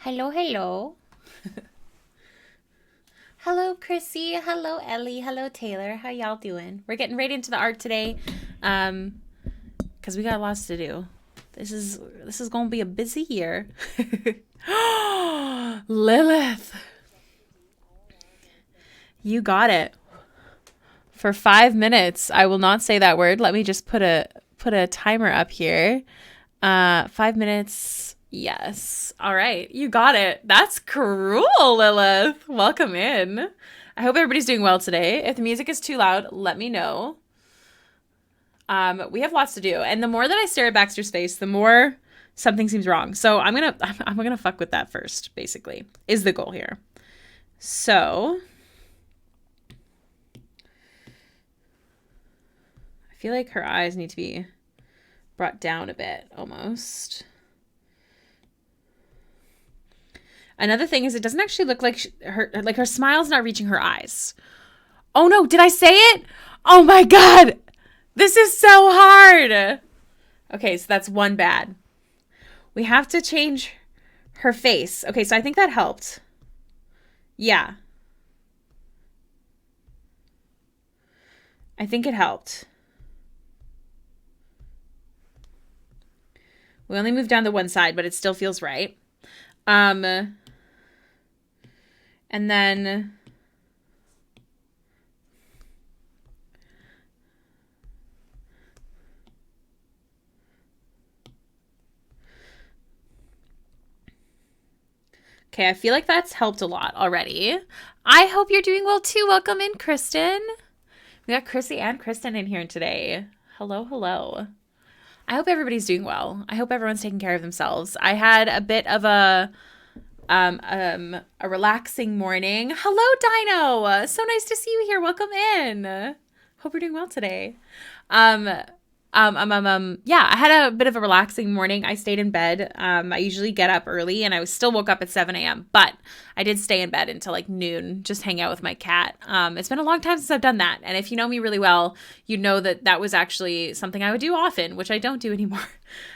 Hello, hello. Hello, Chrissy. Hello, Ellie. Hello, Taylor. How y'all doing? We're getting right into the art today, because we got lots to do. This is going to be a busy year. Lilith, you got it. For 5 minutes, I will not say that word. Let me just put a timer up here. 5 minutes. Yes. All right. You got it. That's cruel, Lilith. Welcome in. I hope everybody's doing well today. If the music is too loud, let me know. We have lots to do. And the more that I stare at Baxter's face, the more something seems wrong. So I'm gonna fuck with that first, basically, is the goal here. So I feel like her eyes need to be brought down a bit, almost. Another thing is it doesn't actually look like her smile's not reaching her eyes. Oh no, did I say it? Oh my god. This is so hard. Okay, so that's one bad. We have to change her face. Okay, so I think that helped. Yeah. I think it helped. We only moved down to one side, but it still feels right. And then okay, I feel like that's helped a lot already. I hope you're doing well too. Welcome in, Kristen. We got Chrissy and Kristen in here today. Hello, hello. I hope everybody's doing well. I hope everyone's taking care of themselves. I had a bit of a relaxing morning. Hello, Dino. So nice to see you here. Welcome in. Hope you're doing well today. Yeah, I had a bit of a relaxing morning. I stayed in bed. I usually get up early and I was still woke up at 7 a.m., but I did stay in bed until like noon, just hang out with my cat. It's been a long time since I've done that. And if you know me really well, you know that that was actually something I would do often, which I don't do anymore.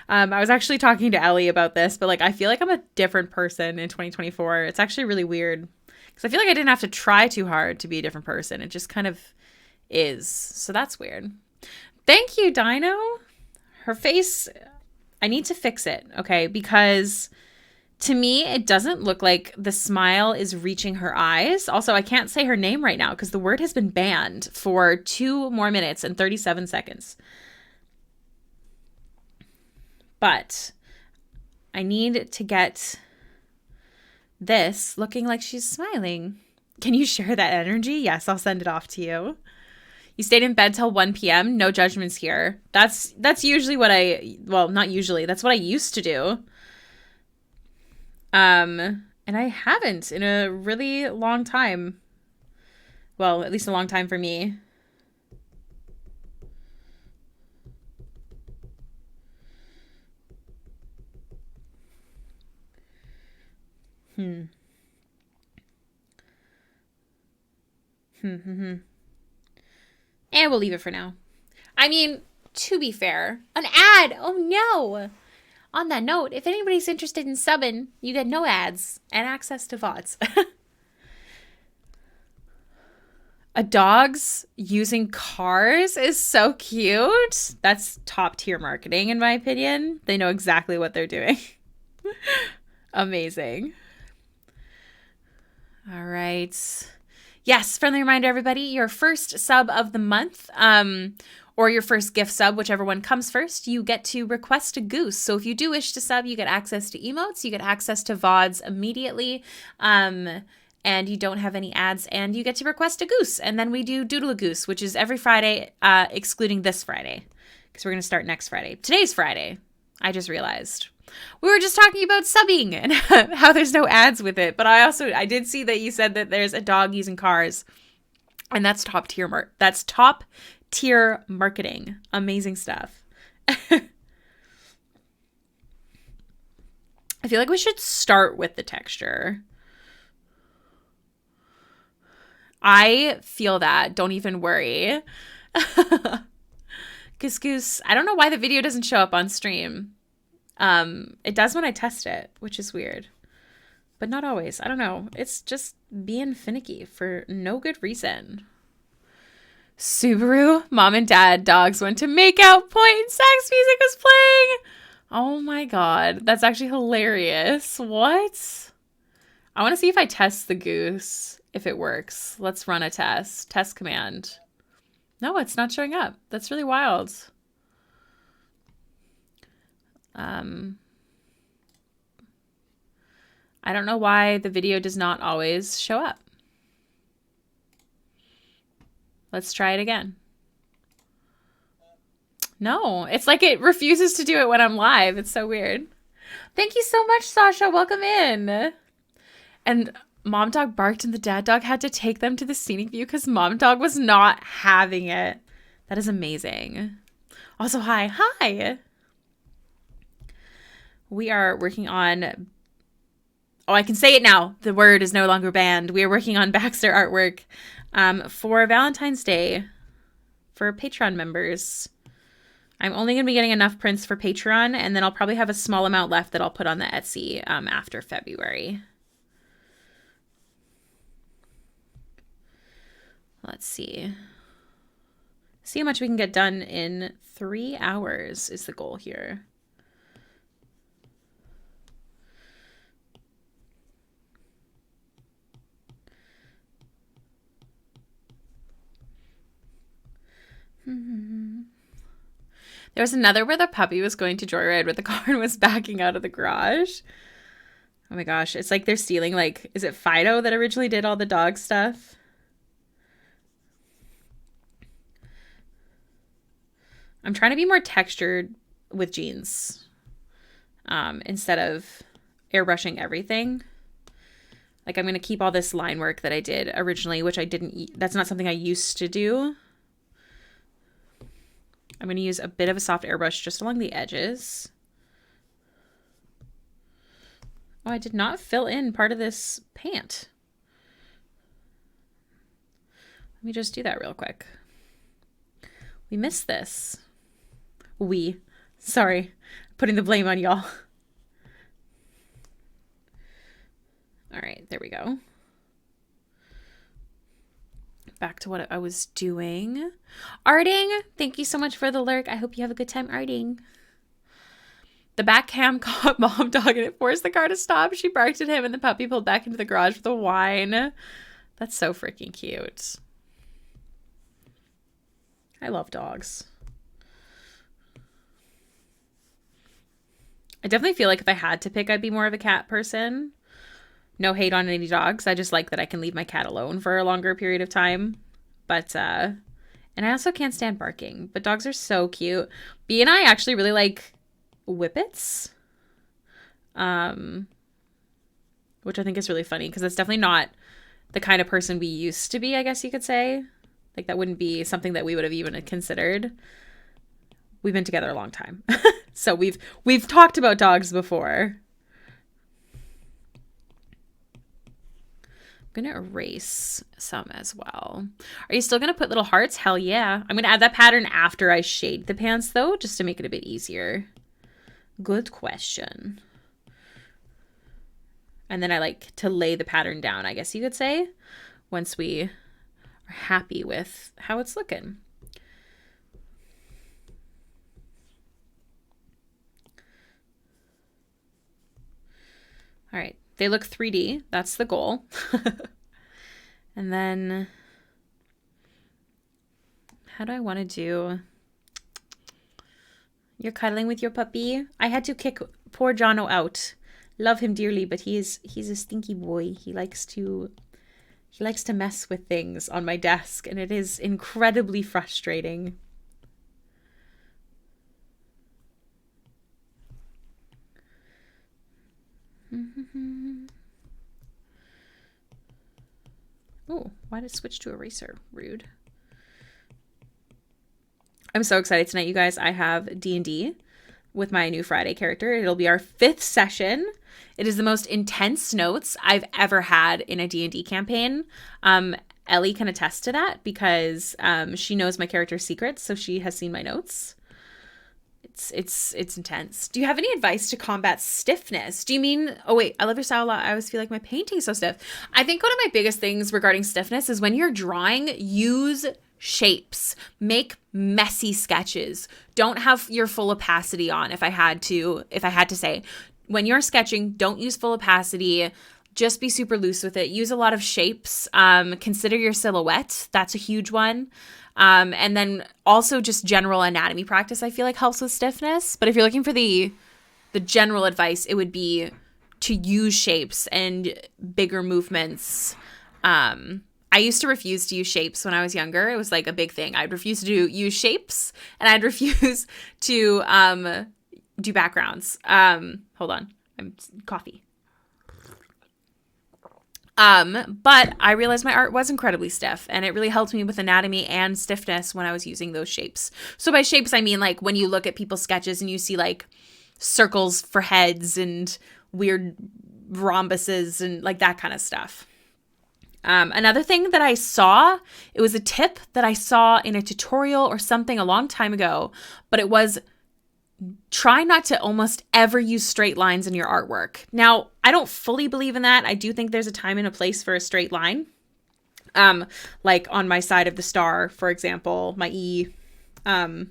I was actually talking to Ellie about this, but like, I feel like I'm a different person in 2024. It's actually really weird because I feel like I didn't have to try too hard to be a different person. It just kind of is. So that's weird. Thank you, Dino. Her face, I need to fix it, okay? Because to me, it doesn't look like the smile is reaching her eyes. Also, I can't say her name right now because the word has been banned for 2 more minutes and 37 seconds. But I need to get this looking like she's smiling. Can you share that energy? Yes, I'll send it off to you. You stayed in bed till 1 p.m. No judgments here. That's usually what not usually. That's what I used to do. And I haven't in a really long time. Well, at least a long time for me. And we'll leave it for now. I mean, to be fair, an ad. Oh no. On that note, if anybody's interested in subbing, you get no ads and access to VODs. A dog's using cars is so cute. That's top tier marketing, in my opinion. They know exactly what they're doing. Amazing. All right. Yes, friendly reminder, everybody, your first sub of the month, or your first gift sub, whichever one comes first, you get to request a goose. So if you do wish to sub, you get access to emotes, you get access to VODs immediately, and you don't have any ads, and you get to request a goose. And then we do Doodle a Goose, which is every Friday, excluding this Friday, because we're going to start next Friday. Today's Friday, I just realized. We were just talking about subbing and how there's no ads with it. But I did see that you said that there's a dog using cars. And that's top tier marketing. Amazing stuff. I feel like we should start with the texture. I feel that. Don't even worry. Goose. I don't know why the video doesn't show up on stream. It does when I test it, which is weird. but not always. I don't know. It's just being finicky for no good reason. Subaru, mom and dad, dogs went to make out point and sax music was playing. Oh my God. That's actually hilarious. What? I want to see if I test the goose, if it works. Let's run a test. Test command. No, it's not showing up. That's really wild. I don't know why the video does not always show up. Let's try it again. No, it's like it refuses to do it when I'm live. It's so weird. Thank you so much, Sasha. Welcome in. And mom dog barked and the dad dog had to take them to the scenic view because mom dog was not having it. That is amazing. Also, hi. Hi. We are working on... Oh, I can say it now. The word is no longer banned. We are working on Baxter artwork for Valentine's Day for Patreon members. I'm only going to be getting enough prints for Patreon, and then I'll probably have a small amount left that I'll put on the Etsy after February. Let's see. See how much we can get done in 3 hours is the goal here. There was another where the puppy was going to joyride with the car and was backing out of the garage. Oh my gosh. It's like they're stealing, like, is it Fido that originally did all the dog stuff? I'm trying to be more textured with jeans instead of airbrushing everything. Like, I'm going to keep all this line work that I did originally, which I didn't, that's not something I used to do. I'm going to use a bit of a soft airbrush just along the edges. Oh, I did not fill in part of this pant. Let me just do that real quick. We missed this. Sorry, putting the blame on y'all. All right, there we go. Back to what I was doing. Arting, thank you so much for the lurk. I hope you have a good time arting. The back cam caught mom dog and it forced the car to stop. She barked at him and the puppy pulled back into the garage with a whine. That's so freaking cute. I love dogs. I definitely feel like if I had to pick, I'd be more of a cat person. No hate on any dogs. I just like that I can leave my cat alone for a longer period of time. But, and I also can't stand barking. But dogs are so cute. B and I actually really like whippets. Which I think is really funny because that's definitely not the kind of person we used to be, I guess you could say. Like, that wouldn't be something that we would have even considered. We've been together a long time. So we've talked about dogs before. I'm going to erase some as well. Are you still going to put little hearts? Hell yeah. I'm going to add that pattern after I shade the pants, though, just to make it a bit easier. Good question. And then I like to lay the pattern down, I guess you could say, once we are happy with how it's looking. All right. They look 3D. That's the goal. And then how do I want to do? You're cuddling with your puppy. I had to kick poor Jono out. Love him dearly, but he's a stinky boy. He likes to mess with things on my desk, and it is incredibly frustrating. Oh, why did it switch to eraser? Rude. I'm so excited tonight, you guys. I have D&D with my new Friday character. It'll be our 5th session. It is the most intense notes I've ever had in a D&D campaign. Ellie can attest to that because she knows my character's secrets, so she has seen my notes. It's intense. Do you have any advice to combat stiffness? Do you mean, oh wait, I love your style a lot. I always feel like my painting's so stiff. I think one of my biggest things regarding stiffness is when you're drawing, use shapes. Make messy sketches. Don't have your full opacity on. If I had to say, when you're sketching, don't use full opacity. Just be super loose with it. Use a lot of shapes. Consider your silhouette. That's a huge one. And then also just general anatomy practice, I feel like helps with stiffness. But if you're looking for the general advice, it would be to use shapes and bigger movements. I used to refuse to use shapes when I was younger. It was like a big thing. I'd refuse to use shapes, and I'd refuse to do backgrounds. Hold on. Coffee. But I realized my art was incredibly stiff, and it really helped me with anatomy and stiffness when I was using those shapes. So by shapes, I mean like when you look at people's sketches and you see like circles for heads and weird rhombuses and like that kind of stuff. Another thing that I saw, it was a tip that I saw in a tutorial or something a long time ago, but it was try not to almost ever use straight lines in your artwork. Now, I don't fully believe in that. I do think there's a time and a place for a straight line. Like on my side of the star, for example, my E. But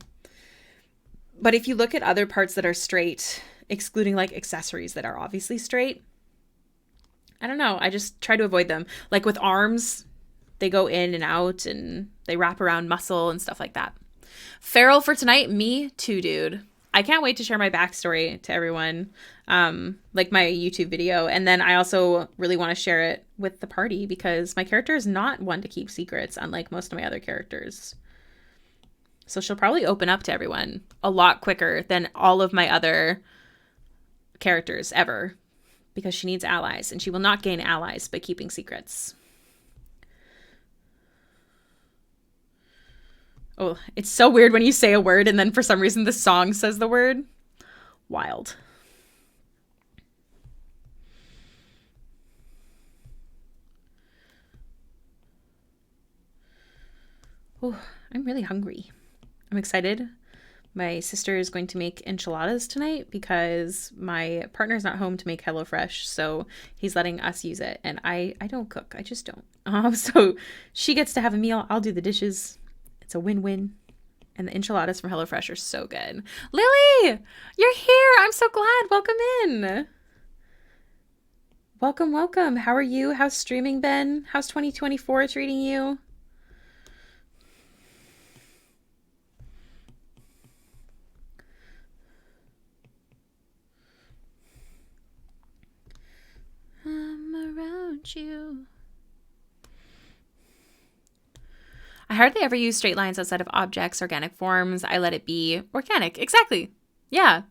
if you look at other parts that are straight, excluding like accessories that are obviously straight, I don't know. I just try to avoid them. Like with arms, they go in and out and they wrap around muscle and stuff like that. Feral for tonight, me too, dude. I can't wait to share my backstory to everyone, like my YouTube video. And then I also really want to share it with the party because my character is not one to keep secrets, unlike most of my other characters. So she'll probably open up to everyone a lot quicker than all of my other characters ever because she needs allies, and she will not gain allies by keeping secrets. Oh, it's so weird when you say a word and then for some reason the song says the word. Wild. Oh, I'm really hungry. I'm excited. My sister is going to make enchiladas tonight because my partner's not home to make HelloFresh, so he's letting us use it. And I don't cook. I just don't. So she gets to have a meal. I'll do the dishes. It's a win-win. And the enchiladas from HelloFresh are so good. Lily, you're here. I'm so glad. Welcome in. Welcome, welcome. How are you? How's streaming been? How's 2024 treating you? I'm around you. I hardly ever use straight lines outside of objects, organic forms. I let it be organic. Exactly. Yeah.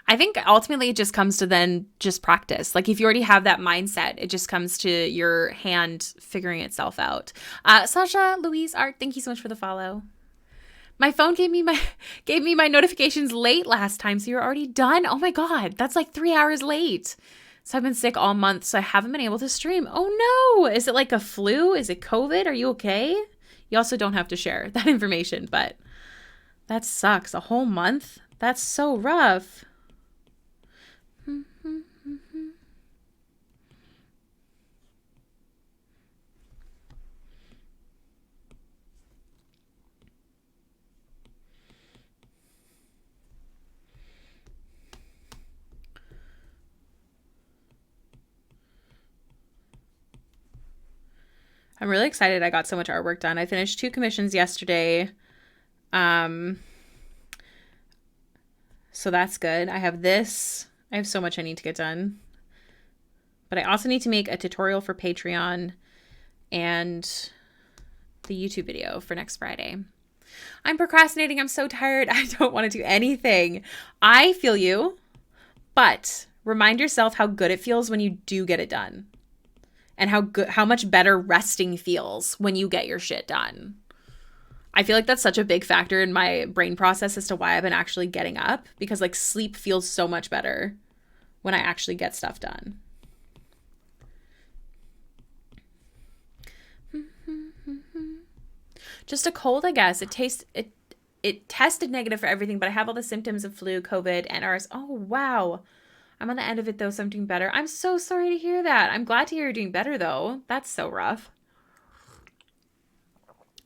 I think ultimately it just comes to then just practice. Like if you already have that mindset, it just comes to your hand figuring itself out. Sasha Louise Art, thank you so much for the follow. My phone gave me my notifications late last time, so you're already done. Oh my God, that's like 3 hours late. So I've been sick all month, so I haven't been able to stream. Oh no, is it like a flu? Is it COVID? Are you okay? You also don't have to share that information, but that sucks. A whole month? That's so rough. I'm really excited I got so much artwork done. I finished 2 commissions yesterday. So that's good. I have this. I have so much I need to get done. But I also need to make a tutorial for Patreon and the YouTube video for next Friday. I'm procrastinating. I'm so tired. I don't want to do anything. I feel you, but remind yourself how good it feels when you do get it done. And how much better resting feels when you get your shit done. I feel like that's such a big factor in my brain process as to why I've been actually getting up, because like sleep feels so much better when I actually get stuff done. Just a cold, I guess. It it tested negative for everything, but I have all the symptoms of flu, COVID, and RS. Oh, wow. I'm on the end of it though, so I'm doing better. I'm so sorry to hear that. I'm glad to hear you're doing better though. That's so rough.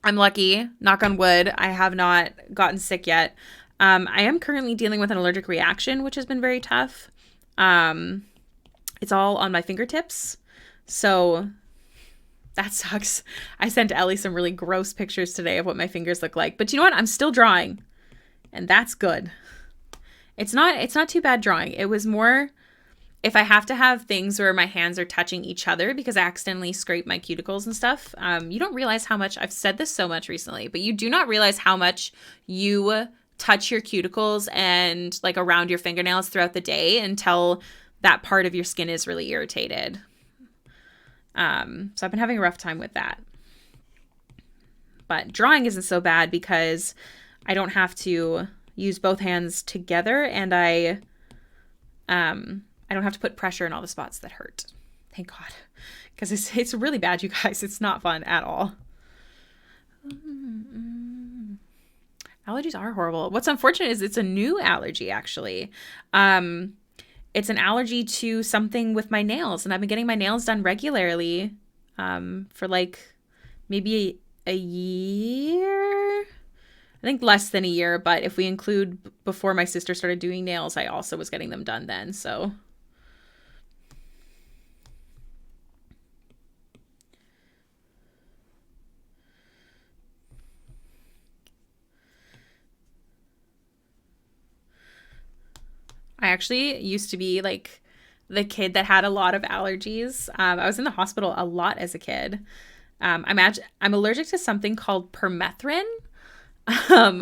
I'm lucky, knock on wood, I have not gotten sick yet. I am currently dealing with an allergic reaction, which has been very tough. It's all on my fingertips, so that sucks. I sent Ellie some really gross pictures today of what my fingers look like, but you know what? I'm still drawing, and that's good. It's not too bad drawing. It was more if I have to have things where my hands are touching each other because I accidentally scrape my cuticles and stuff. You don't realize how much, I've said this so much recently, but you do not realize how much you touch your cuticles and like around your fingernails throughout the day until that part of your skin is really irritated. So I've been having a rough time with that. But drawing isn't so bad because I don't have to use both hands together, and I don't have to put pressure in all the spots that hurt. Thank God. Because it's really bad, you guys. It's not fun at all. Allergies are horrible. What's unfortunate is it's a new allergy, actually. It's an allergy to something with my nails, and I've been getting my nails done regularly for like maybe a year. I think less than a year, but if we include before my sister started doing nails, I also was getting them done then, so. I actually used to be like the kid that had a lot of allergies. I was in the hospital a lot as a kid. I'm allergic to something called permethrin,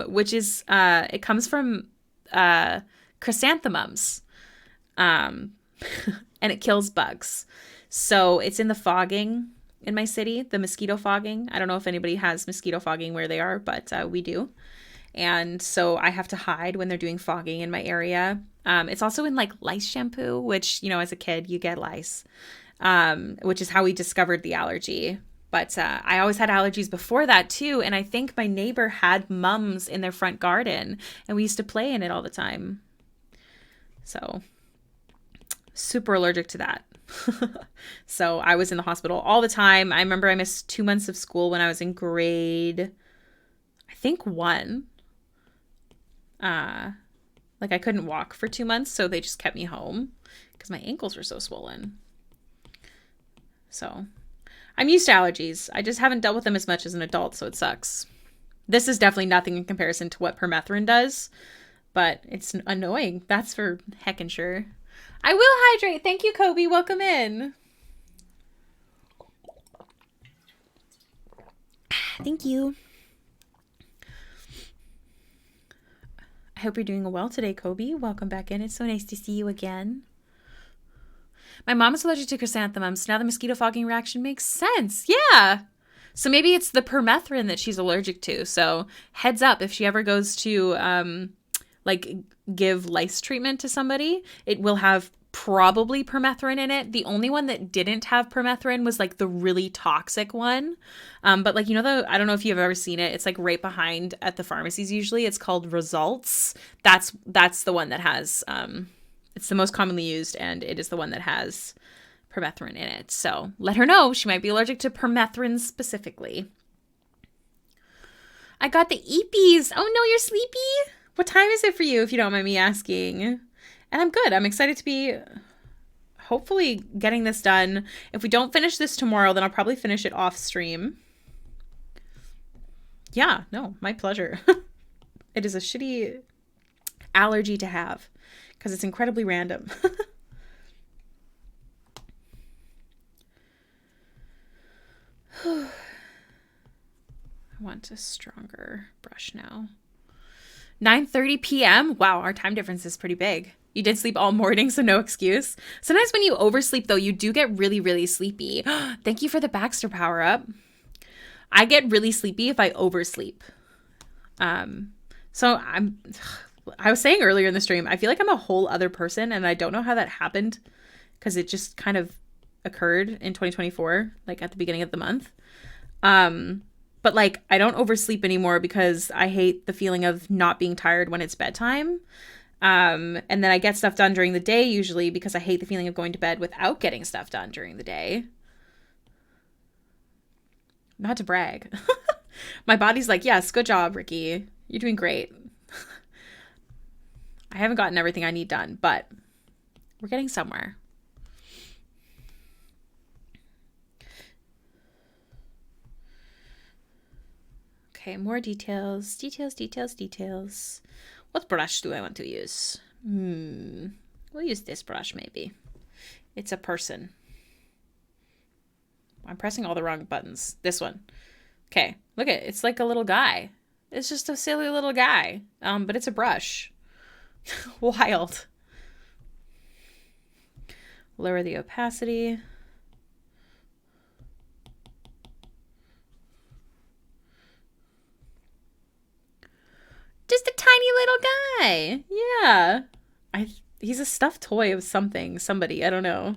which is it comes from chrysanthemums, and it kills bugs. So it's in the fogging in my city, the mosquito fogging. I don't know if anybody has mosquito fogging where they are, but we do. And so I have to hide when they're doing fogging in my area. It's also in like lice shampoo, which, you know, as a kid, you get lice, which is how we discovered the allergy. But I always had allergies before that too. And I think my neighbor had mums in their front garden and we used to play in it all the time. So super allergic to that. So I was in the hospital all the time. I remember I missed 2 months of school when I was in grade, I think 1. Like I couldn't walk for 2 months, so they just kept me home because my ankles were so swollen. So I'm used to allergies. I just haven't dealt with them as much as an adult, so it sucks. This is definitely nothing in comparison to what permethrin does, but it's annoying. That's for heckin' sure. I will hydrate. Thank you, Kobe. Welcome in. Thank you. I hope you're doing well today, Kobe. Welcome back in. It's so nice to see you again. My mom is allergic to chrysanthemums, so now the mosquito fogging reaction makes sense. Yeah. So maybe it's the permethrin that she's allergic to. So heads up, if she ever goes to like give lice treatment to somebody, it will have probably permethrin in it. The only one that didn't have permethrin was like the really toxic one. But like, you know, I don't know if you've ever seen it. It's like right behind at the pharmacies usually. It's called Results. That's the one that has, it's the most commonly used, and it is the one that has permethrin in it. So let her know. She might be allergic to permethrin specifically. I got the eepies. Oh no, you're sleepy? What time is it for you, if you don't mind me asking? And I'm good. I'm excited to be hopefully getting this done. If we don't finish this tomorrow, then I'll probably finish it off stream. Yeah, no, my pleasure. It is a shitty allergy to have because it's incredibly random. I want a stronger brush now. 9:30 p.m. Wow, our time difference is pretty big. You did sleep all morning, so no excuse. Sometimes when you oversleep, though, you do get really, really sleepy. Thank you for the Baxter power up. I get really sleepy if I oversleep. So I was saying earlier in the stream, I feel like I'm a whole other person, and I don't know how that happened because it just kind of occurred in 2024, like at the beginning of the month. But like, I don't oversleep anymore because I hate the feeling of not being tired when it's bedtime. And then I get stuff done during the day usually because I hate the feeling of going to bed without getting stuff done during the day. Not to brag. My body's like, yes, good job, Ricky. You're doing great. I haven't gotten everything I need done, but we're getting somewhere. Okay, more details. Details. What brush do I want to use? We'll use this brush maybe. It's a person. I'm pressing all the wrong buttons. This one. Okay, look at it. It's like a little guy. It's just a silly little guy. But it's a brush. Wild. Lower the opacity. Just a tiny little guy. Yeah. He's a stuffed toy of somebody, I don't know.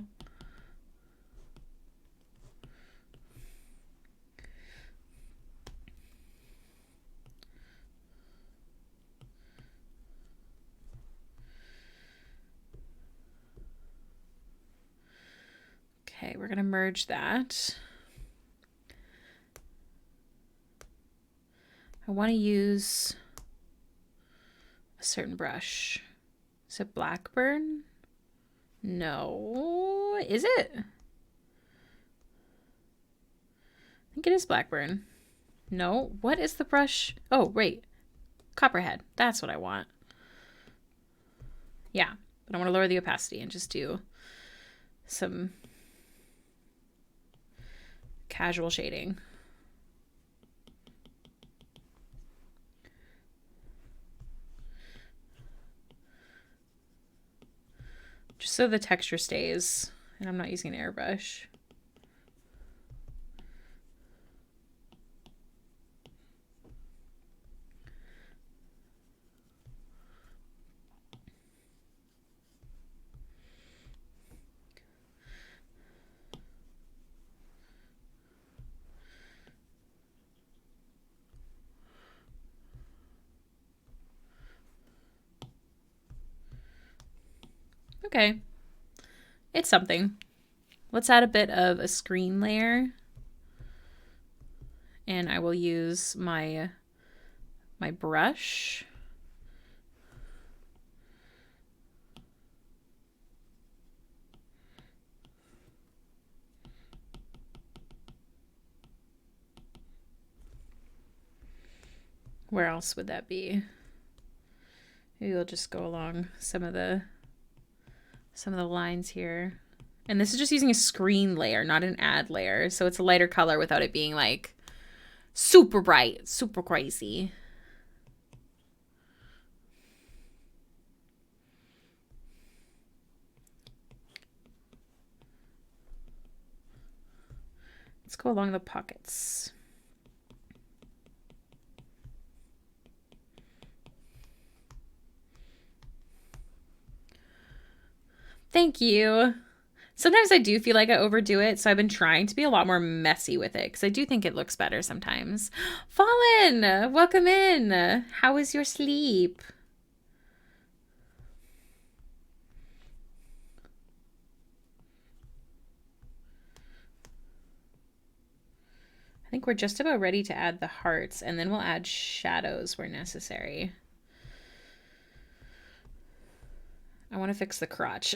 Okay, we're going to merge that. I want to use a certain brush. Is it Blackburn? No. Is it? I think it is Blackburn. No. What is the brush? Oh, wait. Copperhead. That's what I want. Yeah. But I want to lower the opacity and just do some casual shading. Just so the texture stays and I'm not using an airbrush. Okay. It's something. Let's add a bit of a screen layer. And I will use my brush. Where else would that be? Maybe we'll just go along some of the lines here. And this is just using a screen layer, not an add layer. So it's a lighter color without it being like super bright, super crazy. Let's go along the pockets. Thank you. Sometimes I do feel like I overdo it, so I've been trying to be a lot more messy with it because I do think it looks better sometimes. Fallen, welcome in. How was your sleep? I think we're just about ready to add the hearts, and then we'll add shadows where necessary. I want to fix the crotch.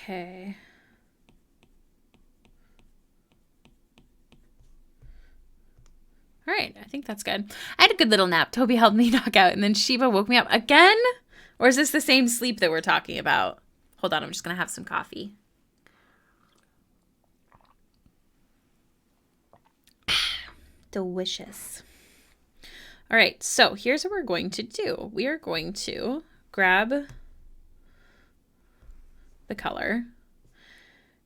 Okay. All right, I think that's good. I had a good little nap. Toby helped me knock out, and then Shiva woke me up again? Or is this the same sleep that we're talking about? Hold on, I'm just going to have some coffee. Delicious. All right, so here's what we're going to do. We are going to grab the color,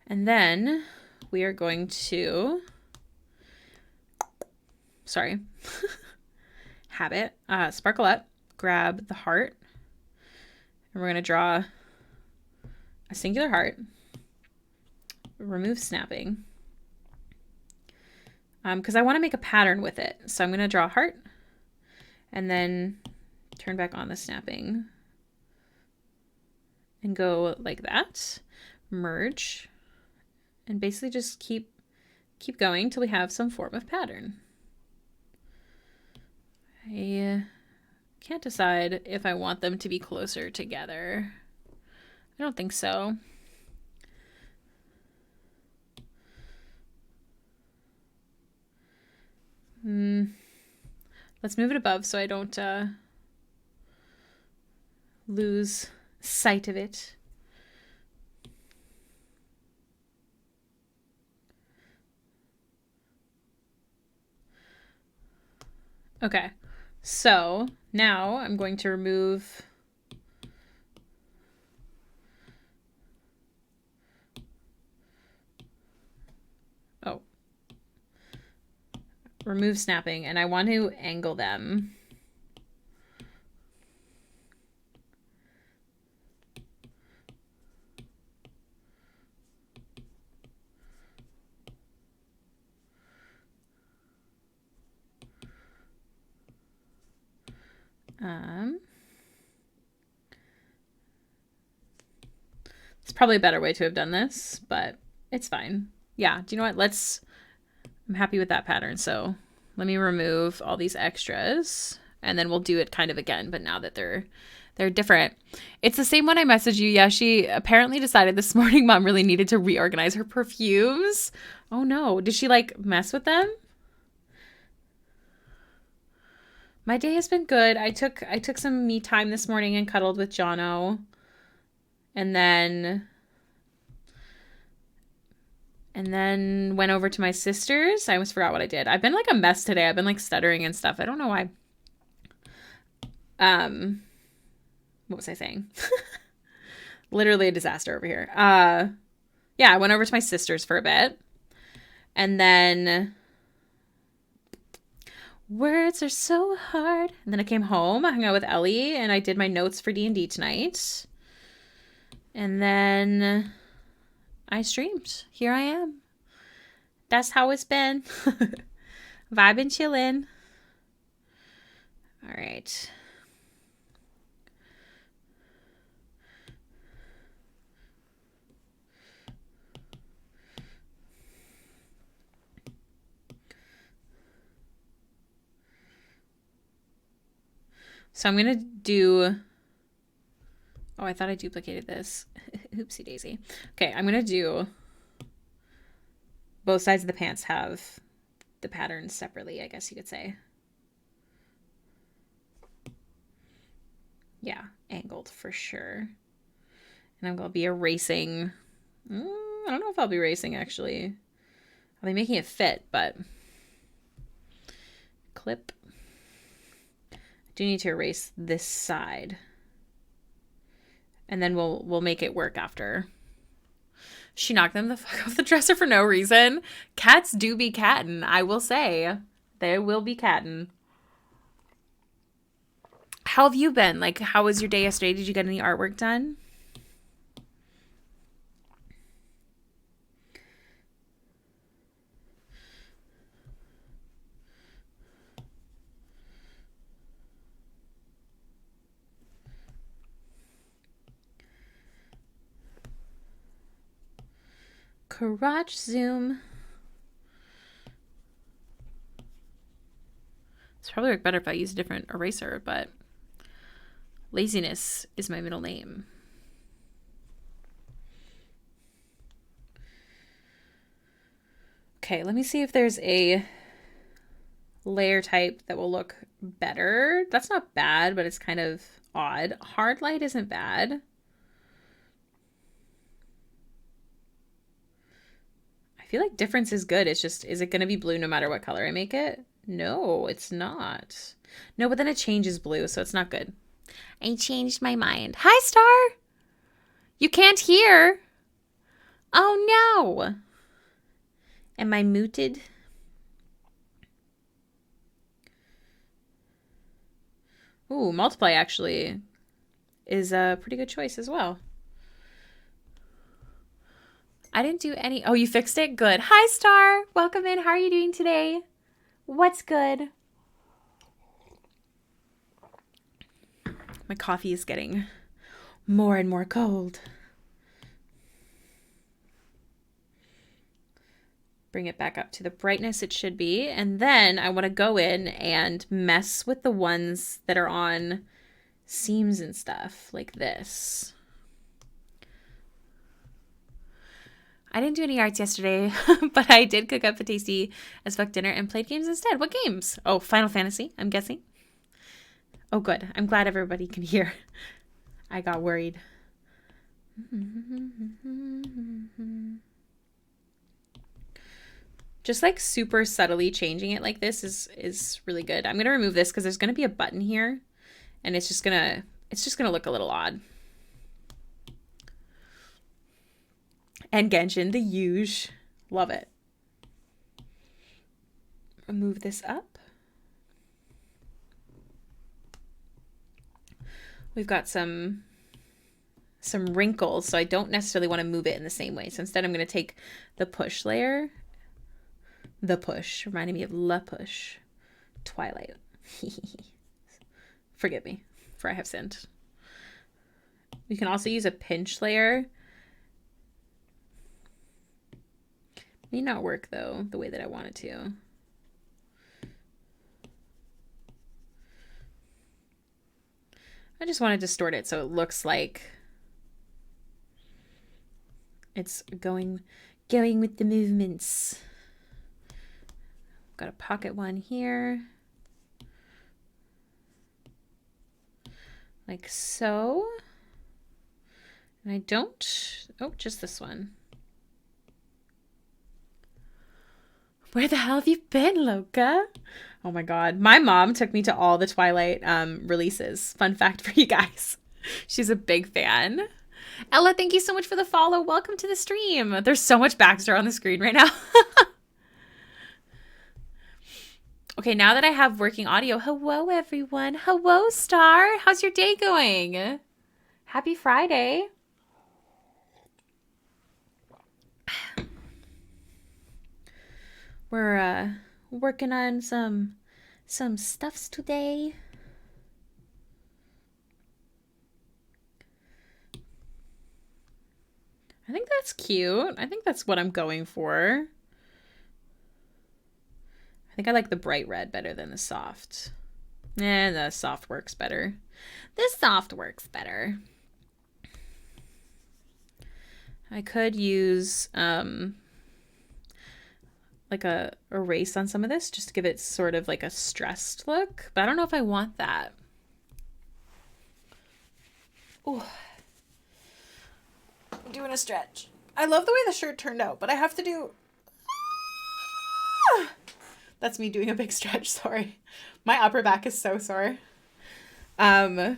And then we are going to, sorry, habit, sparkle up, grab the heart, and we're going to draw a singular heart, remove snapping, because I want to make a pattern with it. So I'm going to draw a heart and then turn back on the snapping and go like that, merge, and basically just keep going till we have some form of pattern. I can't decide if I want them to be closer together. I don't think so. Let's move it above so I don't lose sight of it. Okay, so now I'm going to remove remove snapping, and I want to angle them. It's probably a better way to have done this, but it's fine. Yeah, do you know what? I'm happy with that pattern. So let me remove all these extras and then we'll do it kind of again, but now that they're different. It's the same one I messaged you. Yeah, she apparently decided this morning Mom really needed to reorganize her perfumes. Oh no, did she like mess with them? My day has been good. I took some me time this morning and cuddled with Jono. And then went over to my sister's. I almost forgot what I did. I've been like a mess today. I've been like stuttering and stuff. I don't know why. What was I saying? Literally a disaster over here. Yeah, I went over to my sister's for a bit. And then words are so hard. And then I came home. I hung out with Ellie and I did my notes for D&D tonight. And then I streamed. Here I am. That's how it's been. Vibing, chilling. All right. So I'm going to do... Oh, I thought I duplicated this. Oopsie daisy. Okay, I'm going to do... Both sides of the pants have the patterns separately, I guess you could say. Yeah, angled for sure. And I'm going to be erasing... I don't know if I'll be erasing, actually. I'll be making it fit, but... Clip. I do need to erase this side. And then we'll make it work after. She knocked them the fuck off the dresser for no reason. Cats do be cattin', I will say. They will be cattin'. How have you been? Like, how was your day yesterday? Did you get any artwork done? Crotch zoom. It's probably work better if I use a different eraser, but laziness is my middle name. Okay, let me see if there's a layer type that will look better. That's not bad, but it's kind of odd. Hard light isn't bad. I feel like difference is good. It's just, is it going to be blue no matter what color I make it? No, it's not. No, but then it changes blue, so it's not good. I changed my mind. Hi, Star. You can't hear. Oh no! Am I muted? Ooh, multiply actually is a pretty good choice as well. I didn't do any. Oh, you fixed it? Good. Hi, Star. Welcome in. How are you doing today? What's good? My coffee is getting more and more cold. Bring it back up to the brightness it should be. And then I want to go in and mess with the ones that are on seams and stuff like this. I didn't do any arts yesterday, but I did cook up a tasty as fuck dinner and played games instead. What games? Oh, Final Fantasy, I'm guessing. Oh, good. I'm glad everybody can hear. I got worried. Just like super subtly changing it like this is really good. I'm going to remove this because there's going to be a button here and it's just going to look a little odd. And Genshin, the huge. Love it. Move this up. We've got some wrinkles, so I don't necessarily want to move it in the same way. So instead I'm going to take the push layer. The push, reminding me of La Push. Twilight. Forgive me, for I have sinned. We can also use a pinch layer. May not work though, the way that I want it to. I just want to distort it so it looks like it's going with the movements. Got a pocket one here. Like so. And I don't, oh, just this one. Where the hell have you been, Loca? Oh my God. My mom took me to all the Twilight releases. Fun fact for you guys. She's a big fan. Ella, thank you so much for the follow. Welcome to the stream. There's so much Baxter on the screen right now. Okay, now that I have working audio, hello everyone. Hello, Star. How's your day going? Happy Friday. We're working on some stuffs today. I think that's cute. I think that's what I'm going for. I think I like the bright red better than the soft. The soft works better. The soft works better. I could use like a erase on some of this just to give it sort of like a stressed look, but I don't know if I want that. Ooh. I'm doing a stretch. I love the way the shirt turned out, but I have to do... That's me doing a big stretch, sorry. My upper back is so sore. I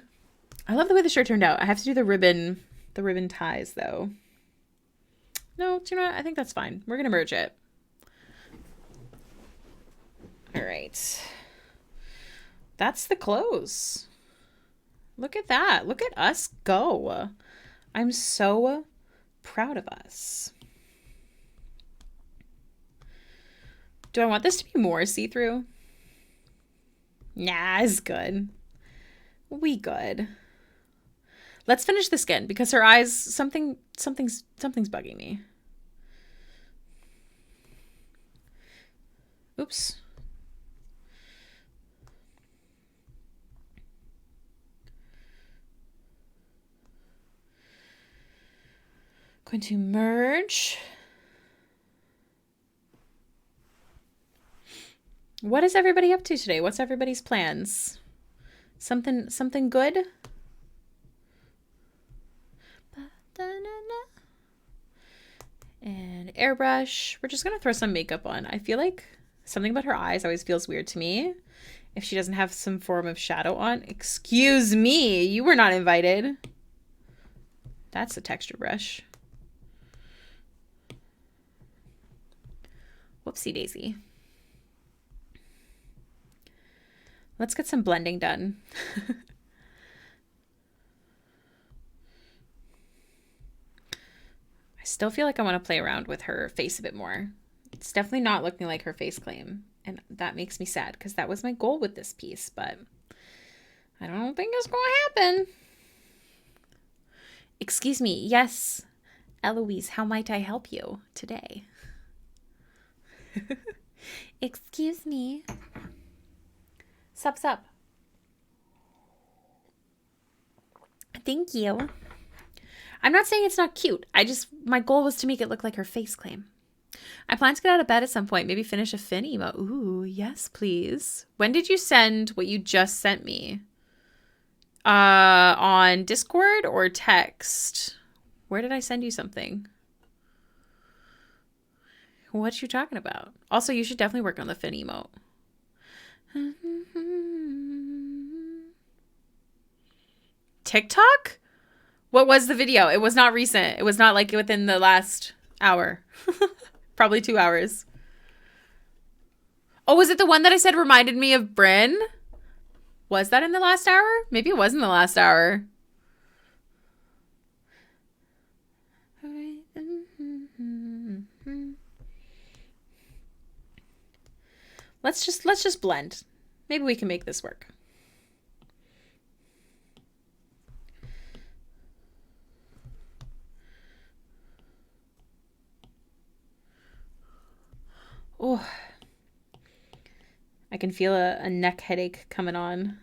love the way the shirt turned out. I have to do the ribbon ties though. No, do you know what? I think that's fine. We're gonna merge it. All right. That's the clothes. Look at that. Look at us go. I'm so proud of us. Do I want this to be more see-through? Nah, it's good. We good. Let's finish the skin because her eyes, something's bugging me. Oops. Going to merge. What is everybody up to today? What's everybody's plans? Something good? And airbrush. We're just gonna throw some makeup on. I feel like something about her eyes always feels weird to me if she doesn't have some form of shadow on. Excuse me, you were not invited. That's a texture brush. Whoopsie daisy. Let's get some blending done. I still feel like I want to play around with her face a bit more. It's definitely not looking like her face claim. And that makes me sad because that was my goal with this piece, but I don't think it's going to happen. Excuse me. Yes, Eloise, how might I help you today? Excuse me. Sup, sup. Thank you. I'm not saying it's not cute. My goal was to make it look like her face claim. I plan to get out of bed at some point. Maybe finish a fin emo. Ooh, yes, please. When did you send what you just sent me? On Discord or text? Where did I send you something? What you talking about? Also, you should definitely work on the fin emote. TikTok? What was the video? It was not recent. It was not like within the last hour. Probably 2 hours. Oh, was it the one that I said reminded me of Bryn? Was that in the last hour? Maybe it was in the last hour. Let's just blend. Maybe we can make this work. Oh, I can feel a neck headache coming on.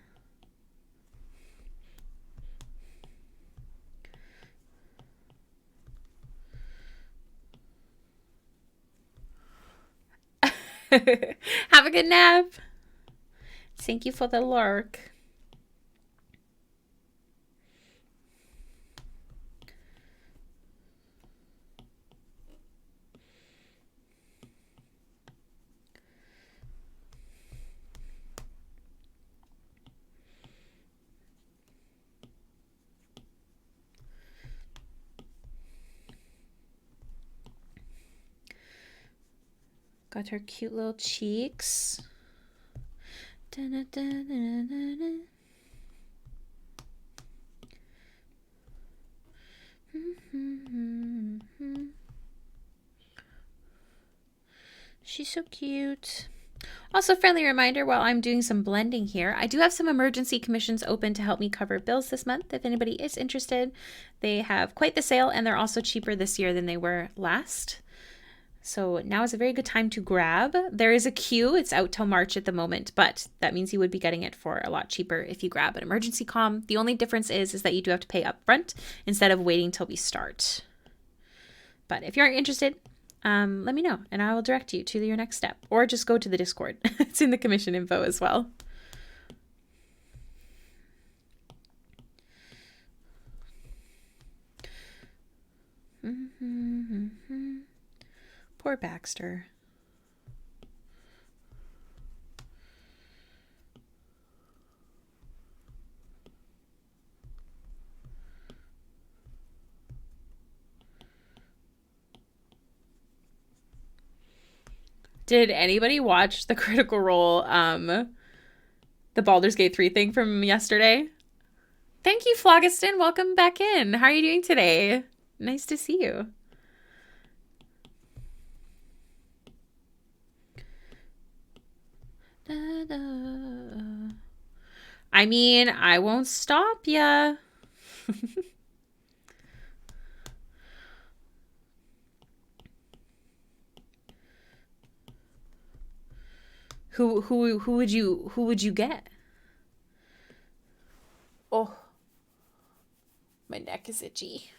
Have a good nap. Thank you for the lurk. Got her cute little cheeks. She's so cute. Also, friendly reminder, while I'm doing some blending here, I do have some emergency commissions open to help me cover bills this month. If anybody is interested, they have quite the sale, and they're also cheaper this year than they were last. So now is a very good time to grab. There is a queue. It's out till March at the moment, but that means you would be getting it for a lot cheaper if you grab an emergency comm. The only difference is that you do have to pay up front instead of waiting till we start. But if you're interested, let me know and I will direct you to your next step, or just go to the Discord. It's in the commission info as well. Poor Baxter. Did anybody watch the Critical Role, the Baldur's Gate 3 thing from yesterday? Thank you, Phlogiston. Welcome back in. How are you doing today? Nice to see you. I mean, I won't stop ya. Who would you get? Oh, my neck is itchy.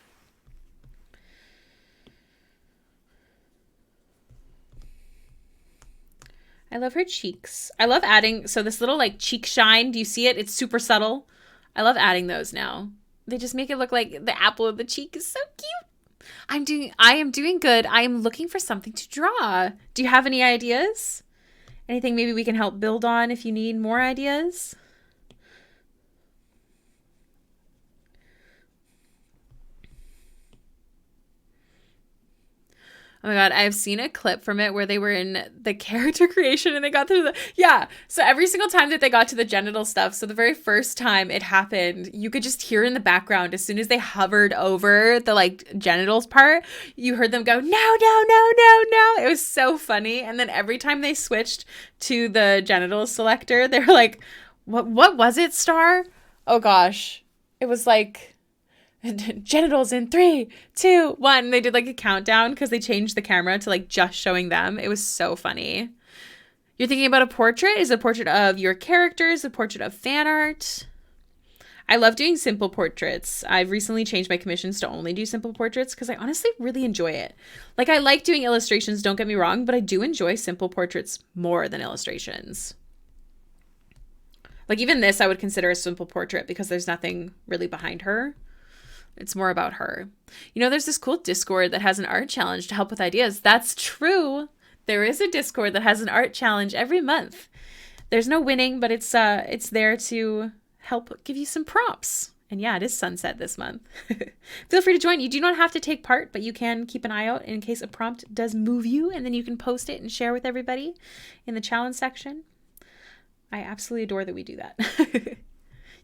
I love her cheeks. I love adding, so this little like cheek shine, do you see it? It's super subtle. I love adding those now. They just make it look like the apple of the cheek is so cute. I am doing good. I am looking for something to draw. Do you have any ideas? Anything maybe we can help build on if you need more ideas? Oh my God, I've seen a clip from it where they were in the character creation and they got through yeah. So every single time that they got to the genital stuff, so the very first time it happened, you could just hear in the background, as soon as they hovered over the like genitals part, you heard them go, no, no, no, no, no. It was so funny. And then every time they switched to the genital selector, they were like, what was it, Star? Oh gosh. It was like, genitals in 3, 2, 1. They did like a countdown because they changed the camera to like just showing them. It was so funny. You're thinking about a portrait? Is it a portrait of your characters? A portrait of fan art? I love doing simple portraits. I've recently changed my commissions to only do simple portraits because I honestly really enjoy it. Like, I like doing illustrations, don't get me wrong, but I do enjoy simple portraits more than illustrations. Like, even this I would consider a simple portrait because there's nothing really behind her. It's more about her. You know, there's this cool Discord that has an art challenge to help with ideas. That's true. There is a Discord that has an art challenge every month. There's no winning, but it's there to help give you some prompts. And yeah, it is sunset this month. Feel free to join. You do not have to take part, but you can keep an eye out in case a prompt does move you, and then you can post it and share with everybody in the challenge section. I absolutely adore that we do that.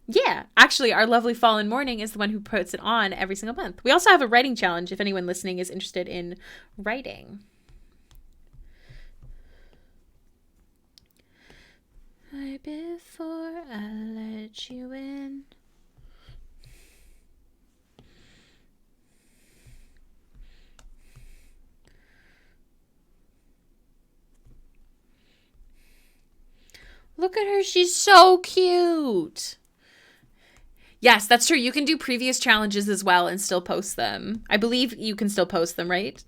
Yeah, actually, our lovely Fallen Morning is the one who puts it on every single month. We also have a writing challenge if anyone listening is interested in writing. Right before I let you in. Look at her, she's so cute. Yes, that's true. You can do previous challenges as well and still post them. I believe you can still post them, right?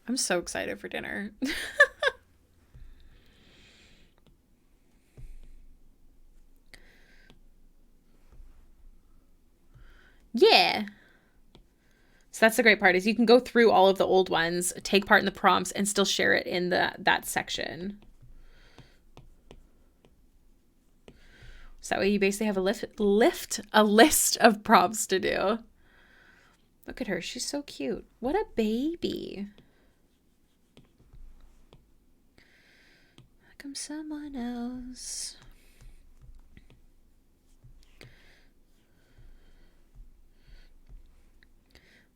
I'm so excited for dinner. Yeah. So that's the great part, is you can go through all of the old ones, take part in the prompts, and still share it in that section. So that way you basically have a list of prompts to do. Look at her. She's so cute. What a baby. Like I'm someone else.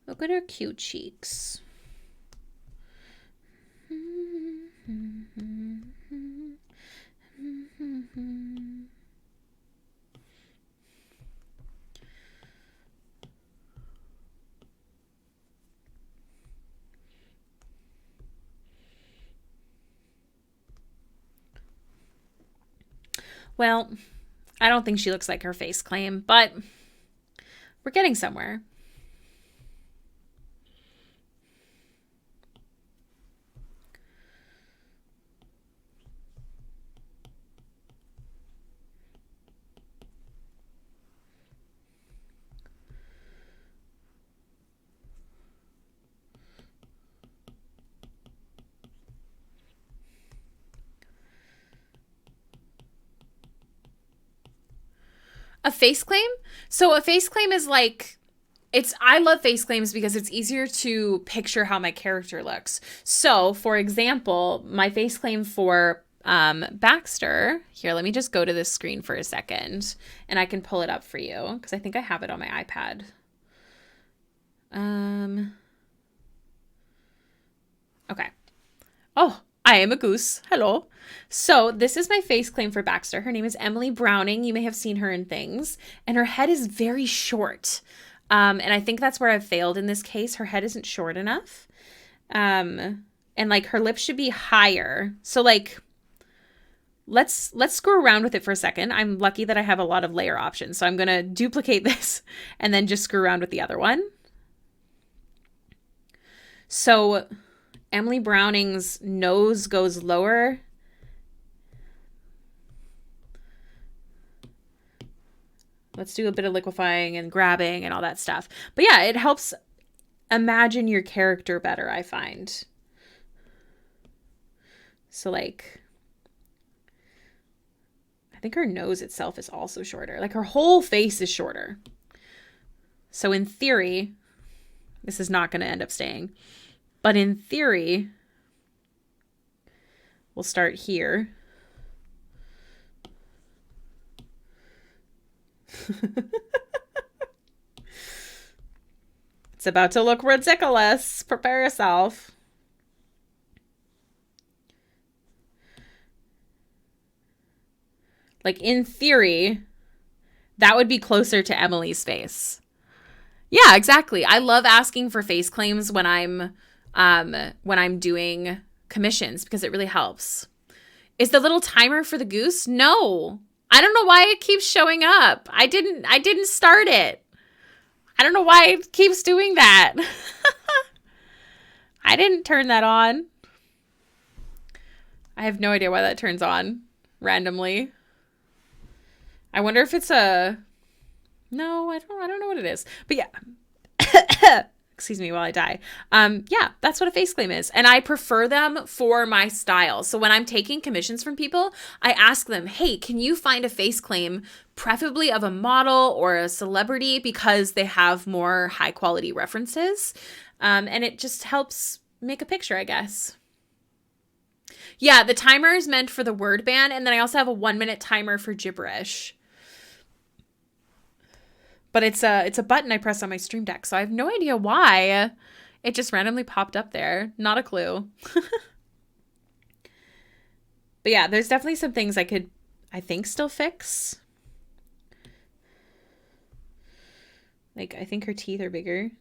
Look at her cute cheeks. Well, I don't think she looks like her face claim, but we're getting somewhere. A face claim? So a face claim is like, I love face claims because it's easier to picture how my character looks. So, for example, my face claim for Baxter, here, let me just go to this screen for a second and I can pull it up for you because I think I have it on my iPad. Okay. Oh, I am a goose. Hello. So this is my face claim for Baxter. Her name is Emily Browning. You may have seen her in things. And her head is very short. And I think that's where I've failed in this case. Her head isn't short enough. And like her lips should be higher. So like, let's screw around with it for a second. I'm lucky that I have a lot of layer options. So I'm going to duplicate this and then just screw around with the other one. So Emily Browning's nose goes lower. Let's do a bit of liquefying and grabbing and all that stuff. But yeah, it helps imagine your character better, I find. So like, I think her nose itself is also shorter. Like her whole face is shorter. So in theory, this is not going to end up staying. But in theory, we'll start here. It's about to look ridiculous. Prepare yourself. Like in theory, that would be closer to Emily's face. Yeah, exactly. I love asking for face claims when I'm doing commissions because it really helps. Is the little timer for the goose? No. I don't know why it keeps showing up. I didn't start it. I don't know why it keeps doing that. I didn't turn that on. I have no idea why that turns on randomly. I wonder if it's a... No, I don't know what it is. But yeah. Excuse me while I die. Yeah, that's what a face claim is. And I prefer them for my style. So when I'm taking commissions from people, I ask them, hey, can you find a face claim, preferably of a model or a celebrity, because they have more high quality references. And it just helps make a picture, I guess. Yeah, the timer is meant for the word ban. And then I also have a 1-minute timer for gibberish. But it's a button I press on my Stream Deck, so I have no idea why it just randomly popped up there. Not a clue. But yeah, there's definitely some things I think, still fix. Like, I think her teeth are bigger.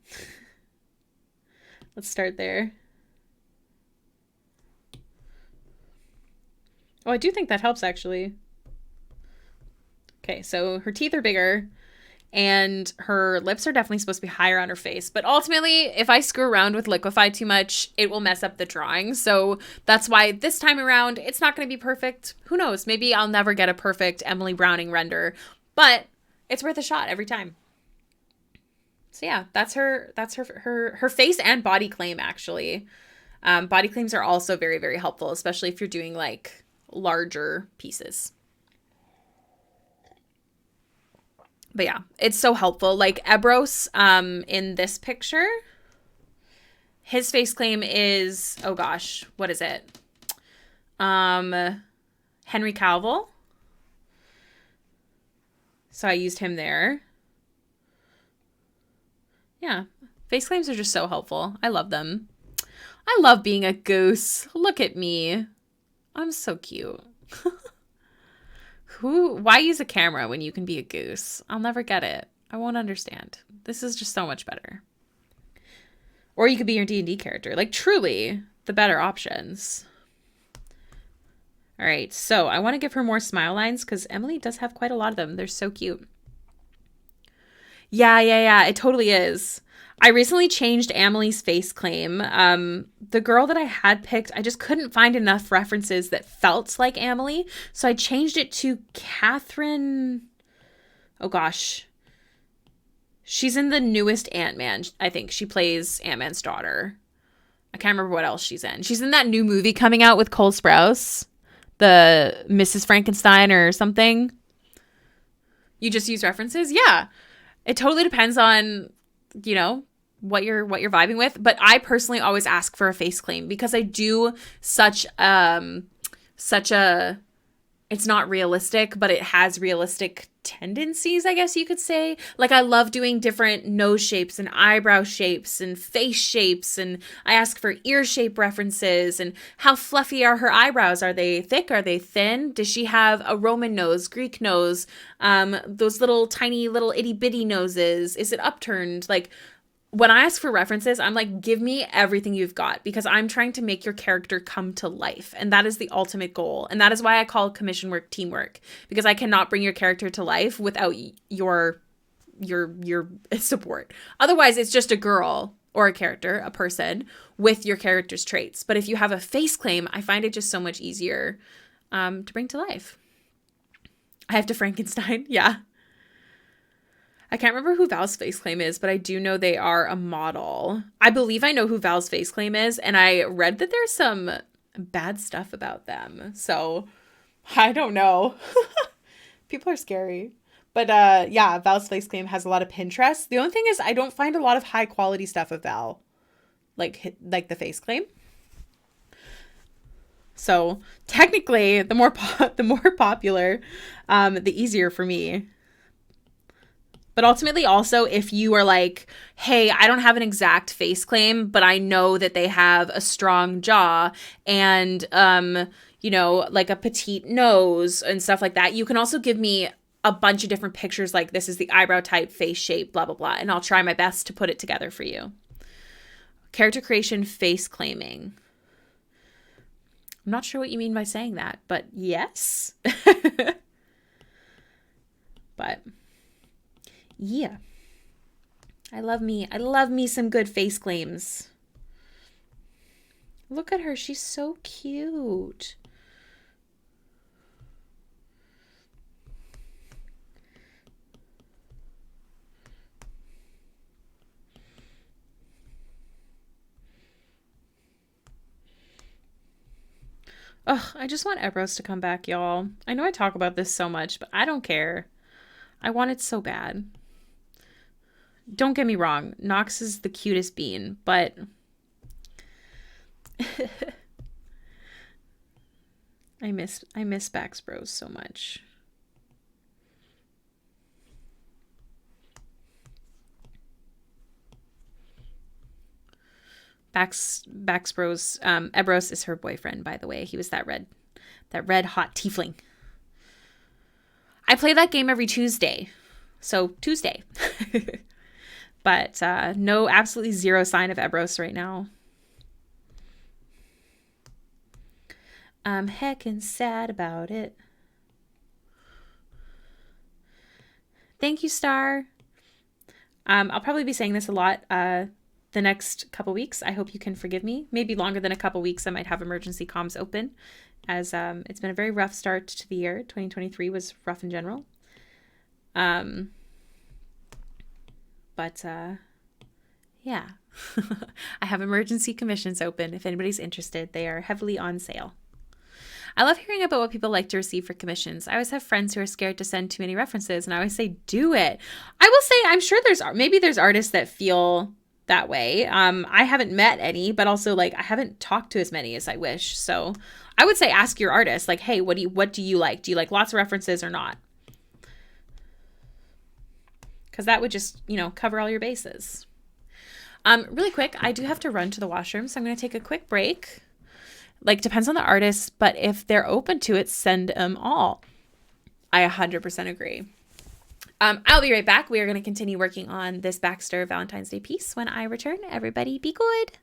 Let's start there. Oh, I do think that helps, actually. Okay, so her teeth are bigger. And her lips are definitely supposed to be higher on her face. But ultimately, if I screw around with Liquify too much, it will mess up the drawing. So that's why this time around, it's not going to be perfect. Who knows? Maybe I'll never get a perfect Emily Browning render. But it's worth a shot every time. So yeah, that's her face and body claim, actually. Body claims are also very, very helpful, especially if you're doing like larger pieces. But yeah, it's so helpful. Like Ebros, in this picture, his face claim is, oh gosh, what is it? Henry Cavill. So I used him there. Yeah, face claims are just so helpful. I love them. I love being a goose. Look at me. I'm so cute. Why use a camera when you can be a goose? I'll never get it. I won't understand. This is just so much better. Or you could be your D&D character. Like, truly, the better options. All right, so I want to give her more smile lines because Emily does have quite a lot of them. They're so cute. Yeah, it totally is. I recently changed Emily's face claim. The girl that I had picked, I just couldn't find enough references that felt like Emily. So I changed it to Catherine. Oh gosh. She's in the newest Ant-Man, I think. She plays Ant-Man's daughter. I can't remember what else she's in. She's in that new movie coming out with Cole Sprouse. The Mrs. Frankenstein or something. You just use references? Yeah. It totally depends on, you know, what you're vibing with. But I personally always ask for a face claim because I do such a, it's not realistic, but it has realistic tendencies, I guess you could say. Like, I love doing different nose shapes and eyebrow shapes and face shapes. And I ask for ear shape references and how fluffy are her eyebrows? Are they thick? Are they thin? Does she have a Roman nose, Greek nose? Those little tiny little itty bitty noses? Is it upturned? Like, when I ask for references, I'm like, give me everything you've got because I'm trying to make your character come to life. And that is the ultimate goal. And that is why I call commission work teamwork, because I cannot bring your character to life without your support. Otherwise, it's just a girl or a character, a person with your character's traits. But if you have a face claim, I find it just so much easier to bring to life. I have to Frankenstein. Yeah. I can't remember who Val's face claim is, but I do know they are a model. I believe I know who Val's face claim is, and I read that there's some bad stuff about them. So I don't know. People are scary. But yeah, Val's face claim has a lot of Pinterest. The only thing is I don't find a lot of high quality stuff of Val, like the face claim. So technically, the more popular, the easier for me. But ultimately, also, if you are like, hey, I don't have an exact face claim, but I know that they have a strong jaw and, you know, like a petite nose and stuff like that, you can also give me a bunch of different pictures like this is the eyebrow type, face shape, blah, blah, blah. And I'll try my best to put it together for you. Character creation, face claiming. I'm not sure what you mean by saying that, but yes. But yeah. I love me some good face claims. Look at her. She's so cute. Ugh, I just want Ebros to come back, y'all. I know I talk about this so much, but I don't care. I want it so bad. Don't get me wrong. Nox is the cutest bean, but I miss Bax Bros so much. Bax Bros, Ebros is her boyfriend, by the way. He was that red hot tiefling. I play that game every Tuesday. So Tuesday. But no, absolutely zero sign of Ebros right now. I'm heckin' sad about it. Thank you, Star. I'll probably be saying this a lot the next couple weeks. I hope you can forgive me. Maybe longer than a couple weeks. I might have emergency comms open, as it's been a very rough start to the year. 2023 was rough in general. But yeah, I have emergency commissions open. If anybody's interested, they are heavily on sale. I love hearing about what people like to receive for commissions. I always have friends who are scared to send too many references, and I always say, do it. I will say, I'm sure there's artists that feel that way. I haven't met any, but also like I haven't talked to as many as I wish. So I would say ask your artist, like, hey, what do you like? Do you like lots of references or not? Because that would just, cover all your bases. Really quick, I do have to run to the washroom, so I'm going to take a quick break. Like, depends on the artist, but if they're open to it, send them all. I 100% agree. I'll be right back. We are going to continue working on this Baxter Valentine's Day piece when I return. Everybody be good.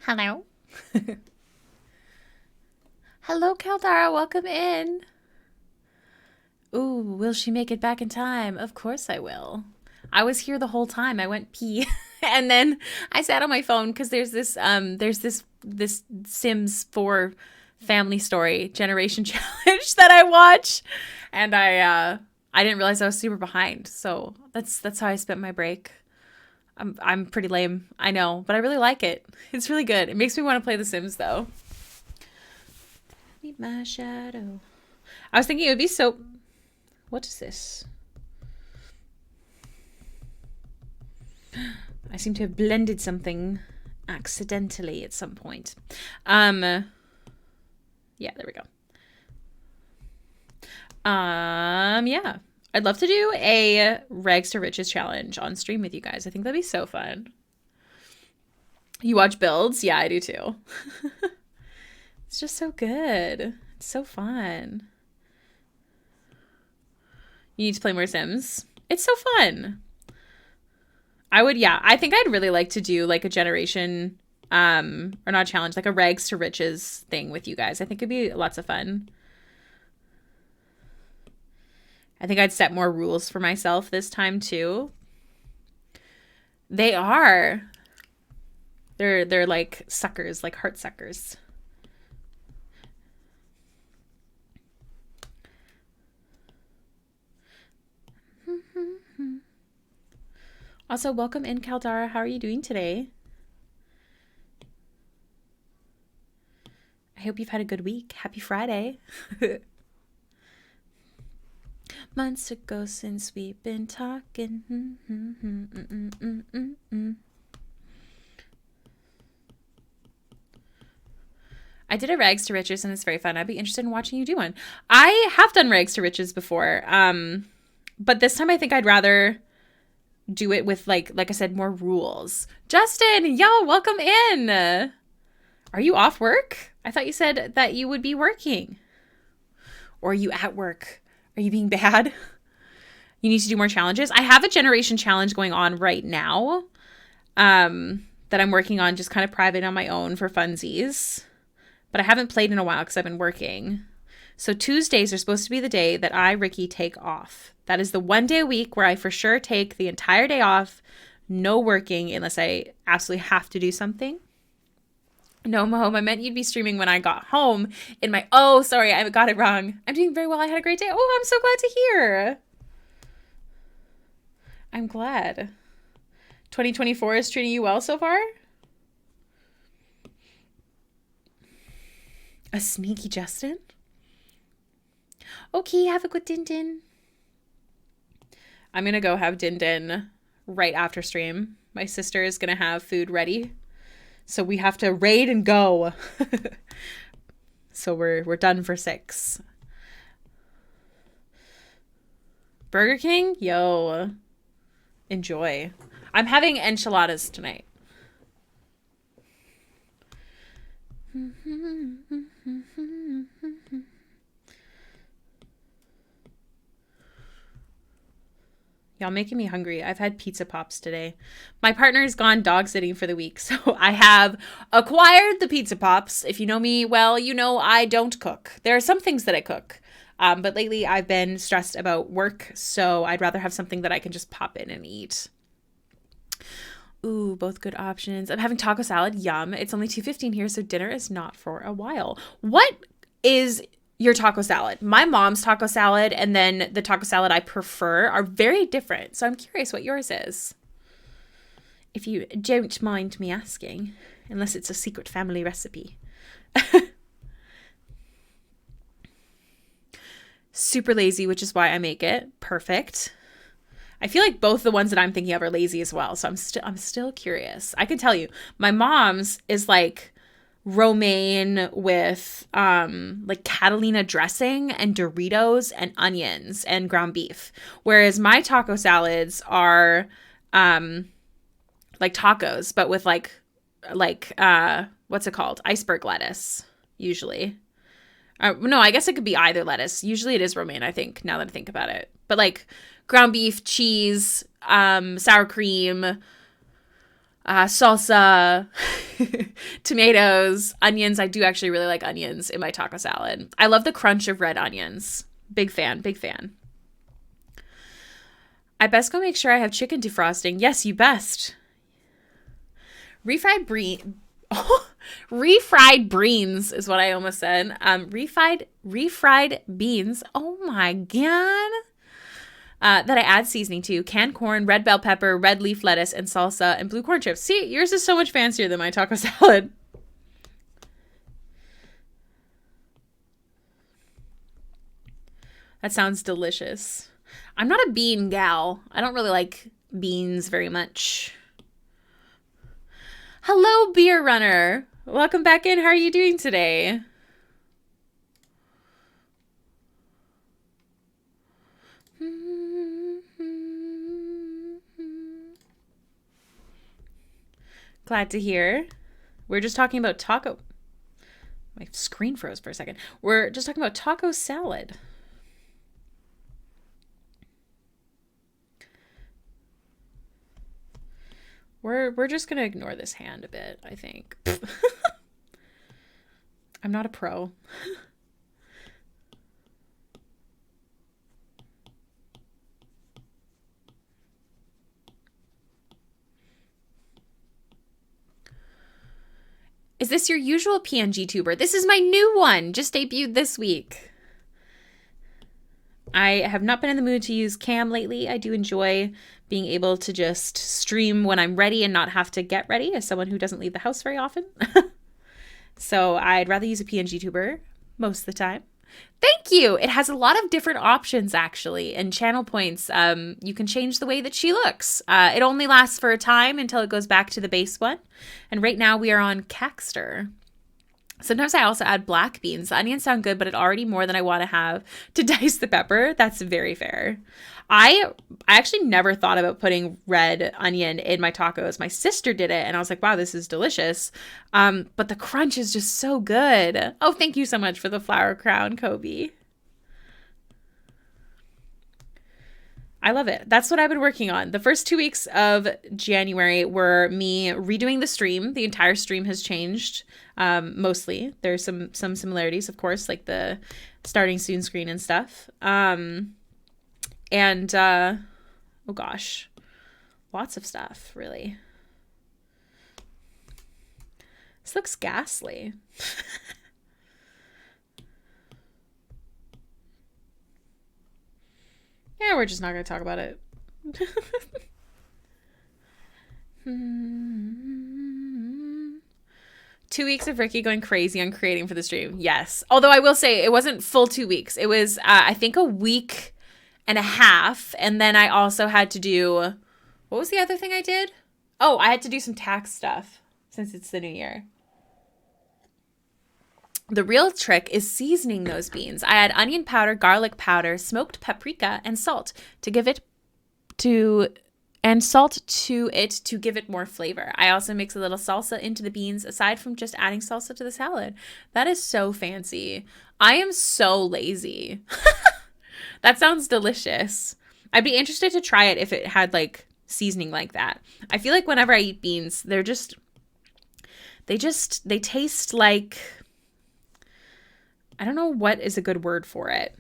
Hello. Hello, Caldara. Welcome in. Ooh, will she make it back in time? Of course I will. I was here the whole time. I went pee. And then I sat on my phone because there's this Sims 4 family story generation challenge that I watch. And I didn't realize I was super behind. So that's how I spent my break. I'm pretty lame, I know, but I really like it. It's really good. It makes me want to play The Sims though. Meet my shadow. I was thinking it would be so. What is this? I seem to have blended something accidentally at some point. Yeah, there we go. Yeah. I'd love to do a Rags to Riches challenge on stream with you guys. I think that'd be so fun. You watch builds? Yeah, I do too. It's just so good. It's so fun. You need to play more Sims. It's so fun. I think I'd really like to do like a generation, or not a challenge, like a Rags to Riches thing with you guys. I think it'd be lots of fun. I think I'd set more rules for myself this time too. They are. They're like suckers, like heart suckers. Also, welcome in, Caldara. How are you doing today? I hope you've had a good week. Happy Friday. Months ago since we've been talking. I did a Rags to Riches and it's very fun. I'd be interested in watching you do one. I have done Rags to Riches before. But this time I think I'd rather do it with like I said, more rules. Justin, yo, welcome in. Are you off work? I thought you said that you would be working. Or are you at work? Are you being bad? You need to do more challenges. I have a generation challenge going on right now that I'm working on just kind of private on my own for funsies. But I haven't played in a while because I've been working. So Tuesdays are supposed to be the day that I, Ricky, take off. That is the one day a week where I for sure take the entire day off. No working unless I absolutely have to do something. No, Mahome, I meant you'd be streaming when I got home in my... Oh, sorry, I got it wrong. I'm doing very well. I had a great day. Oh, I'm so glad to hear. I'm glad. 2024 is treating you well so far? A sneaky Justin? Okay, have a good din-din. I'm going to go have din-din right after stream. My sister is going to have food ready. So we have to raid and go. So we're done for 6. Burger King? Yo. Enjoy. I'm having enchiladas tonight. Y'all making me hungry. I've had pizza pops today. My partner's gone dog sitting for the week, so I have acquired the pizza pops. If you know me well, you know I don't cook. There are some things that I cook, but lately I've been stressed about work, so I'd rather have something that I can just pop in and eat. Ooh, both good options. I'm having taco salad. Yum. It's only $2.15 here, so dinner is not for a while. What is your taco salad? My mom's taco salad and then the taco salad I prefer are very different. So I'm curious what yours is. If you don't mind me asking, unless it's a secret family recipe. Super lazy, which is why I make it. Perfect. I feel like both the ones that I'm thinking of are lazy as well. So I'm still curious. I can tell you, my mom's is like romaine with like Catalina dressing and Doritos and onions and ground beef. Whereas my taco salads are like tacos, but with like what's it called? Iceberg lettuce, usually. No, I guess it could be either lettuce. Usually it is romaine, I think, now that I think about it. But like ground beef, cheese, sour cream, salsa, tomatoes, onions. I do actually really like onions in my taco salad. I love the crunch of red onions. Big fan, big fan. I best go make sure I have chicken defrosting. Yes, you best. Refried beans is what I almost said. Refried beans. Oh my God. That I add seasoning to: canned corn, red bell pepper, red leaf lettuce, and salsa, and blue corn chips. See, yours is so much fancier than my taco salad. That sounds delicious. I'm not a bean gal. I don't really like beans very much. Hello, beer runner. Welcome back in. How are you doing today? Glad to hear. We're just talking about taco. My screen froze for a second. We're just talking about taco salad. We're just going to ignore this hand a bit, I think. I'm not a pro. Is this your usual PNG tuber? This is my new one, just debuted this week. I have not been in the mood to use cam lately. I do enjoy being able to just stream when I'm ready and not have to get ready, as someone who doesn't leave the house very often. So I'd rather use a PNG tuber most of the time. Thank you. It has a lot of different options, actually, and channel points. You can change the way that she looks. It only lasts for a time until it goes back to the base one. And right now we are on Baxter. Sometimes I also add black beans. The onions sound good, but it's already more than I want to have to dice the pepper. That's very fair. I actually never thought about putting red onion in my tacos. My sister did it, and I was like, wow, this is delicious. But the crunch is just so good. Oh, thank you so much for the flower crown, Kobe. I love it. That's what I've been working on. The first 2 weeks of January were me redoing the stream. The entire stream has changed, mostly. There's some similarities, of course, like the starting soon screen and stuff. Oh gosh, lots of stuff, really. This looks ghastly. Yeah, we're just not going to talk about it. 2 weeks of Ricky going crazy on creating for the stream. Yes. Although I will say it wasn't full 2 weeks. It was, I think, a week and a half. And then I also had to do, what was the other thing I did? Oh, I had to do some tax stuff since it's the new year. The real trick is seasoning those beans. I add onion powder, garlic powder, smoked paprika, and salt to give it to give it more flavor. I also mix a little salsa into the beans aside from just adding salsa to the salad. That is so fancy. I am so lazy. That sounds delicious. I'd be interested to try it if it had like seasoning like that. I feel like whenever I eat beans, they taste like, I don't know what is a good word for it.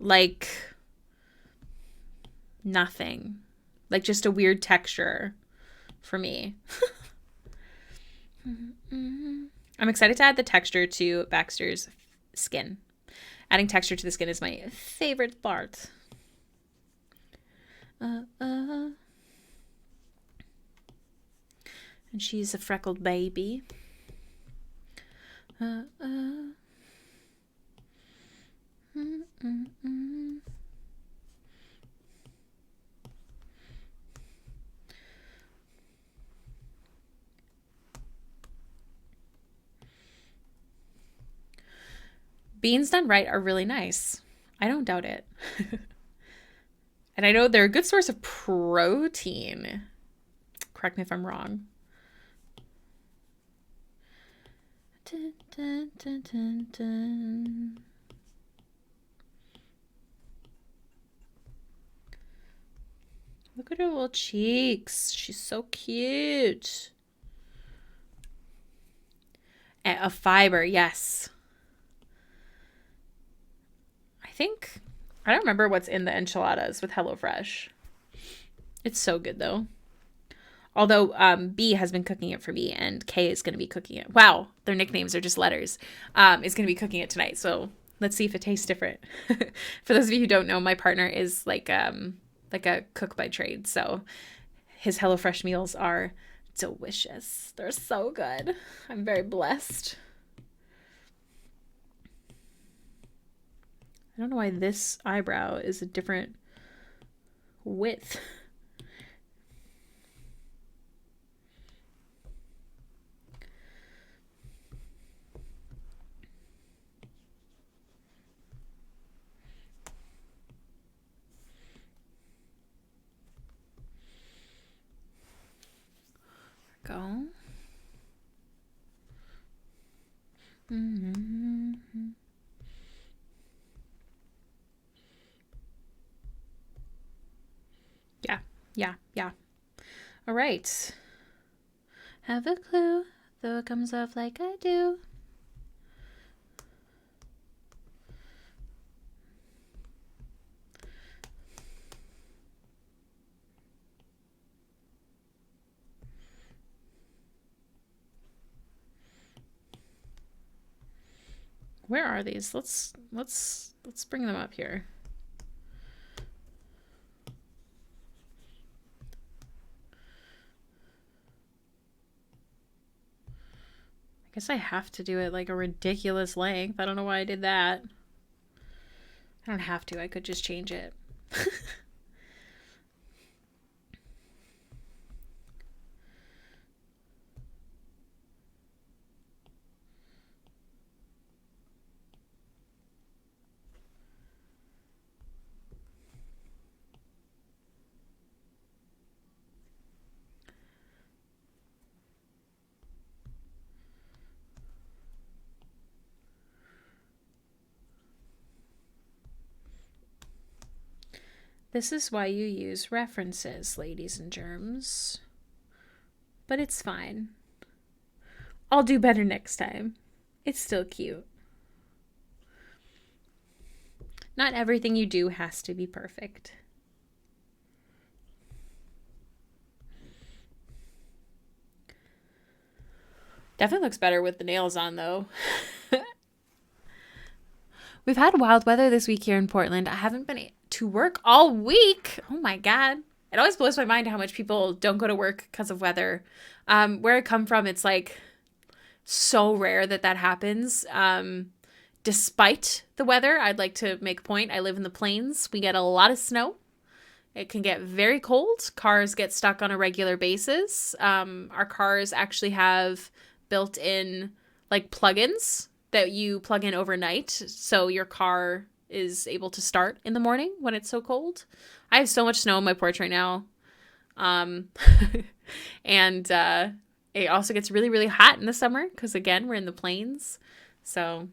Like nothing. Like just a weird texture for me. I'm excited to add the texture to Baxter's skin. Adding texture to the skin is my favorite part. And she's a freckled baby. Beans done right are really nice. I don't doubt it. And I know they're a good source of protein. Correct me if I'm wrong. Dun, dun, dun, dun, dun. Look Look at her little cheeks. She's so cute. A fiber, yes. I don't remember what's in the enchiladas with HelloFresh. It's so good, though. Although B has been cooking it for me, and K is going to be cooking it. Wow, their nicknames are just letters. Is going to be cooking it tonight, so let's see if it tastes different. For those of you who don't know, my partner is like a cook by trade, so his HelloFresh meals are delicious. They're so good. I'm very blessed. I don't know why this eyebrow is a different width. Go. Mm-hmm. Yeah. All right. Have a clue, though it comes off like I do. Where are these? Let's bring them up here. I guess I have to do it like a ridiculous length. I don't know why I did that. I don't have to. I could just change it. This is why you use references, ladies and germs. But it's fine. I'll do better next time. It's still cute. Not everything you do has to be perfect. Definitely looks better with the nails on, though. We've had wild weather this week here in Portland. I haven't been to work all week. Oh my God. It always blows my mind how much people don't go to work because of weather. Where I come from, it's like so rare that happens. Despite the weather, I'd like to make a point. I live in the plains. We get a lot of snow. It can get very cold. Cars get stuck on a regular basis. Our cars actually have built-in like plugins that you plug in overnight, so your car is able to start in the morning when it's so cold. I have so much snow on my porch right now. And it also gets really, really hot in the summer because, again, we're in the plains. So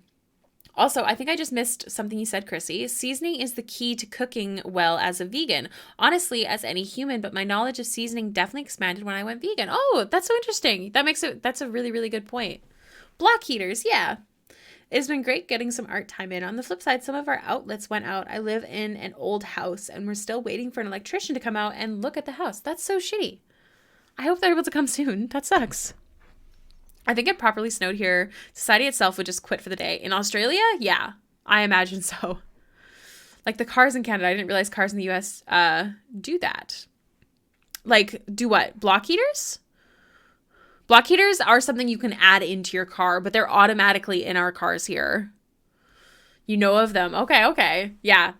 also, I think I just missed something you said, Chrissy. Seasoning is the key to cooking well as a vegan. Honestly, as any human, but my knowledge of seasoning definitely expanded when I went vegan. Oh, that's so interesting. That's a really, really good point. Block heaters, yeah. It's been great getting some art time in. On the flip side, some of our outlets went out. I live in an old house, and we're still waiting for an electrician to come out and look at the house. That's so shitty. I hope they're able to come soon. That sucks. I think it properly snowed here. Society itself would just quit for the day. In Australia, yeah, I imagine so. Like the cars in Canada, I didn't realize cars in the US do that. Like, do what? Block heaters? Block heaters are something you can add into your car, but they're automatically in our cars here. You know of them. Okay. Yeah,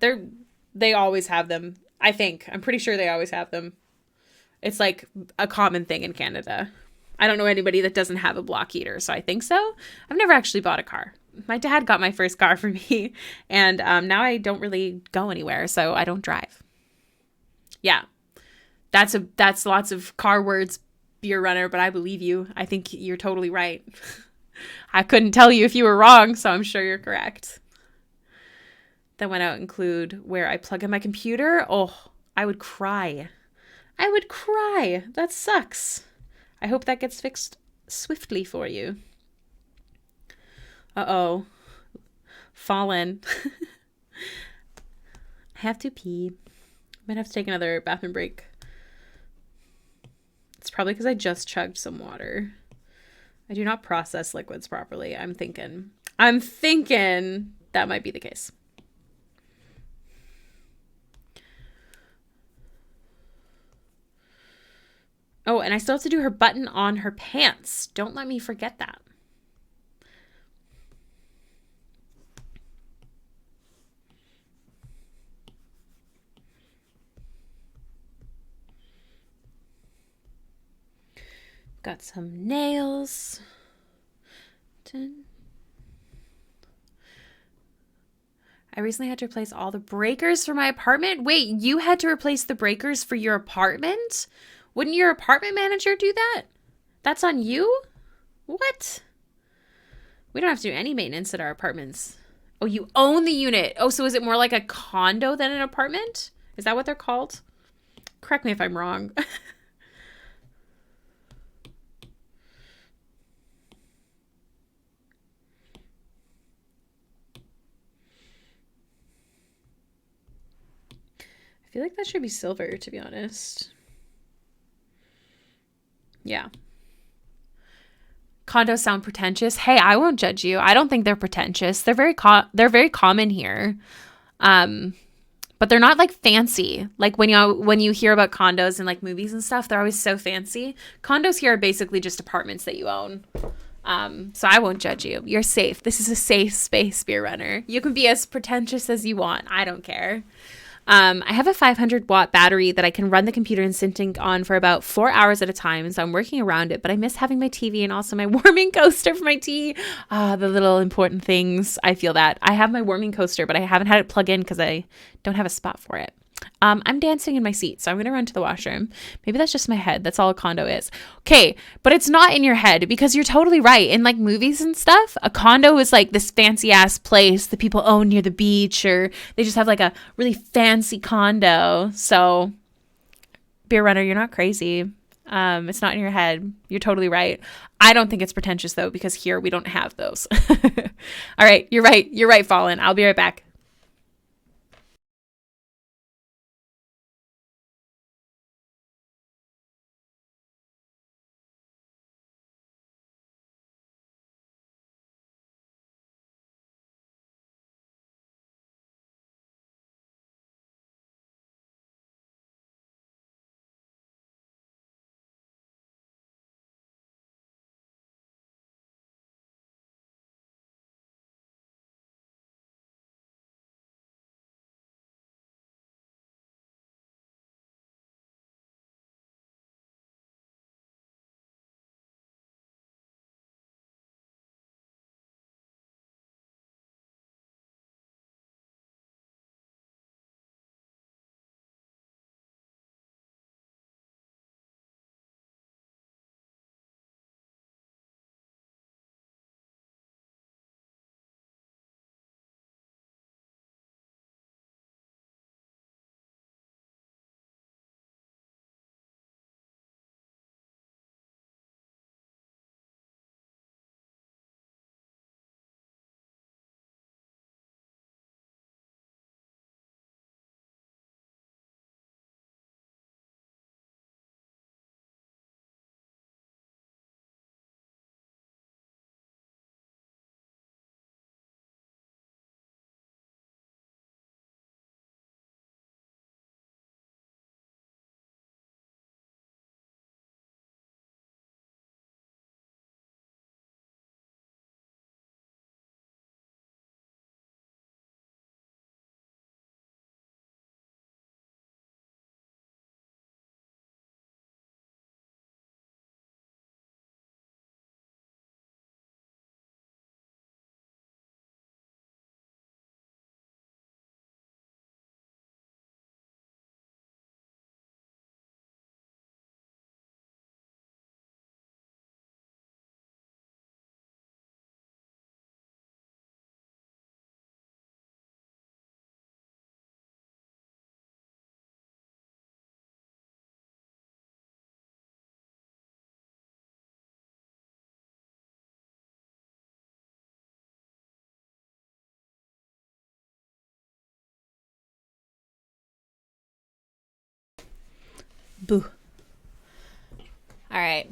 they always have them. I think. I'm pretty sure they always have them. It's like a common thing in Canada. I don't know anybody that doesn't have a block heater, so I think so. I've never actually bought a car. My dad got my first car for me, and now I don't really go anywhere, so I don't drive. Yeah, that's lots of car words, beer runner, but I believe you. I think you're totally right. I couldn't tell you if you were wrong, so I'm sure you're correct. That went out include where I plug in my computer. Oh, I would cry. I would cry. That sucks. I hope that gets fixed swiftly for you. Uh-oh. Fallen. I have to pee. Might have to take another bathroom break. It's probably because I just chugged some water. I do not process liquids properly. I'm thinking that might be the case. Oh, and I still have to do her button on her pants. Don't let me forget that. Got some nails. I recently had to replace all the breakers for my apartment. Wait, you had to replace the breakers for your apartment? Wouldn't your apartment manager do that? That's on you? What? We don't have to do any maintenance at our apartments. Oh, you own the unit. Oh, so is it more like a condo than an apartment? Is that what they're called? Correct me if I'm wrong. I feel like that should be silver, to be honest. Yeah. Condos sound pretentious. Hey, I won't judge you. I don't think they're pretentious. They're very common here. But they're not like fancy. Like when you hear about condos in like movies and stuff, they're always so fancy. Condos here are basically just apartments that you own. So I won't judge you. You're safe. This is a safe space, Beer Runner. You can be as pretentious as you want. I don't care. I have a 500-watt battery that I can run the computer and Sync on for about 4 hours at a time, so I'm working around it, but I miss having my TV and also my warming coaster for my tea. The little important things. I feel that. I have my warming coaster, but I haven't had it plug in because I don't have a spot for it. I'm dancing in my seat, so I'm going to run to the washroom. Maybe that's just my head. That's all a condo is. Okay, but it's not in your head because you're totally right. In like movies and stuff, a condo is like this fancy ass place that people own near the beach, or they just have like a really fancy condo. So, Beer Runner, you're not crazy. It's not in your head. You're totally right. I don't think it's pretentious though, because here we don't have those. All right, you're right. You're right, Fallen. I'll be right back. Boo. All right.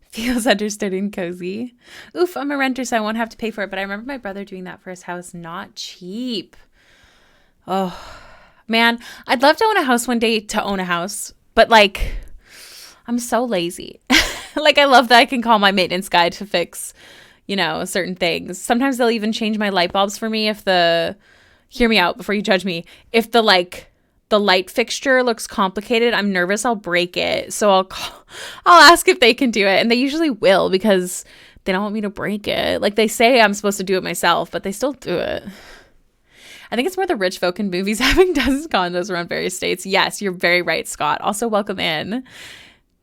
Feels understood and cozy. Oof, I'm a renter, so I won't have to pay for it. But I remember my brother doing that for his house. Not cheap. Oh, man. I'd love to own a house one day to own a house. But, like, I'm so lazy. Like, I love that I can call my maintenance guy to fix, you know, certain things. Sometimes they'll even change my light bulbs for me if hear me out before you judge me. If the light fixture looks complicated, I'm nervous I'll break it. So I'll ask if they can do it. And they usually will because they don't want me to break it. Like, they say I'm supposed to do it myself, but they still do it. I think it's more the rich folk in movies having dozens of condos around various states. Yes, you're very right, Scott. Also, welcome in.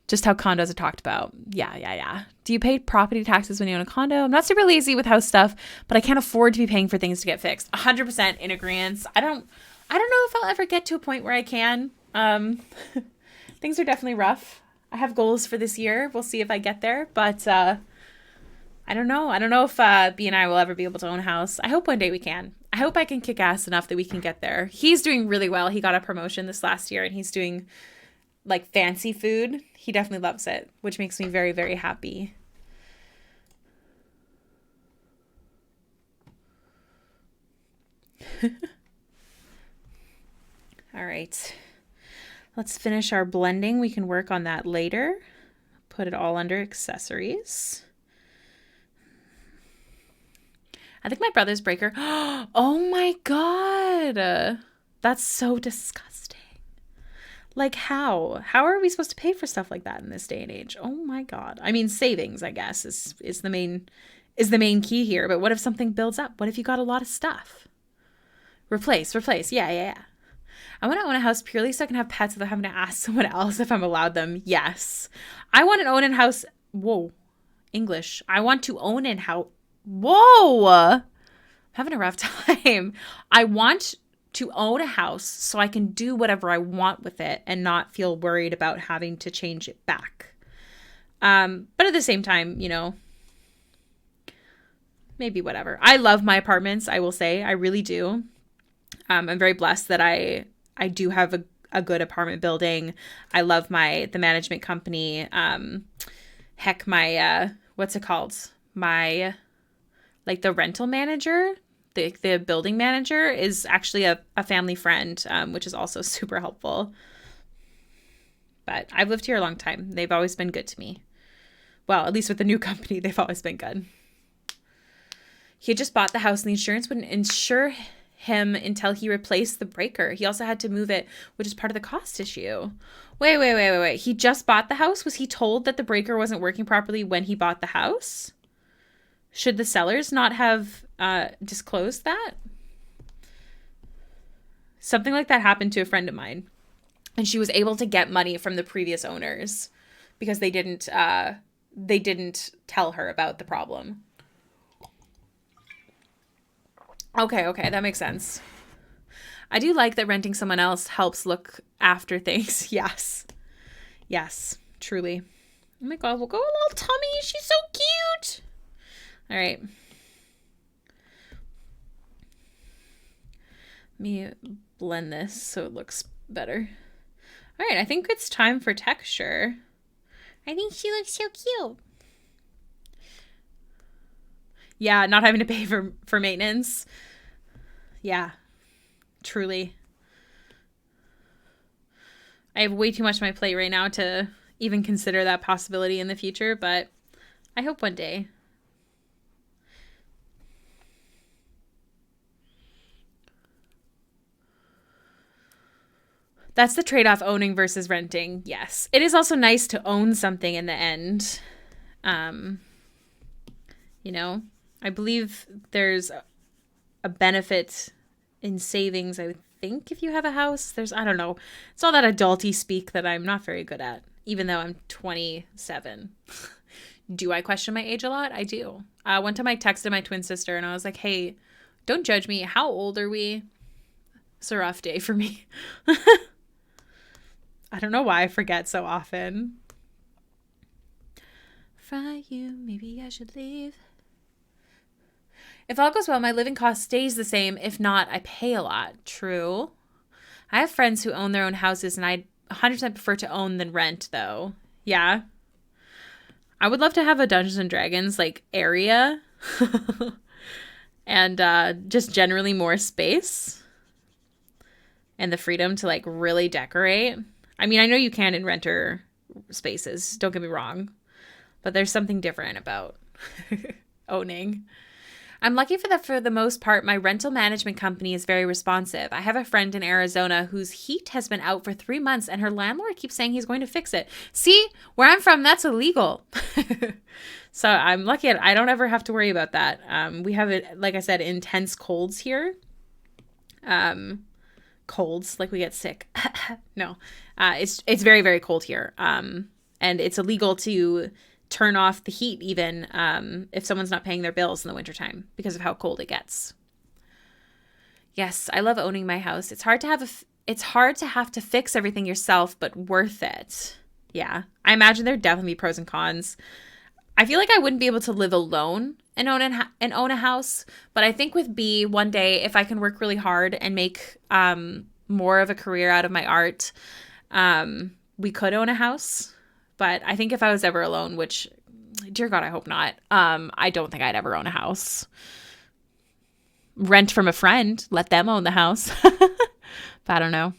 Just how condos are talked about. Yeah. Do you pay property taxes when you own a condo? I'm not super lazy with house stuff, but I can't afford to be paying for things to get fixed. 100% in agreement. I don't know if I'll ever get to a point where I can. Things are definitely rough. I have goals for this year. We'll see if I get there, but I don't know. I don't know if B and I will ever be able to own a house. I hope one day we can. I hope I can kick ass enough that we can get there. He's doing really well. He got a promotion this last year, and he's doing like fancy food. He definitely loves it, which makes me very, very happy. All right. Let's finish our blending. We can work on that later. Put it all under accessories. I think my brother's breaker. Oh my God. That's so disgusting. Like, how? How are we supposed to pay for stuff like that in this day and age? Oh my God. I mean, savings, I guess, is the main key here. But what if something builds up? What if you got a lot of stuff? Replace. Yeah. I want to own a house purely so I can have pets without having to ask someone else if I'm allowed them. Yes. I want to own a house. Whoa. English. I want to own a house. Whoa. I'm having a rough time. I want to own a house so I can do whatever I want with it and not feel worried about having to change it back. But at the same time, you know, maybe whatever. I love my apartments, I will say. I really do. I'm very blessed that I do have a good apartment building. I love the management company. Heck, my, what's it called? My, like the rental manager, the building manager is actually a family friend, which is also super helpful. But I've lived here a long time. They've always been good to me. Well, at least with the new company, they've always been good. He had just bought the house and the insurance wouldn't insure him until he replaced the breaker. He also had to move it, which is part of the cost issue. Wait. He just bought the house? Was he told that the breaker wasn't working properly when he bought the house? Should the sellers not have disclosed that? Something like that happened to a friend of mine. And she was able to get money from the previous owners because they didn't tell her about the problem. Okay, that makes sense. I do like that renting someone else helps look after things. Yes, truly. Oh my God, we'll go a little tummy. She's so cute. All right. Let me blend this so it looks better. All right, I think it's time for texture. I think she looks so cute. Yeah, not having to pay for maintenance. Yeah, truly. I have way too much on my plate right now to even consider that possibility in the future, but I hope one day. That's the trade-off, owning versus renting. Yes. It is also nice to own something in the end. You know, I believe there's a benefit in savings, I would think, if you have a house. I don't know. It's all that adulty speak that I'm not very good at, even though I'm 27. Do I question my age a lot? I do. One time I texted my twin sister and I was like, hey, don't judge me. How old are we? It's a rough day for me. I don't know why I forget so often. Fry you, maybe I should leave. If all goes well, my living cost stays the same. If not, I pay a lot. True. I have friends who own their own houses, and I'd 100% prefer to own than rent, though. Yeah. I would love to have a Dungeons and Dragons like area and just generally more space and the freedom to like really decorate. I mean, I know you can in renter spaces, don't get me wrong, but there's something different about owning. I'm lucky for the most part, my rental management company is very responsive. I have a friend in Arizona whose heat has been out for 3 months and her landlord keeps saying he's going to fix it. See, where I'm from, that's illegal. So I'm lucky I don't ever have to worry about that. We have, like I said, intense colds here. Colds, like we get sick. No, it's very, very cold here. And it's illegal to turn off the heat even if someone's not paying their bills in the wintertime because of how cold it gets. Yes, I love owning my house. It's hard to have to fix everything yourself, but worth it. Yeah, I imagine there'd definitely be pros and cons. I feel like I wouldn't be able to live alone and own a house, but I think with B, one day if I can work really hard and make more of a career out of my art, we could own a house. But I think if I was ever alone, which, dear God, I hope not, I don't think I'd ever own a house. Rent from a friend, let them own the house. But I don't know.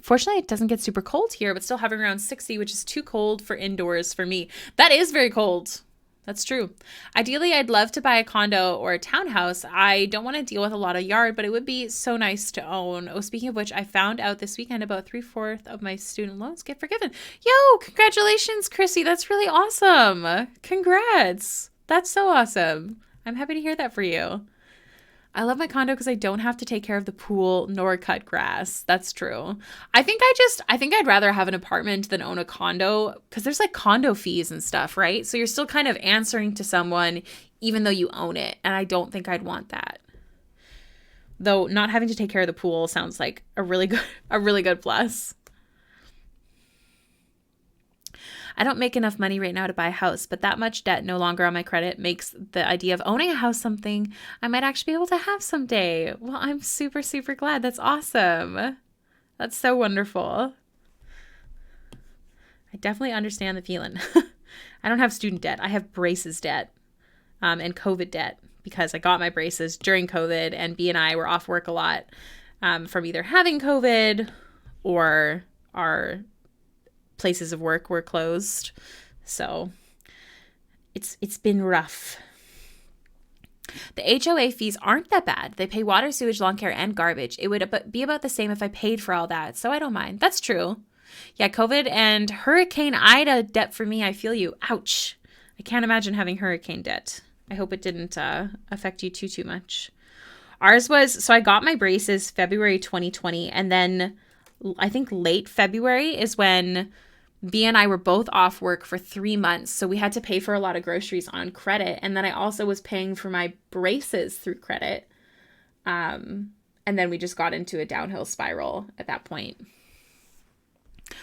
Fortunately, it doesn't get super cold here, but still hovering around 60, which is too cold for indoors for me. That is very cold. That's true. Ideally, I'd love to buy a condo or a townhouse. I don't want to deal with a lot of yard, but it would be so nice to own. Oh, speaking of which, I found out this weekend about 3/4 of my student loans get forgiven. Yo, congratulations, Chrissy. That's really awesome. Congrats. That's so awesome. I'm happy to hear that for you. I love my condo because I don't have to take care of the pool nor cut grass. That's true. I think I'd rather have an apartment than own a condo because there's like condo fees and stuff, right? So you're still kind of answering to someone even though you own it. And I don't think I'd want that. Though not having to take care of the pool sounds like a really good plus. I don't make enough money right now to buy a house, but that much debt no longer on my credit makes the idea of owning a house something I might actually be able to have someday. Well, I'm super, super glad. That's awesome. That's so wonderful. I definitely understand the feeling. I don't have student debt. I have braces debt and COVID debt because I got my braces during COVID and B and I were off work a lot from either having COVID or our places of work were closed. So it's been rough. The HOA fees aren't that bad. They pay water, sewage, lawn care, and garbage. It would be about the same if I paid for all that. So I don't mind. That's true. Yeah, COVID and Hurricane Ida debt for me. I feel you. Ouch. I can't imagine having hurricane debt. I hope it didn't affect you too much. Ours was, so I got my braces February 2020. And then I think late February is when B and I were both off work for 3 months, so we had to pay for a lot of groceries on credit. And then I also was paying for my braces through credit. And then we just got into a downhill spiral at that point.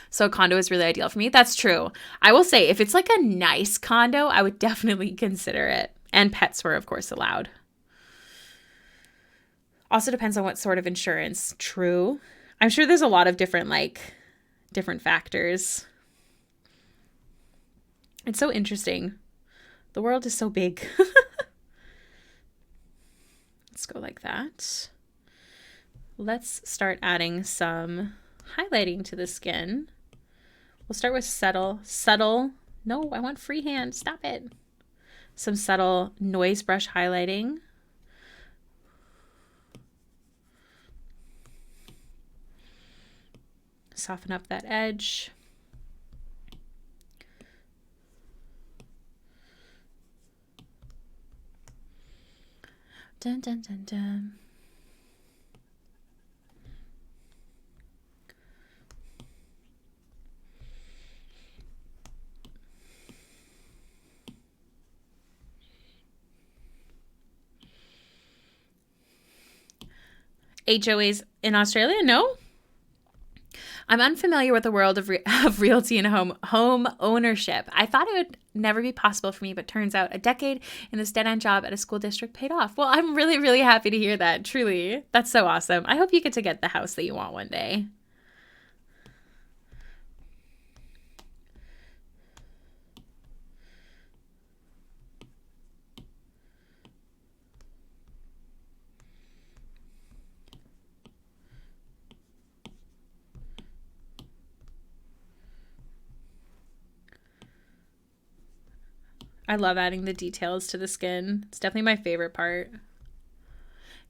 So a condo is really ideal for me. That's true. I will say, if it's like a nice condo, I would definitely consider it. And pets were, of course, allowed. Also depends on what sort of insurance. True. I'm sure there's a lot of different factors. It's so interesting. The world is so big. Let's go like that. Let's start adding some highlighting to the skin. We'll start with subtle. No, I want freehand. Stop it. Some subtle noise brush highlighting. Soften up that edge. Dun, dun, dun, dun. HOAs in Australia? No. I'm unfamiliar with the world of realty and home ownership. I thought it would never be possible for me, but turns out a decade in this dead-end job at a school district paid off. Well, I'm really, really happy to hear that. Truly. That's so awesome. I hope you get to get the house that you want one day. I love adding the details to the skin. It's definitely my favorite part.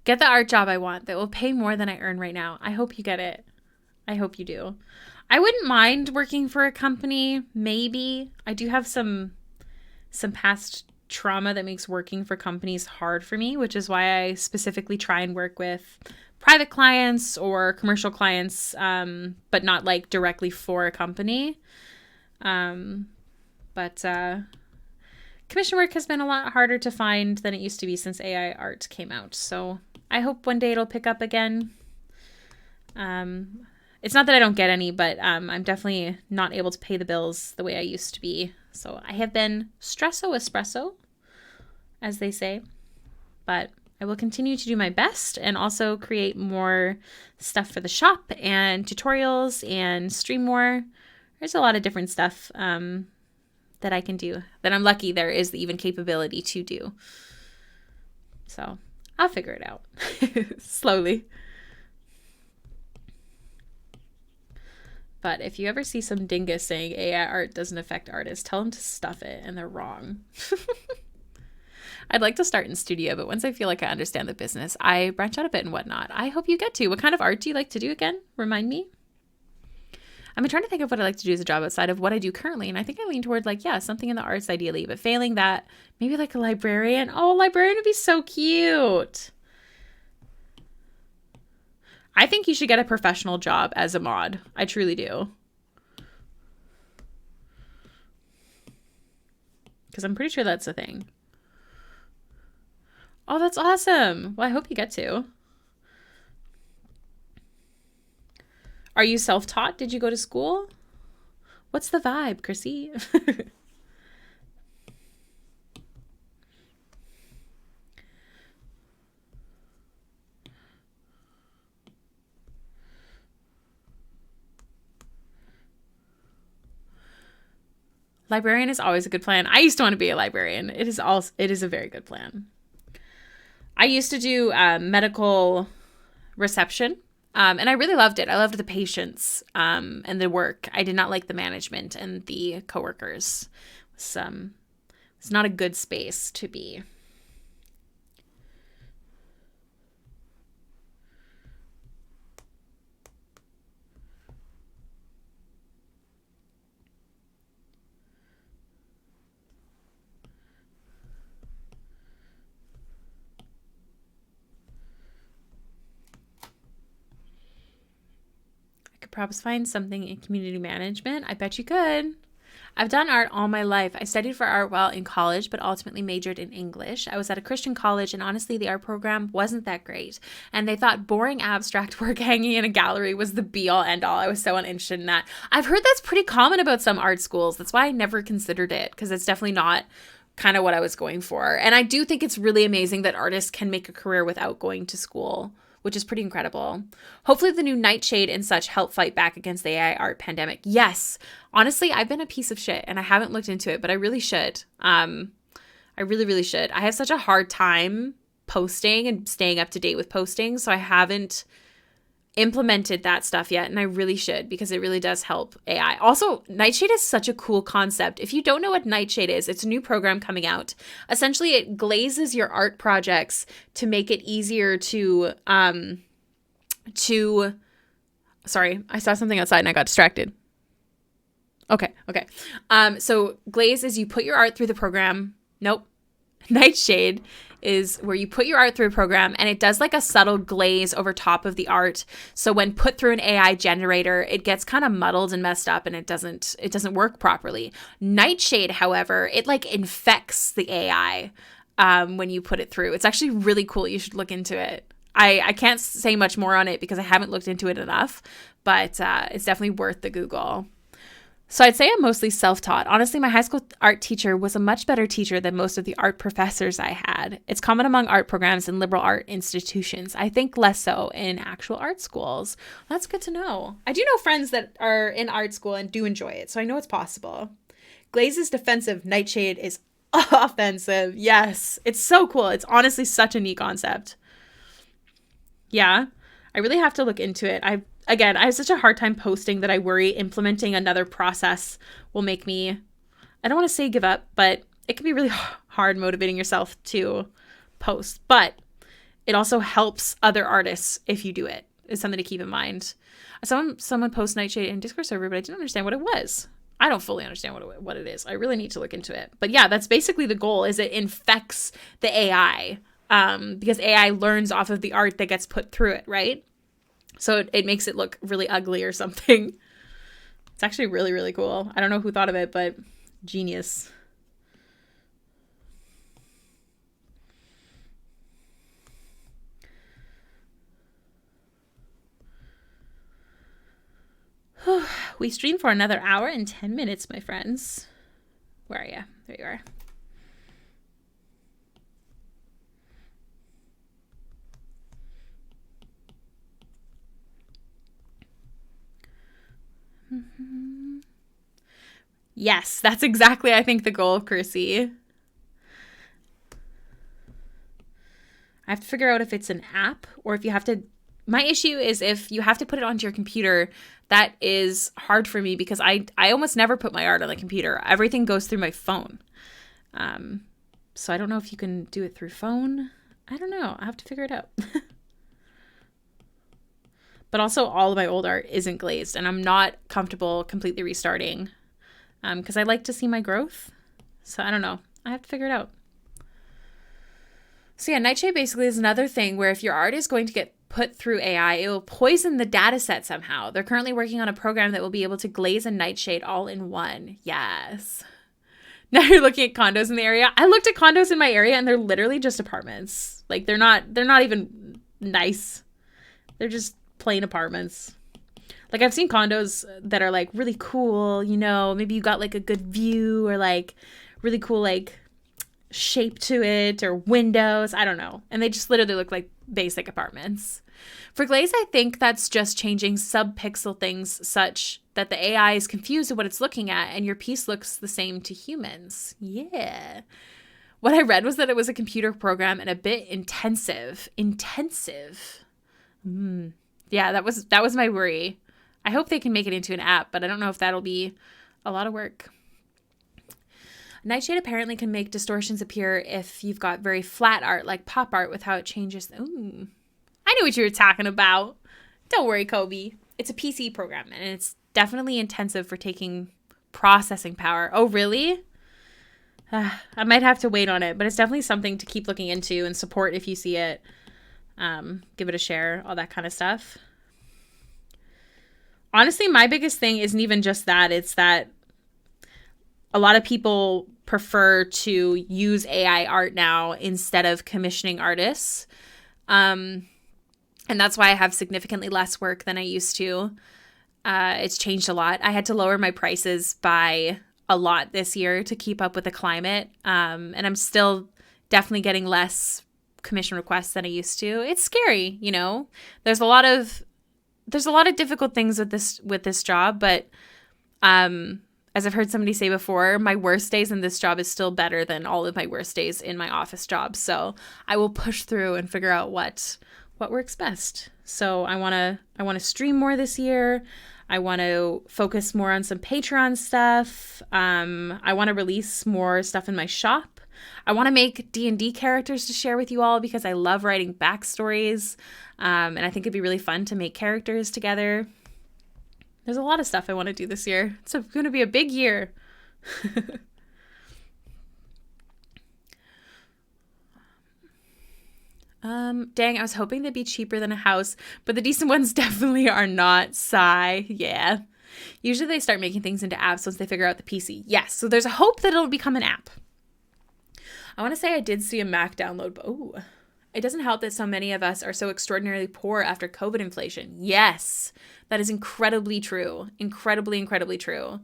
Get the art job I want that will pay more than I earn right now. I hope you get it. I hope you do. I wouldn't mind working for a company, maybe. I do have some past trauma that makes working for companies hard for me, which is why I specifically try and work with private clients or commercial clients, but not like directly for a company. But commission work has been a lot harder to find than it used to be since AI art came out. So I hope one day it'll pick up again. It's not that I don't get any, but I'm definitely not able to pay the bills the way I used to be. So I have been stresso espresso, as they say. But I will continue to do my best and also create more stuff for the shop and tutorials and stream more. There's a lot of different stuff that I can do, that I'm lucky there is the even capability to do. So I'll figure it out slowly. But if you ever see some dingus saying AI art doesn't affect artists, tell them to stuff it, and they're wrong. I'd like to start in studio, but once I feel like I understand the business, I branch out a bit and whatnot. I hope you get to. What kind of art do you like to do again? Remind me. I've been trying to think of what I like to do as a job outside of what I do currently. And I think I lean toward something in the arts ideally, but failing that, maybe like a librarian. Oh, a librarian would be so cute. I think you should get a professional job as a mod. I truly do. Because I'm pretty sure that's a thing. Oh, that's awesome. Well, I hope you get to. Are you self-taught? Did you go to school? What's the vibe, Chrissy? Librarian is always a good plan. I used to want to be a librarian. It is a very good plan. I used to do medical reception. And I really loved it. I loved the patients and the work. I did not like the management and the coworkers. It's not a good space to be. Perhaps find something in community management. I bet you could. I've done art all my life. I studied for art while in college, but ultimately majored in English. I was at a Christian college, and honestly, the art program wasn't that great. And they thought boring abstract work hanging in a gallery was the be-all, end-all. I was so uninterested in that. I've heard that's pretty common about some art schools. That's why I never considered it, because it's definitely not kind of what I was going for. And I do think it's really amazing that artists can make a career without going to school, which is pretty incredible. Hopefully the new Nightshade and such help fight back against the AI art pandemic. Yes. Honestly, I've been a piece of shit and I haven't looked into it, but I really should. I really, really should. I have such a hard time posting and staying up to date with posting, so I haven't implemented that stuff yet, and I really should, because it really does help AI. Also, Nightshade is such a cool concept. If you don't know what Nightshade is, it's a new program coming out. Essentially, it glazes your art projects to make it easier to sorry, I saw something outside and I got distracted. Okay. So glaze is you put your art through the program. Nope. Nightshade is where you put your art through a program and it does like a subtle glaze over top of the art. So when put through an AI generator, it gets kind of muddled and messed up and it doesn't work properly. Nightshade, however, it like infects the AI when you put it through. It's actually really cool. You should look into it. I can't say much more on it because I haven't looked into it enough, but it's definitely worth the Google. So I'd say I'm mostly self-taught. Honestly, my high school art teacher was a much better teacher than most of the art professors I had. It's common among art programs and liberal art institutions. I think less so in actual art schools. That's good to know. I do know friends that are in art school and do enjoy it, so I know it's possible. Glaze is defensive. Nightshade is offensive. Yes, it's so cool. It's honestly such a neat concept. Yeah, I really have to look into it. I have such a hard time posting that I worry implementing another process will make me, I don't want to say give up, but it can be really hard motivating yourself to post. But it also helps other artists if you do it. It's something to keep in mind. Someone posted Nightshade in Discord server, but I didn't understand what it was. I don't fully understand what it is. I really need to look into it. But yeah, that's basically the goal, is it infects the AI. Because AI learns off of the art that gets put through it, right? So it makes it look really ugly or something. It's actually really, really cool. I don't know who thought of it, but genius. We streamed for another hour and 10 minutes, my friends. Where are you? There you are. Yes, that's exactly, I think, the goal, Chrissy. I have to figure out if it's an app or if you have to. My issue is if you have to put it onto your computer, that is hard for me because I almost never put my art on the computer. Everything goes through my phone. So I don't know if you can do it through phone. I don't know. I have to figure it out. But also all of my old art isn't glazed and I'm not comfortable completely restarting because I like to see my growth. So I don't know. I have to figure it out. So yeah, Nightshade basically is another thing where if your art is going to get put through AI, it will poison the data set somehow. They're currently working on a program that will be able to glaze and Nightshade all in one. Yes. Now you're looking at condos in the area. I looked at condos in my area and they're literally just apartments. Like they're not even nice. They're just plain apartments. Like I've seen condos that are like really cool, you know, maybe you got like a good view or like really cool like shape to it or windows, I don't know. And they just literally look like basic apartments. For glaze, I think that's just changing sub-pixel things such that the AI is confused at what it's looking at and your piece looks the same to humans. Yeah. What I read was that it was a computer program and a bit intensive. Yeah, that was my worry. I hope they can make it into an app, but I don't know if that'll be a lot of work. Nightshade apparently can make distortions appear if you've got very flat art, like pop art, with how it changes. Ooh, I knew what you were talking about. Don't worry, Kobe. It's a PC program, and it's definitely intensive for taking processing power. Oh, really? I might have to wait on it, but it's definitely something to keep looking into and support if you see it. Give it a share, all that kind of stuff. Honestly, my biggest thing isn't even just that. It's that a lot of people prefer to use AI art now instead of commissioning artists. And that's why I have significantly less work than I used to. It's changed a lot. I had to lower my prices by a lot this year to keep up with the climate. And I'm still definitely getting less commission requests than I used to. It's scary, you know. There's a lot of difficult things with this job, but as I've heard somebody say before, my worst days in this job is still better than all of my worst days in my office job. So I will push through and figure out what works best. So I want to stream more this year. I want to focus more on some Patreon stuff. I want to release more stuff in my shop. I want to make D&D characters to share with you all because I love writing backstories. And I think it'd be really fun to make characters together. There's a lot of stuff I want to do this year. It's going to be a big year. Dang, I was hoping they'd be cheaper than a house, but the decent ones definitely are not. Sigh. Yeah. Usually they start making things into apps once they figure out the PC. Yes, so there's a hope that it'll become an app. I want to say I did see a Mac download, but It doesn't help that so many of us are so extraordinarily poor after COVID inflation. Yes, that is incredibly true. Incredibly, incredibly true.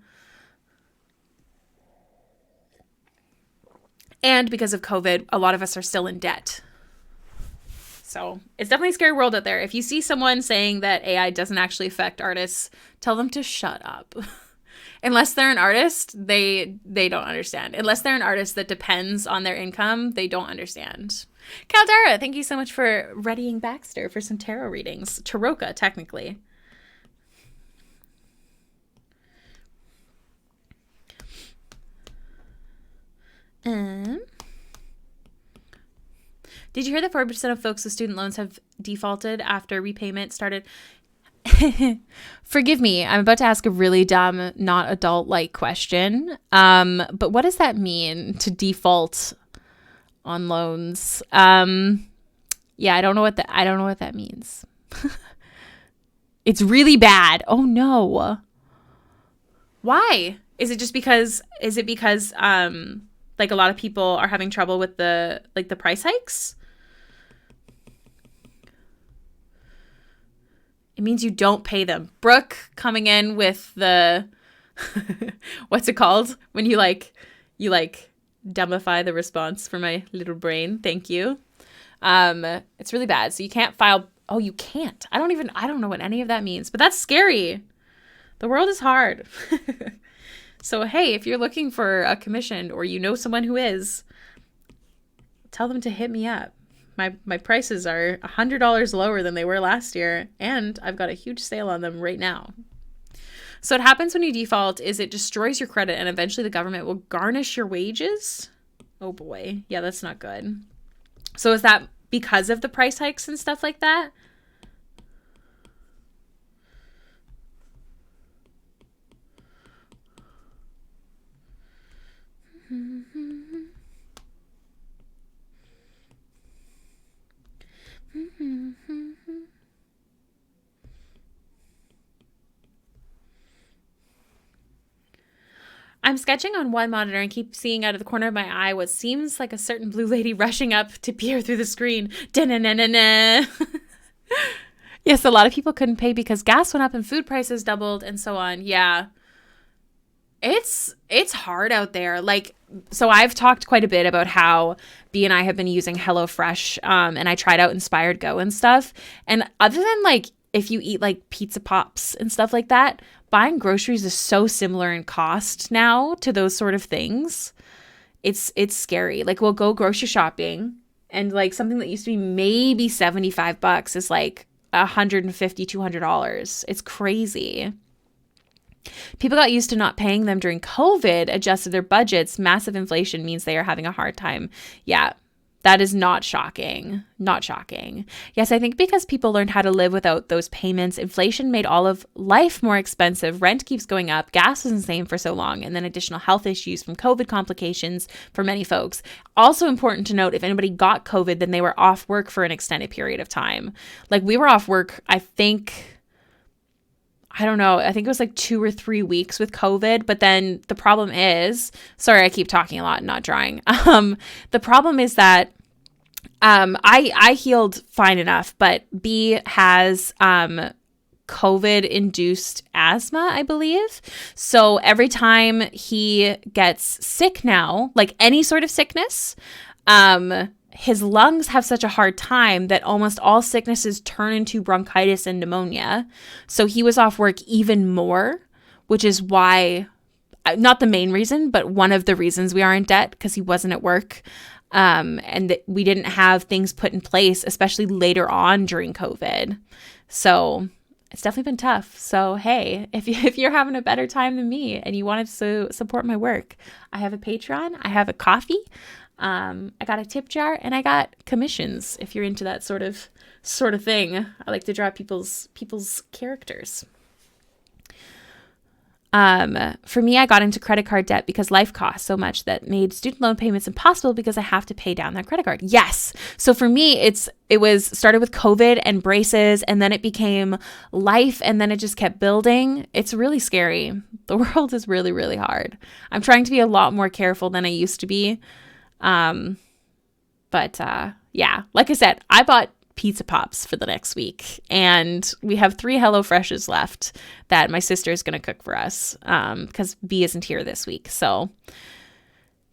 And because of COVID, a lot of us are still in debt. So it's definitely a scary world out there. If you see someone saying that AI doesn't actually affect artists, tell them to shut up. Unless they're an artist, they don't understand. Unless they're an artist that depends on their income, they don't understand. Caldera, thank you so much for readying Baxter for some tarot readings. Taroka, technically. Did you hear that 4% of folks with student loans have defaulted after repayment started? Forgive me, I'm about to ask a really dumb, not adult-like question. But what does that mean to default on loans? Yeah, I don't know what that means. It's really bad. Oh no. Why? Is it because like a lot of people are having trouble with the price hikes? It means you don't pay them. Brooke coming in with the what's it called when you dumbify the response for my little brain. Thank you. It's really bad. So you can't file. Oh, you can't. I don't know what any of that means, but that's scary. The world is hard. So, hey, if you're looking for a commission or you know someone who is, tell them to hit me up. My prices are $100 lower than they were last year, and I've got a huge sale on them right now. So what happens when you default is it destroys your credit, and eventually the government will garnish your wages. Oh boy. Yeah, that's not good. So is that because of the price hikes and stuff like that? I'm sketching on one monitor and keep seeing out of the corner of my eye what seems like a certain blue lady rushing up to peer through the screen. Da-na-na-na-na. Yes, a lot of people couldn't pay because gas went up and food prices doubled and so on. Yeah. It's hard out there. So I've talked quite a bit about how B and I have been using HelloFresh, and I tried out Inspired Go and stuff. And other than if you eat pizza pops and stuff like that, buying groceries is so similar in cost now to those sort of things. It's scary. We'll go grocery shopping and something that used to be maybe $75 is $150, $200. It's crazy. People got used to not paying them during COVID, adjusted their budgets. Massive inflation means they are having a hard time. Yeah, that is not shocking. Not shocking. Yes, I think because people learned how to live without those payments, inflation made all of life more expensive. Rent keeps going up. Gas was insane for so long. And then additional health issues from COVID complications for many folks. Also important to note, if anybody got COVID, then they were off work for an extended period of time. We were off work, I don't know. I think it was 2 or 3 weeks with COVID. But then the problem is, sorry, I keep talking a lot and not drawing. The problem is that I healed fine enough, but B has COVID-induced asthma, I believe. So every time he gets sick now, any sort of sickness, his lungs have such a hard time that almost all sicknesses turn into bronchitis and pneumonia. So he was off work even more, which is why, not the main reason, but one of the reasons we are in debt, because he wasn't at work. And we didn't have things put in place, especially later on during COVID. So it's definitely been tough. So, hey, if you're having a better time than me and you wanted to support my work, I have a Patreon, I have a coffee. I got a tip jar and I got commissions if you're into that sort of thing. I like to draw people's characters. For me, I got into credit card debt because life cost so much that made student loan payments impossible because I have to pay down that credit card. Yes. So for me, it was started with COVID and braces, and then it became life, and then it just kept building. It's really scary. The world is really, really hard. I'm trying to be a lot more careful than I used to be. But But yeah, like I said, I bought pizza pops for the next week, and we have 3 HelloFreshes left that my sister is going to cook for us because B isn't here this week. So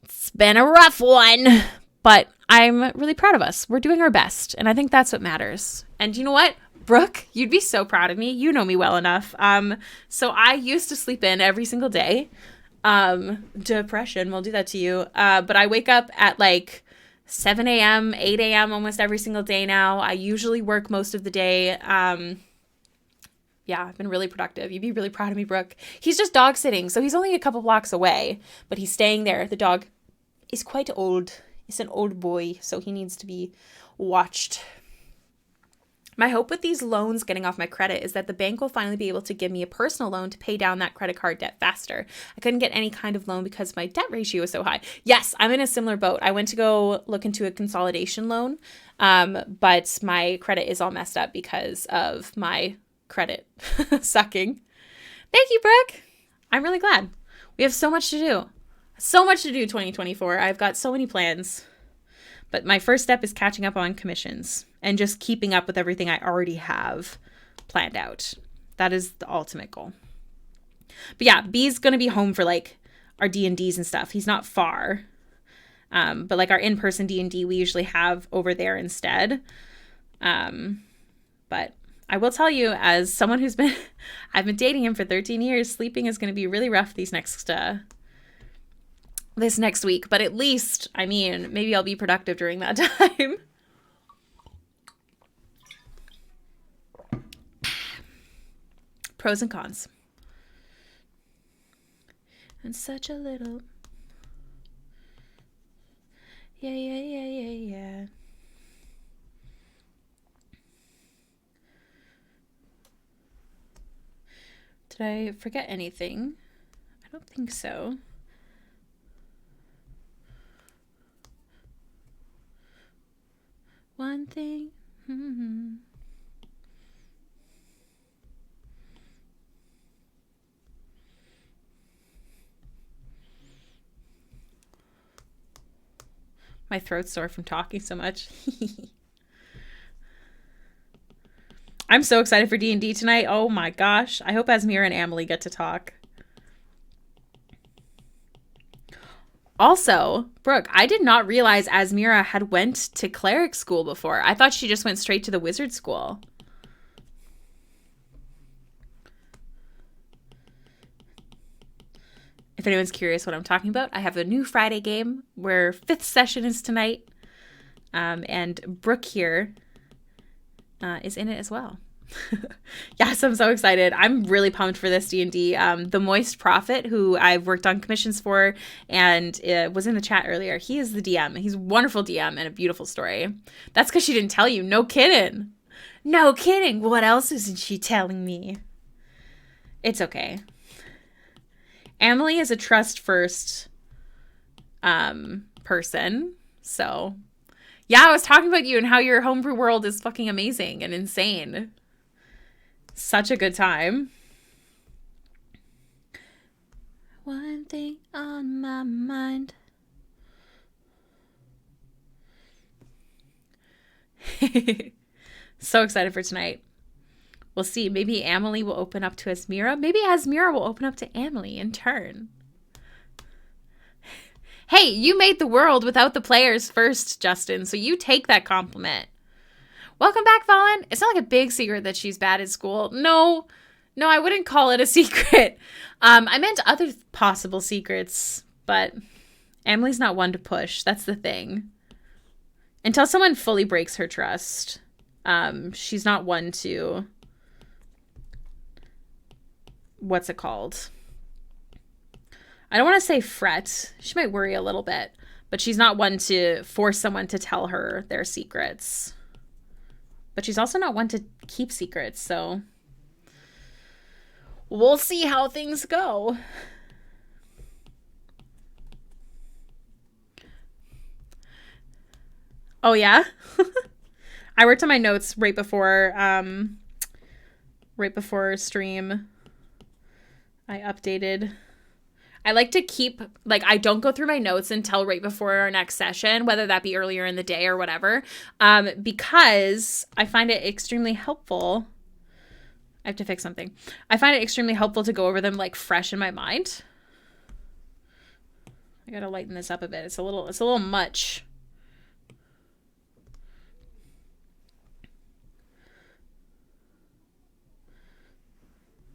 it's been a rough one, but I'm really proud of us. We're doing our best, and I think that's what matters. And you know what? Brooke, you'd be so proud of me. You know me well enough. So I used to sleep in every single day. Depression will do that to you. But I wake up at like 7 a.m., 8 a.m. almost every single day now. I usually work most of the day. Yeah, I've been really productive. You'd be really proud of me, Brooke. He's just dog sitting, so he's only a couple blocks away, but he's staying there. The dog is quite old. It's an old boy, so he needs to be watched. My hope with these loans getting off my credit is that the bank will finally be able to give me a personal loan to pay down that credit card debt faster. I couldn't get any kind of loan because my debt ratio is so high. Yes, I'm in a similar boat. I went to go look into a consolidation loan, but my credit is all messed up because of my credit sucking. Thank you, Brooke. I'm really glad. We have so much to do. So much to do 2024. I've got so many plans. But my first step is catching up on commissions and just keeping up with everything I already have planned out. That is the ultimate goal. But yeah, B's going to be home for like our D&Ds and stuff. He's not far. But like our in-person D&D we usually have over there instead. But I will tell you, as someone who's been, I've been dating him for 13 years, sleeping is going to be really rough this next week, but at least, I mean, maybe I'll be productive during that time. Pros and cons. And such a little. Yeah. Did I forget anything? I don't think so. One thing. My throat's sore from talking so much. I'm so excited for D&D tonight. Oh my gosh. I hope Asmira and Amelie get to talk. Also, Brooke, I did not realize Asmira had went to cleric school before. I thought she just went straight to the wizard school. If anyone's curious what I'm talking about, I have a new Friday game where 5th session is tonight. And Brooke here is in it as well. Yes, I'm so excited. I'm really pumped for this D&D. The Moist Prophet, who I've worked on commissions for and was in the chat earlier, he is the DM. He's a wonderful DM and a beautiful story. That's because she didn't tell you. No kidding. No kidding. What else isn't she telling me? It's okay. Emily is a trust first person. So yeah, I was talking about you and how your homebrew world is fucking amazing and insane. Such a good time. One thing on my mind. So excited for tonight. We'll see. Maybe Amelie will open up to Asmira. Maybe Asmira will open up to Amelie in turn. Hey, you made the world without the players first, Justin, so you take that compliment. Welcome back, Valen. It's not like a big secret that she's bad at school. No, I wouldn't call it a secret. I meant other possible secrets, but Emily's not one to push. That's the thing. Until someone fully breaks her trust, she's not one to... What's it called? I don't want to say fret. She might worry a little bit, but she's not one to force someone to tell her their secrets. But she's also not one to keep secrets, so we'll see how things go. Oh, yeah? I worked on my notes right before stream. I updated. I like to keep, like, I don't go through my notes until right before our next session, whether that be earlier in the day or whatever, because I find it extremely helpful. I have to fix something. I find it extremely helpful to go over them like fresh in my mind. I gotta lighten this up a bit. It's a little much.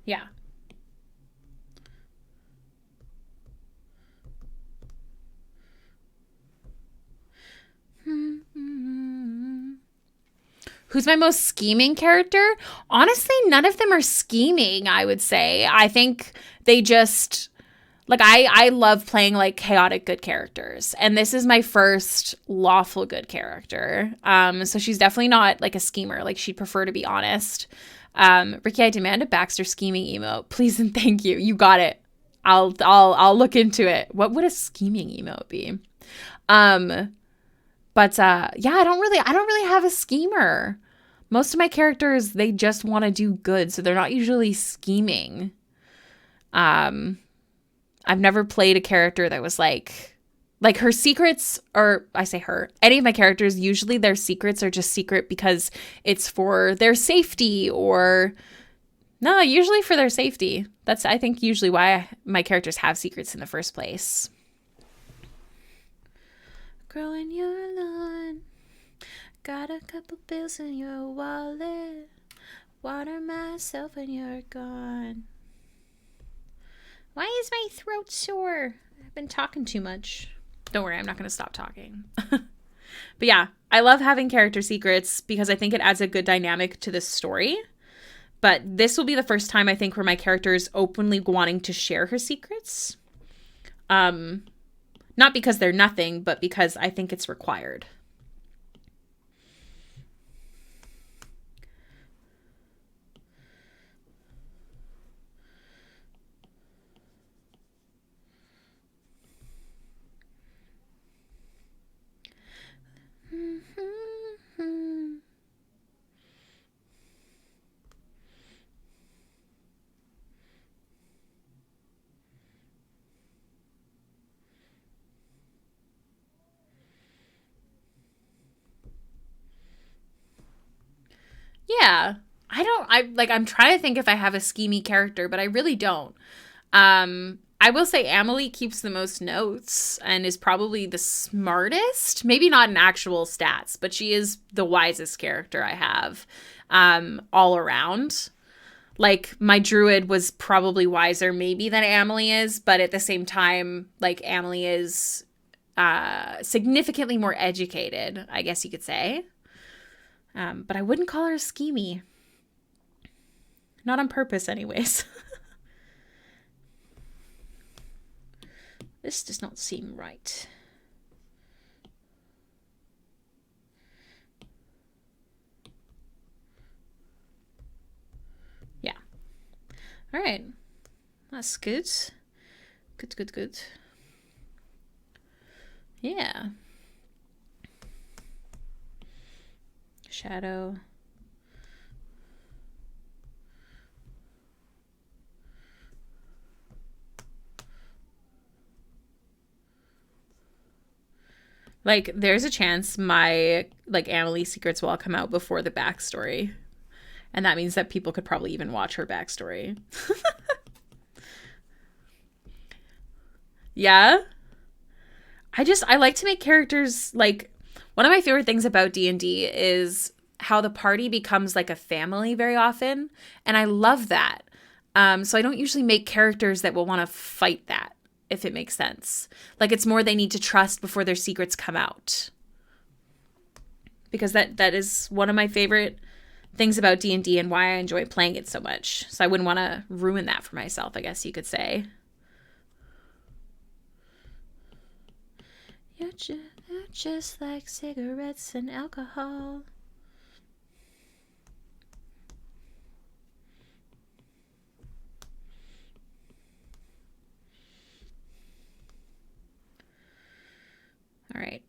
Yeah. Who's my most scheming character? Honestly, none of them are scheming, I would say. I think they just, like, I love playing like chaotic good characters. And this is my first lawful good character. So she's definitely not like a schemer. Like, she'd prefer to be honest. Ricky, I demand a Baxter scheming emote. Please and thank you. You got it. I'll look into it. What would a scheming emote be? But yeah, I don't really have a schemer. Most of my characters, they just want to do good, so they're not usually scheming. I've never played a character that was like her secrets, or I say her, any of my characters, usually their secrets are just secret because it's for their safety, or no, usually for their safety. That's, I think, usually why my characters have secrets in the first place. Growing your lawn, got a couple bills in your wallet, water myself when you're gone. Why is my throat sore? I've been talking too much. Don't worry, I'm not going to stop talking. But yeah, I love having character secrets because I think it adds a good dynamic to the story. But this will be the first time, I think, where my character is openly wanting to share her secrets. Not because they're nothing, but because I think it's required. Yeah. I'm trying to think if I have a schemy character, but I really don't. I will say Amelie keeps the most notes and is probably the smartest. Maybe not in actual stats, but she is the wisest character I have, all around. Like, my druid was probably wiser maybe than Amelie is, but at the same time, like, Amelie is significantly more educated, I guess you could say. But I wouldn't call her a schemy. Not on purpose, anyways. This does not seem right. Yeah. All right. That's good. Good. Yeah. Shadow. Like, there's a chance my, like, Amelie secrets will all come out before the backstory. And that means that people could probably even watch her backstory. Yeah. I like to make characters, like, one of my favorite things about D&D is how the party becomes like a family very often. And I love that. So I don't usually make characters that will want to fight that, if it makes sense. Like, it's more they need to trust before their secrets come out. Because that is one of my favorite things about D&D and why I enjoy playing it so much. So I wouldn't want to ruin that for myself, I guess you could say. You're just like cigarettes and alcohol. All right.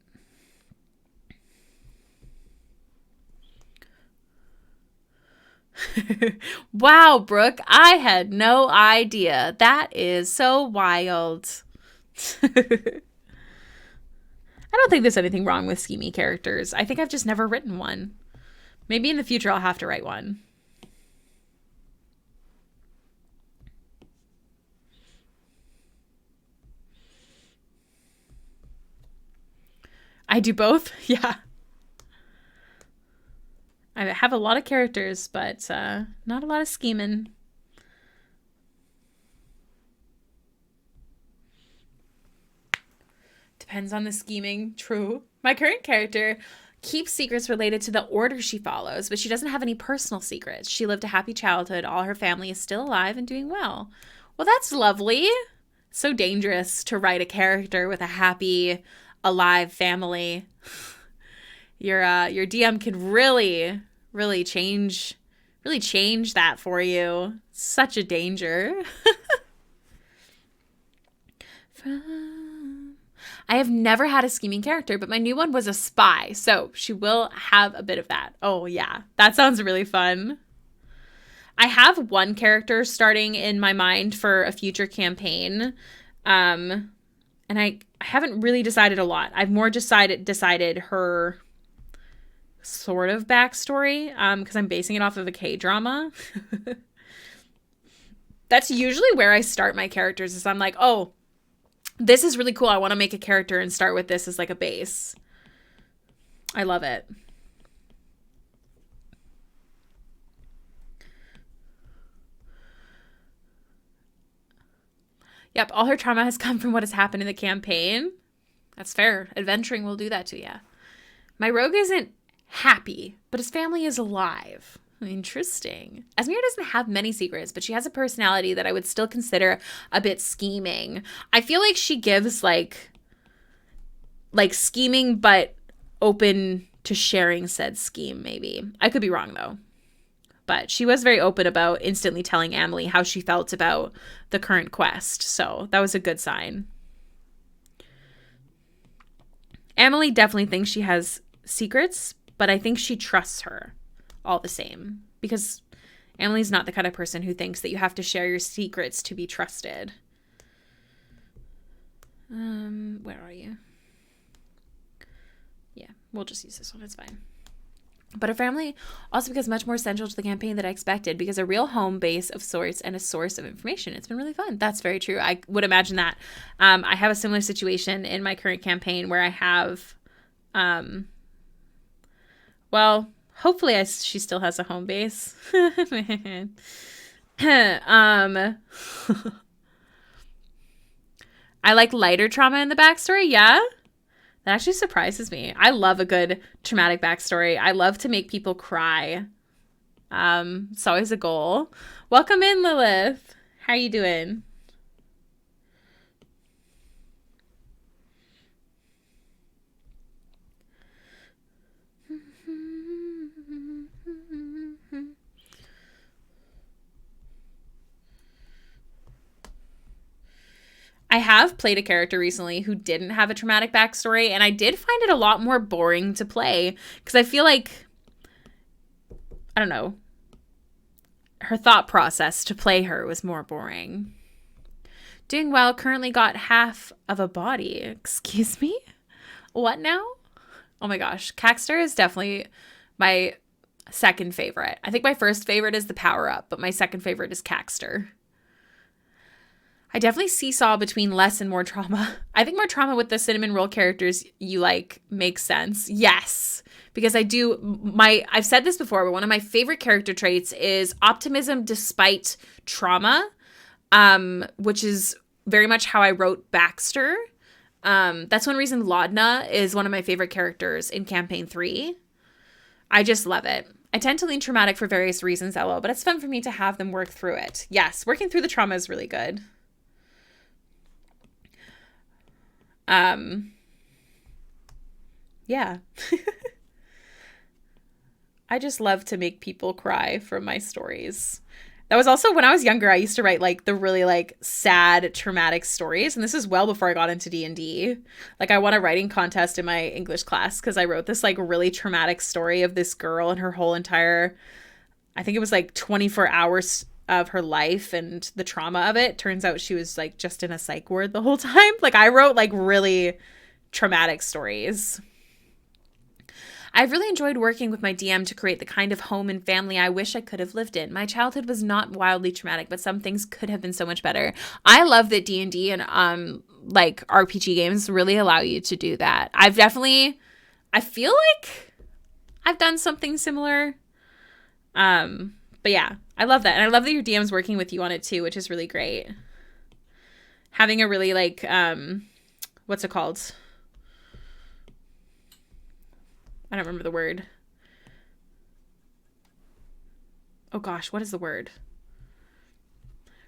Wow, Brooke, I had no idea. That is so wild. I don't think there's anything wrong with schemy characters. I think I've just never written one. Maybe in the future I'll have to write one. I do both. Yeah. I have a lot of characters, but not a lot of scheming. Depends on the scheming. True. My current character keeps secrets related to the order she follows, but she doesn't have any personal secrets. She lived a happy childhood. All her family is still alive and doing well. Well, that's lovely. So dangerous to write a character with a happy, alive family. Your DM can really change that for you. Such a danger. I have never had a scheming character, but my new one was a spy, so she will have a bit of that. Oh yeah, that sounds really fun. I have one character starting in my mind for a future campaign, and I haven't really decided a lot. I've more decided her sort of backstory, because I'm basing it off of a K-drama. That's usually where I start my characters, is I'm like, oh, this is really cool. I want to make a character and start with this as like a base. I love it. Yep, all her trauma has come from what has happened in the campaign. That's fair. Adventuring will do that to you. My rogue isn't happy, but his family is alive. Interesting. Esmir doesn't have many secrets, but she has a personality that I would still consider a bit scheming. I feel like she gives like scheming, but open to sharing said scheme, maybe. I could be wrong though. But she was very open about instantly telling Amelie how she felt about the current quest. So that was a good sign. Amelie definitely thinks she has secrets, but I think she trusts her all the same, because Amelie's not the kind of person who thinks that you have to share your secrets to be trusted. Where are you? Yeah, we'll just use this one. It's fine. But her family also becomes much more central to the campaign than I expected, because a real home base of sorts and a source of information. It's been really fun. That's very true. I would imagine that. I have a similar situation in my current campaign where I have, well, hopefully she still has a home base. I like lighter trauma in the backstory. Yeah. That actually surprises me. I love a good traumatic backstory. I love to make people cry. It's always a goal. Welcome in, Lilith. How are you doing? I have played a character recently who didn't have a traumatic backstory, and I did find it a lot more boring to play, because I feel like, I don't know, her thought process to play her was more boring. Doing well, currently got half of a body. Excuse me? What now? Oh my gosh. Baxter is definitely my second favorite. I think my first favorite is the power-up, but my second favorite is Baxter. I definitely seesaw between less and more trauma. I think more trauma with the cinnamon roll characters you like makes sense. Yes, because I've said this before, but one of my favorite character traits is optimism despite trauma, which is very much how I wrote Baxter. That's one reason Laudna is one of my favorite characters in campaign 3. I just love it. I tend to lean traumatic for various reasons, LO, but it's fun for me to have them work through it. Yes, working through the trauma is really good. Yeah. I just love to make people cry from my stories. That was also when I was younger, I used to write like the really like sad, traumatic stories. And this is well before I got into D&D. Like I won a writing contest in my English class because I wrote this like really traumatic story of this girl and her whole entire I think it was like 24 hours of her life and the trauma of it. Turns out she was like just in a psych ward the whole time. Like I wrote like really traumatic stories. I've really enjoyed working with my DM to create the kind of home and family I wish I could have lived in. My childhood was not wildly traumatic, but some things could have been so much better. I love that D&D and like RPG games really allow you to do that. I feel like I've done something similar. But yeah, I love that. And I love that your DM's working with you on it too, which is really great. Having a really like what's it called? I don't remember the word. Oh gosh, what is the word?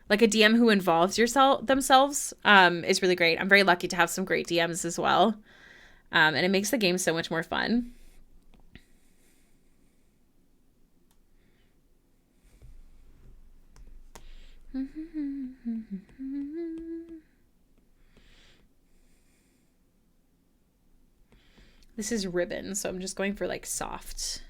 Like a DM who involves themselves is really great. I'm very lucky to have some great DMs as well. And it makes the game so much more fun. This is ribbon, so I'm just going for like soft.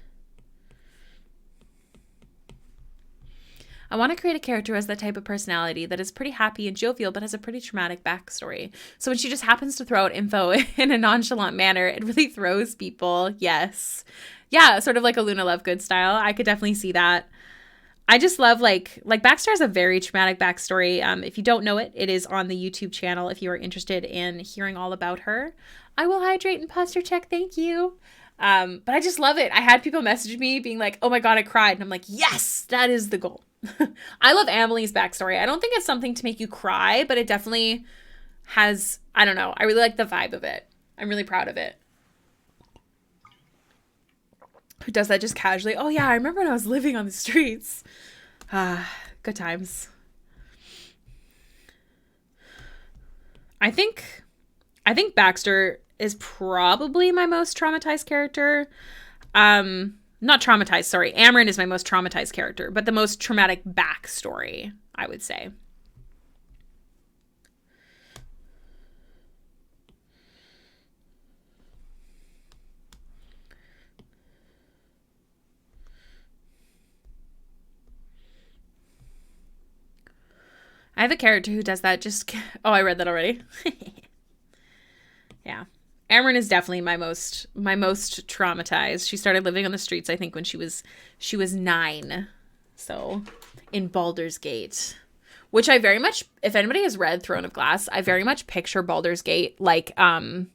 I want to create a character who has that type of personality that is pretty happy and jovial, but has a pretty traumatic backstory. So when she just happens to throw out info in a nonchalant manner, it really throws people. Yes. Yeah, sort of like a Luna Lovegood style. I could definitely see that. I just love like Baxter has a very traumatic backstory. If you don't know it, it is on the YouTube channel if you are interested in hearing all about her. I will hydrate and posture check. Thank you. But I just love it. I had people message me being like, oh my God, I cried. And I'm like, yes, that is the goal. I love Amelie's backstory. I don't think it's something to make you cry, but it definitely has, I don't know. I really like the vibe of it. I'm really proud of it. Who does that just casually? Oh yeah, I remember when I was living on the streets. Good times. I think Baxter is probably my most traumatized character. Not traumatized, sorry. Amryn is my most traumatized character, but the most traumatic backstory, I would say. I have a character who does that oh, I read that already. Yeah. Amryn is definitely my most traumatized. She started living on the streets, I think, when she was 9. So, in Baldur's Gate. Which I very much, if anybody has read Throne of Glass, I very much picture Baldur's Gate like, oh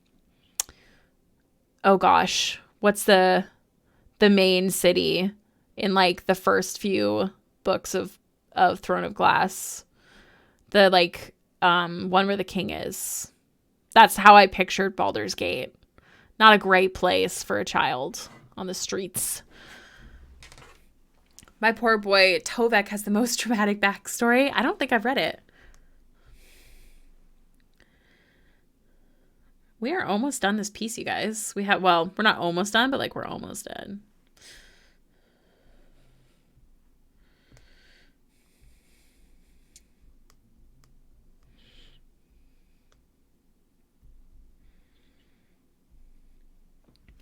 gosh, what's the main city in like the first few books of Throne of Glass? The like one where the king is. That's how I pictured Baldur's Gate. Not a great place for a child on the streets. My poor boy Tovek has the most traumatic backstory. I don't think I've read it. We are almost done this piece, you guys. We're not almost done, but like we're almost done.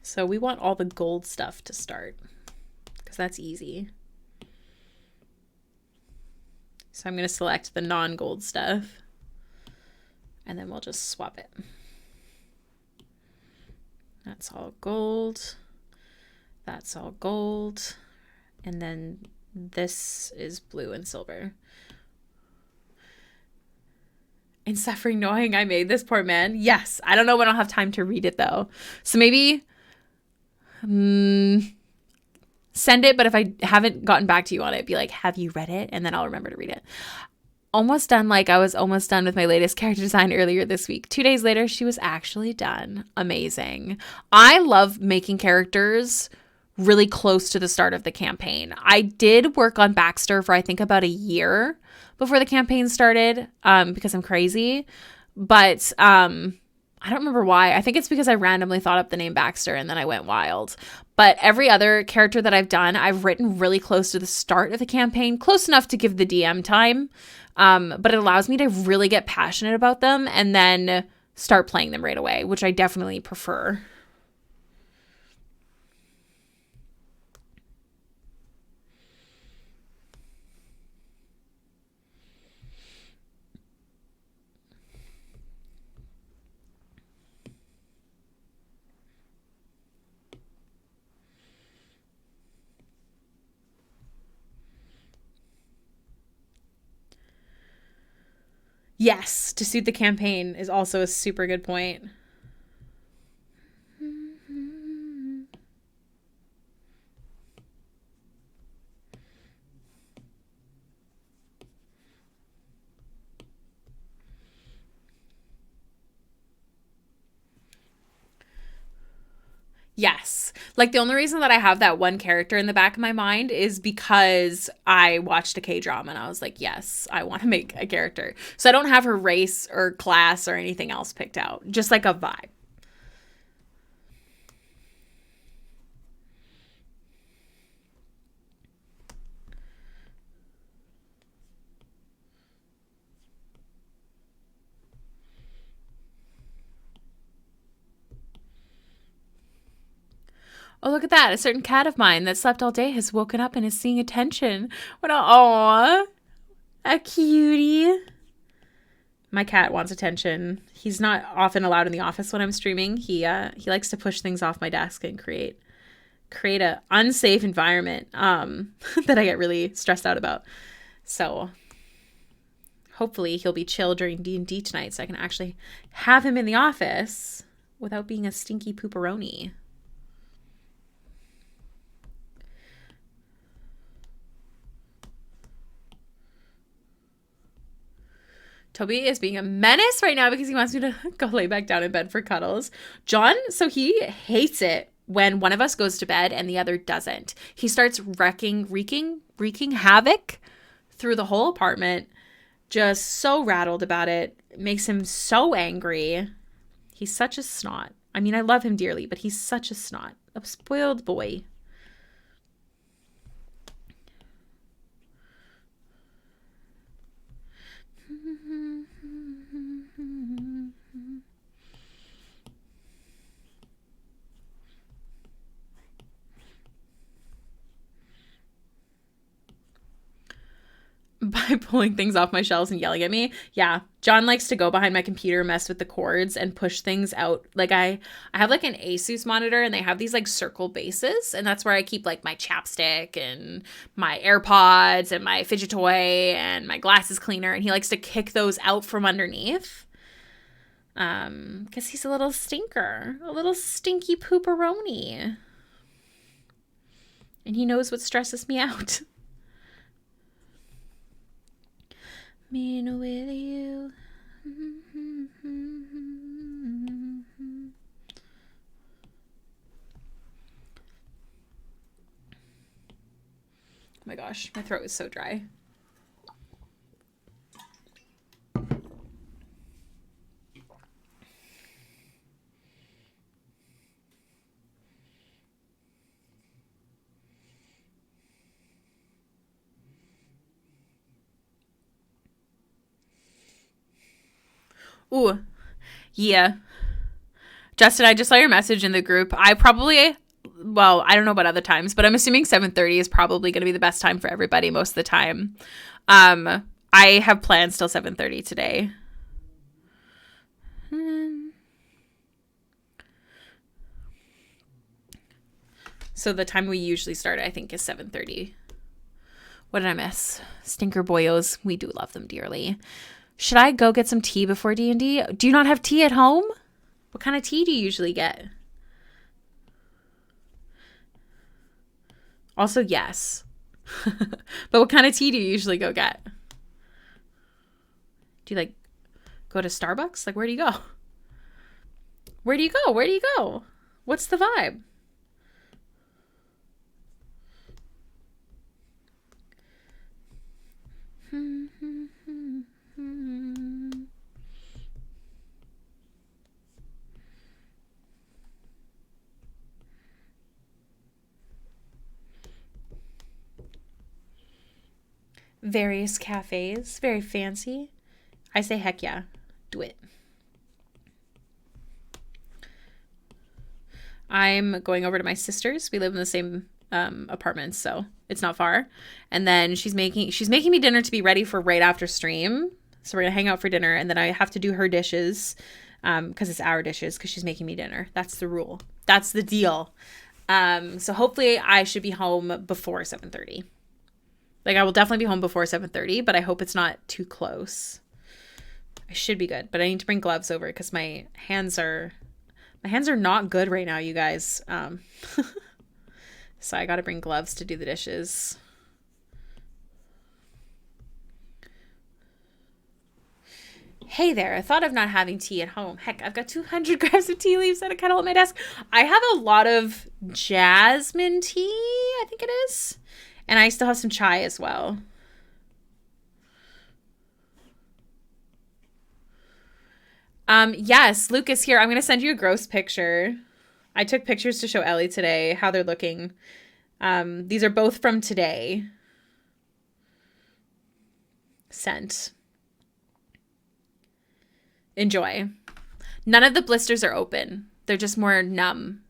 So we want all the gold stuff to start because that's easy. So I'm going to select the non-gold stuff and then we'll just swap it. That's all gold. That's all gold. And then this is blue and silver. In suffering knowing I made this poor man. Yes. I don't know when I'll have time to read it though. So maybe send it, but if I haven't gotten back to you on it, be like, have you read it? And then I'll remember to read it. Almost done. Like I was almost done with my latest character design earlier this week. 2 days later, she was actually done. Amazing. I love making characters really close to the start of the campaign. I did work on Baxter for I think about a year before the campaign started because I'm crazy. But I don't remember why. I think it's because I randomly thought up the name Baxter and then I went wild. But every other character that I've done, I've written really close to the start of the campaign, close enough to give the DM time. But it allows me to really get passionate about them and then start playing them right away, which I definitely prefer. Yes, to suit the campaign is also a super good point. Yes. Like the only reason that I have that one character in the back of my mind is because I watched a K-drama and I was like, yes, I want to make a character. So I don't have her race or class or anything else picked out, just like a vibe. Oh, look at that. A certain cat of mine that slept all day has woken up and is seeing attention. What a, aw, a cutie. My cat wants attention. He's not often allowed in the office when I'm streaming. He likes to push things off my desk and create a unsafe environment that I get really stressed out about. So hopefully he'll be chill during D&D tonight so I can actually have him in the office without being a stinky pooperoni. Toby is being a menace right now because he wants me to go lay back down in bed for cuddles. John, so he hates it when one of us goes to bed and the other doesn't. He starts wreaking havoc through the whole apartment. Just so rattled about it. It makes him so angry. He's such a snot. I mean, I love him dearly, but he's such a snot. A spoiled boy. By pulling things off my shelves and yelling at me. Yeah, John likes to go behind my computer, mess with the cords, and push things out. Like I have like an Asus monitor, and they have these like circle bases, and that's where I keep like my chapstick and my AirPods and my fidget toy and my glasses cleaner. And he likes to kick those out from underneath, because he's a little stinker, a little stinky pooperoni, and he knows what stresses me out. Mean with you. Oh my gosh, my throat is so dry. Ooh, yeah. Justin, I just saw your message in the group. I don't know about other times, but I'm assuming 7:30 is probably going to be the best time for everybody most of the time. I have plans till 7:30 today. So the time we usually start, I think, is 7:30. What did I miss? Stinker boyos. We do love them dearly. Should I go get some tea before D&D? Do you not have tea at home? What kind of tea do you usually get? Also, yes. But what kind of tea do you usually go get? Do you like go to Starbucks? Like, where do you go? Where do you go? Where do you go? What's the vibe? Various cafes, very fancy. I say heck yeah, do it. I'm going over to my sister's. We live in the same apartment, so it's not far. And then she's making me dinner to be ready for right after stream. So we're gonna hang out for dinner, and then I have to do her dishes because it's our dishes because she's making me dinner. That's the rule. That's the deal. So hopefully I should be home before 7:30. Like, I will definitely be home before 7:30, but I hope it's not too close. I should be good, but I need to bring gloves over because my hands are not good right now, you guys. So I got to bring gloves to do the dishes. Hey there, I thought of not having tea at home. Heck, I've got 200 grams of tea leaves and a kettle at my desk. I have a lot of jasmine tea, I think it is. And I still have some chai as well. Yes, Lucas here. I'm going to send you a gross picture. I took pictures to show Ellie today, how they're looking. These are both from today. Sent. Enjoy. None of the blisters are open. They're just more numb.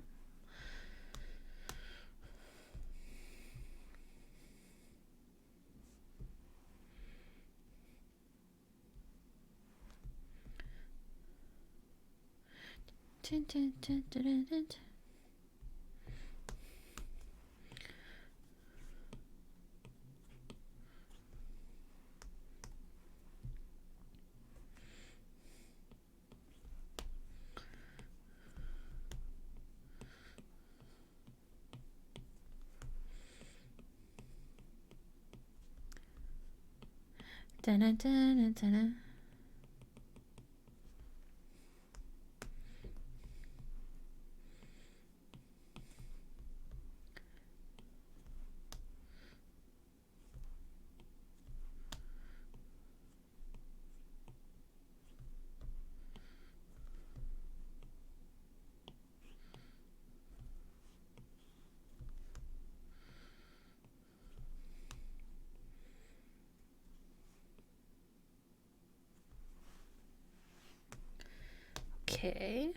Okay.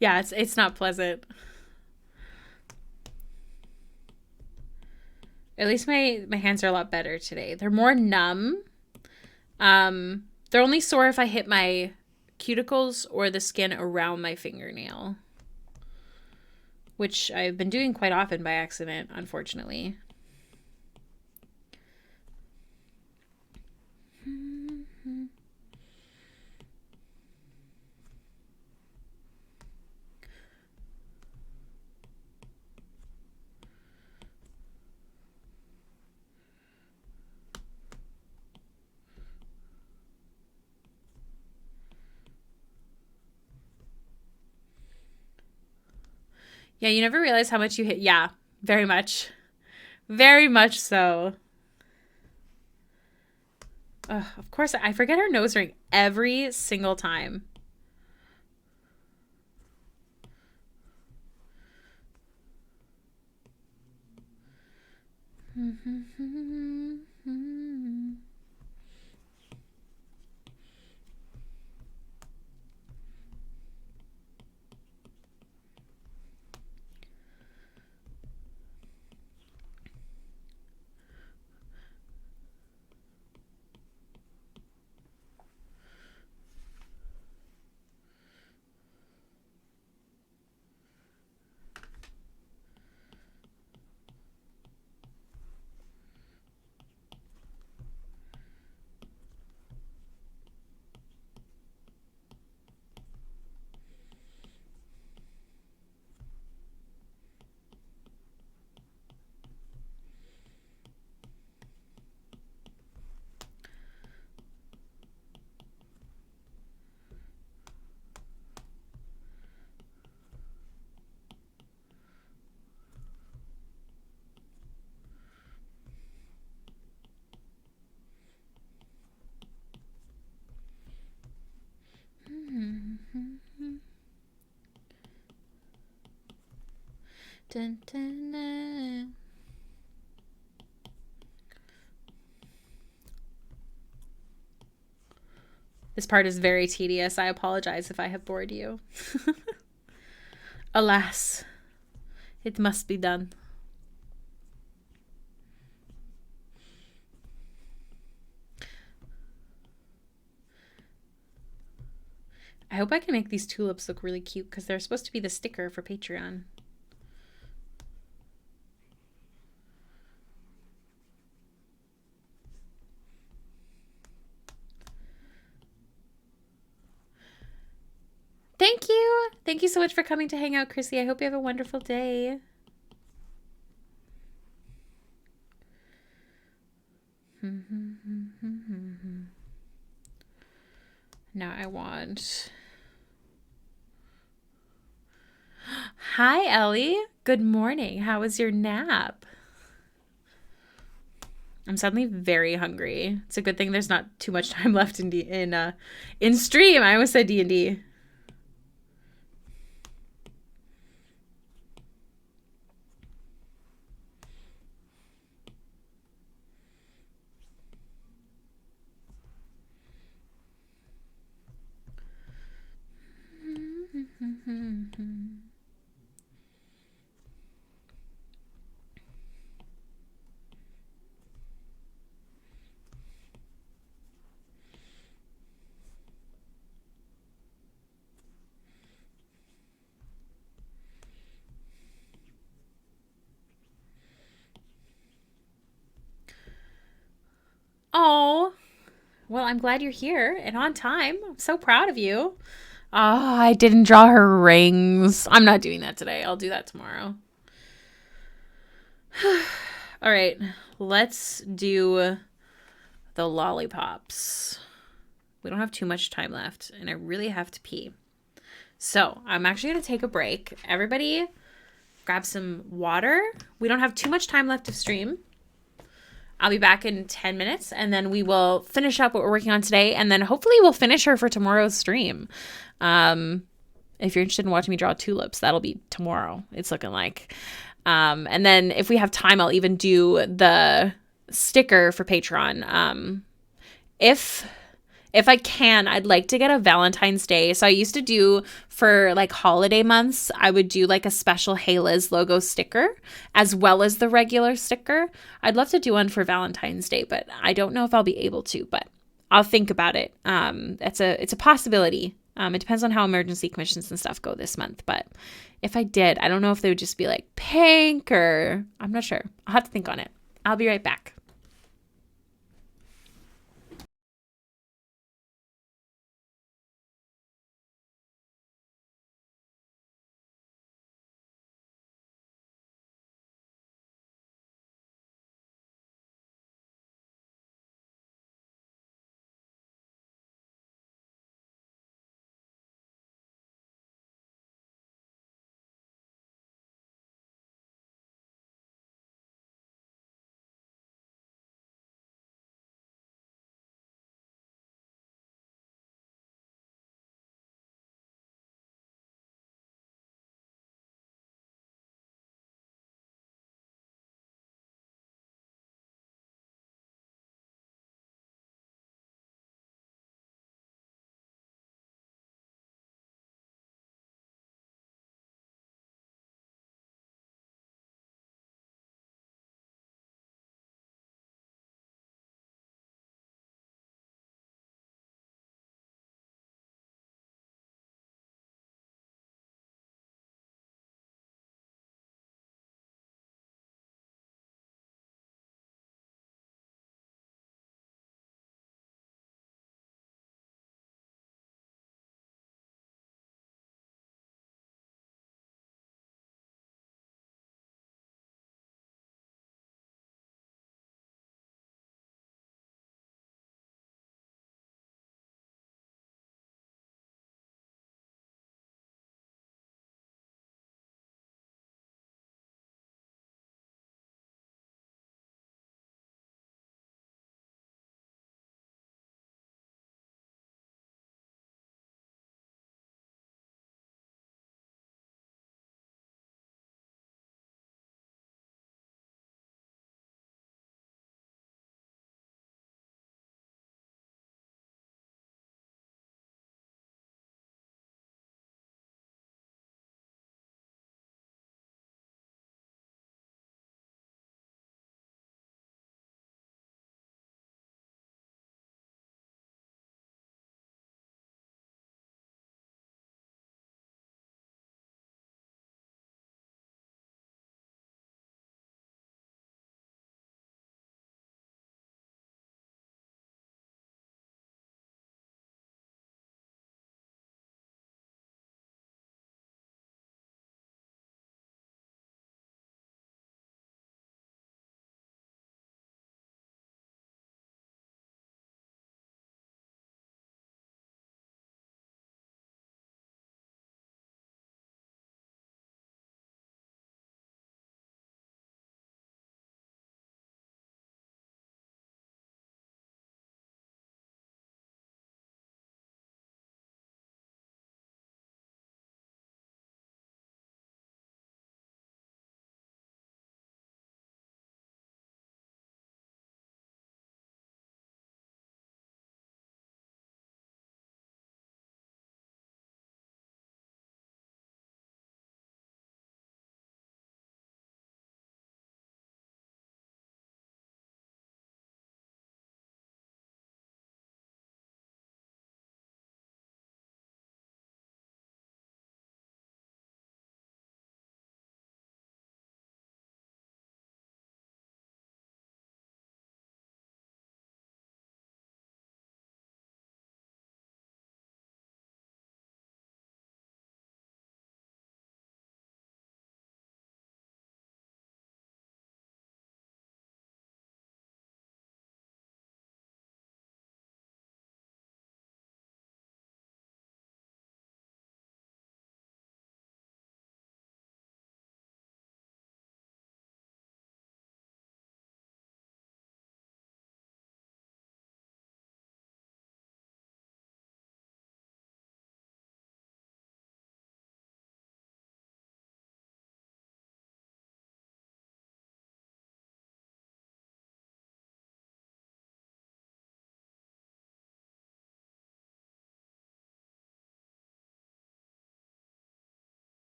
Yeah, it's not pleasant. At least my hands are a lot better today. They're more numb. They're only sore if I hit my cuticles or the skin around my fingernail, which I've been doing quite often by accident, unfortunately. Yeah, you never realize how much you hit. Yeah, very much. Very much so. Ugh, of course, I forget her nose ring every single time. Dun, dun, dun. This part is very tedious. I apologize if I have bored you. Alas, it must be done. I hope I can make these tulips look really cute because they're supposed to be the sticker for Patreon. Thank you. Thank you so much for coming to hang out, Chrissy. I hope you have a wonderful day. Now I want... Hi, Ellie. Good morning. How was your nap? I'm suddenly very hungry. It's a good thing there's not too much time left in stream. I almost said D&D. Oh, well, I'm glad you're here and on time. I'm so proud of you. Oh, I didn't draw her rings. I'm not doing that today. I'll do that tomorrow. All right, let's do the lollipops. We don't have too much time left, and I really have to pee. So I'm actually going to take a break. Everybody grab some water. We don't have too much time left of stream. I'll be back in 10 minutes, and then we will finish up what we're working on today, and then hopefully we'll finish her for tomorrow's stream. If you're interested in watching me draw tulips, that'll be tomorrow, it's looking like. And then if we have time, I'll even do the sticker for Patreon. If I can, I'd like to get a Valentine's Day. So I used to do for like holiday months, I would do like a special Hailiiz logo sticker as well as the regular sticker. I'd love to do one for Valentine's Day, but I don't know if I'll be able to, but I'll think about it. It's a possibility. It depends on how emergency commissions and stuff go this month. But if I did, I don't know if they would just be like pink or I'm not sure. I'll have to think on it. I'll be right back.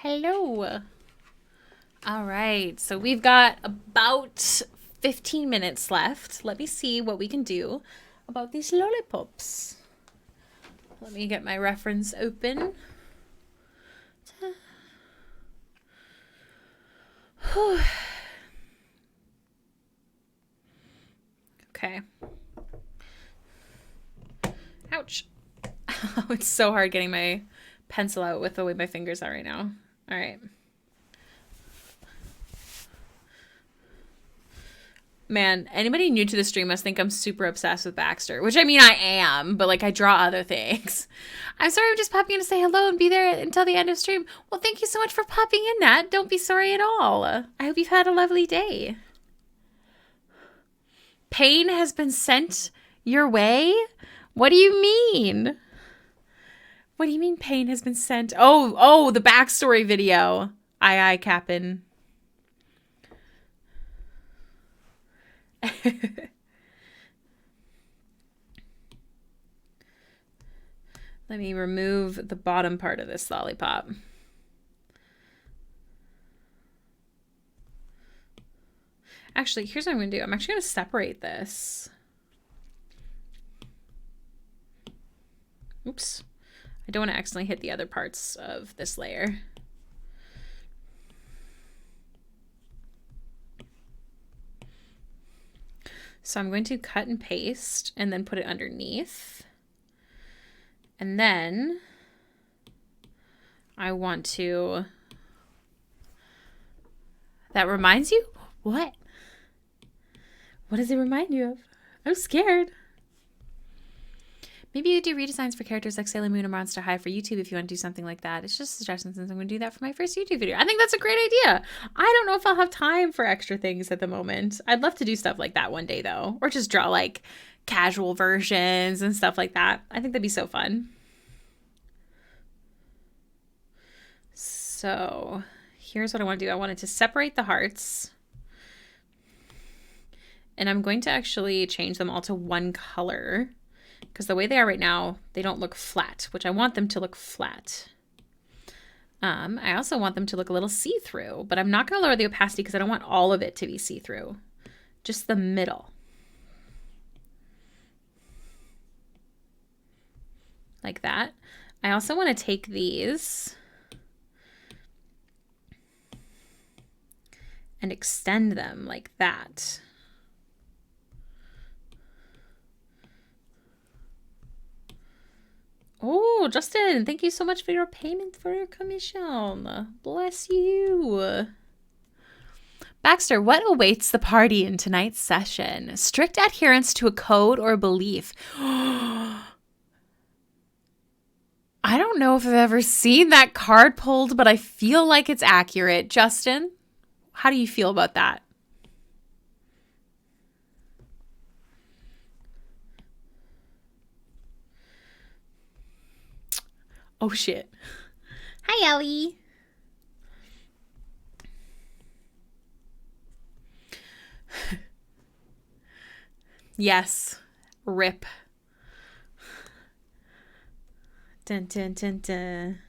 Hello. All right, so we've got about 15 minutes left. Let me see what we can do about these lollipops. Let me get my reference open. Okay. Ouch. Oh, it's so hard getting my pencil out with the way my fingers are right now. All right. Man, anybody new to the stream must think I'm super obsessed with Baxter, which I mean I am, but like I draw other things. I'm sorry, I'm just popping in to say hello and be there until the end of stream. Well, thank you so much for popping in, Nat. Don't be sorry at all. I hope you've had a lovely day. Pain has been sent your way? What do you mean? What do you mean pain has been sent? Oh, the backstory video. Aye, Cap'n. Let me remove the bottom part of this lollipop. Actually, here's what I'm going to do. I'm actually going to separate this. Oops. I don't want to accidentally hit the other parts of this layer. So I'm going to cut and paste and then put it underneath. And then I want to... That reminds you? What? What does it remind you of? I'm scared. Maybe you do redesigns for characters like Sailor Moon or Monster High for YouTube if you want to do something like that. It's just a suggestion since I'm going to do that for my first YouTube video. I think that's a great idea. I don't know if I'll have time for extra things at the moment. I'd love to do stuff like that one day though. Or just draw like casual versions and stuff like that. I think that'd be so fun. So here's what I want to do. I wanted to separate the hearts. And I'm going to actually change them all to one color. Because the way they are right now, they don't look flat, which I want them to look flat. I also want them to look a little see-through, but I'm not going to lower the opacity because I don't want all of it to be see-through. Just the middle. Like that. I also want to take these and extend them like that. Oh, Justin, thank you so much for your payment for your commission. Bless you. Baxter, what awaits the party in tonight's session? Strict adherence to a code or belief. I don't know if I've ever seen that card pulled, but I feel like it's accurate. Justin, how do you feel about that? Oh, shit. Hi, Ellie. Yes. Rip. Dun, dun, dun, dun.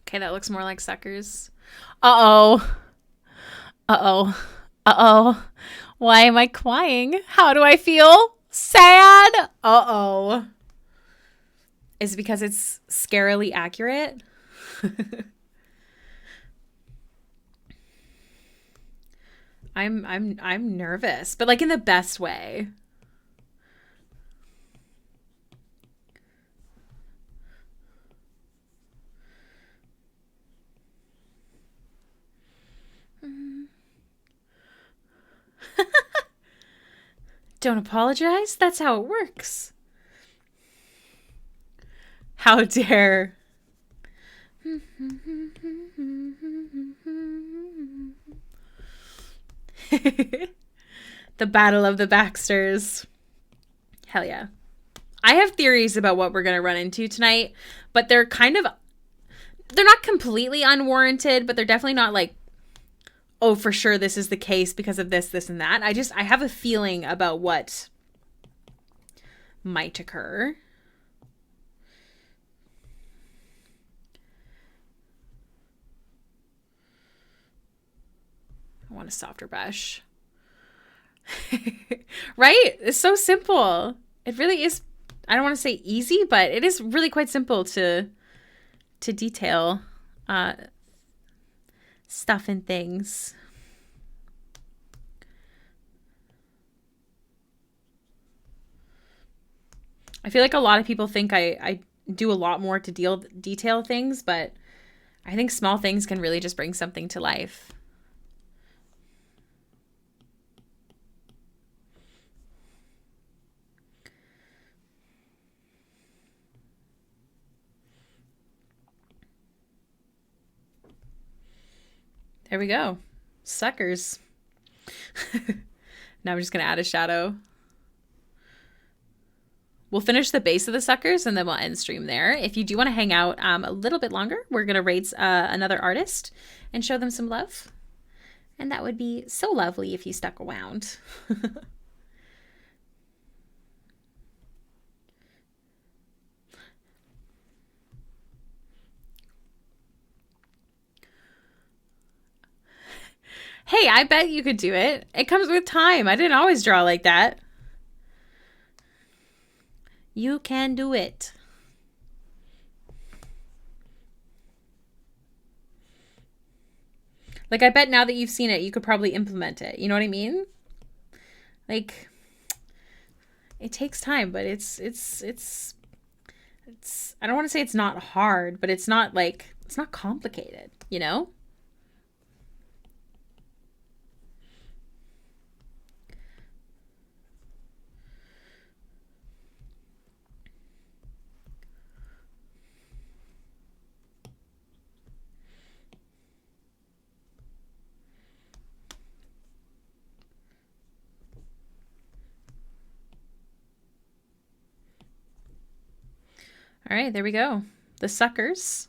Okay, that looks more like suckers. Uh-oh. Uh-oh. Uh-oh. Why am I crying? How do I feel? Sad? Uh-oh. Is it because it's scarily accurate? I'm nervous, but like in the best way. Don't apologize. That's how it works. How dare. The Battle of the Baxters. Hell yeah. I have theories about what we're going to run into tonight, but they're not completely unwarranted, but they're definitely not like oh, for sure this is the case because of this, this, and that. I have a feeling about what might occur. I want a softer brush. Right? It's so simple. It really is. I don't want to say easy, but it is really quite simple to detail stuff and things. I feel like a lot of people think I do a lot more to detail things, but I think small things can really just bring something to life. There we go. Suckers. Now I'm just going to add a shadow. We'll finish the base of the suckers and then we'll end stream there. If you do want to hang out a little bit longer, we're going to rate another artist and show them some love. And that would be so lovely if you stuck around. Hey, I bet you could do it. It comes with time. I didn't always draw like that. You can do it. Like, I bet now that you've seen it, you could probably implement it. You know what I mean? Like, it takes time, but it's I don't want to say it's not hard, but it's not complicated, you know? All right, there we go. The suckers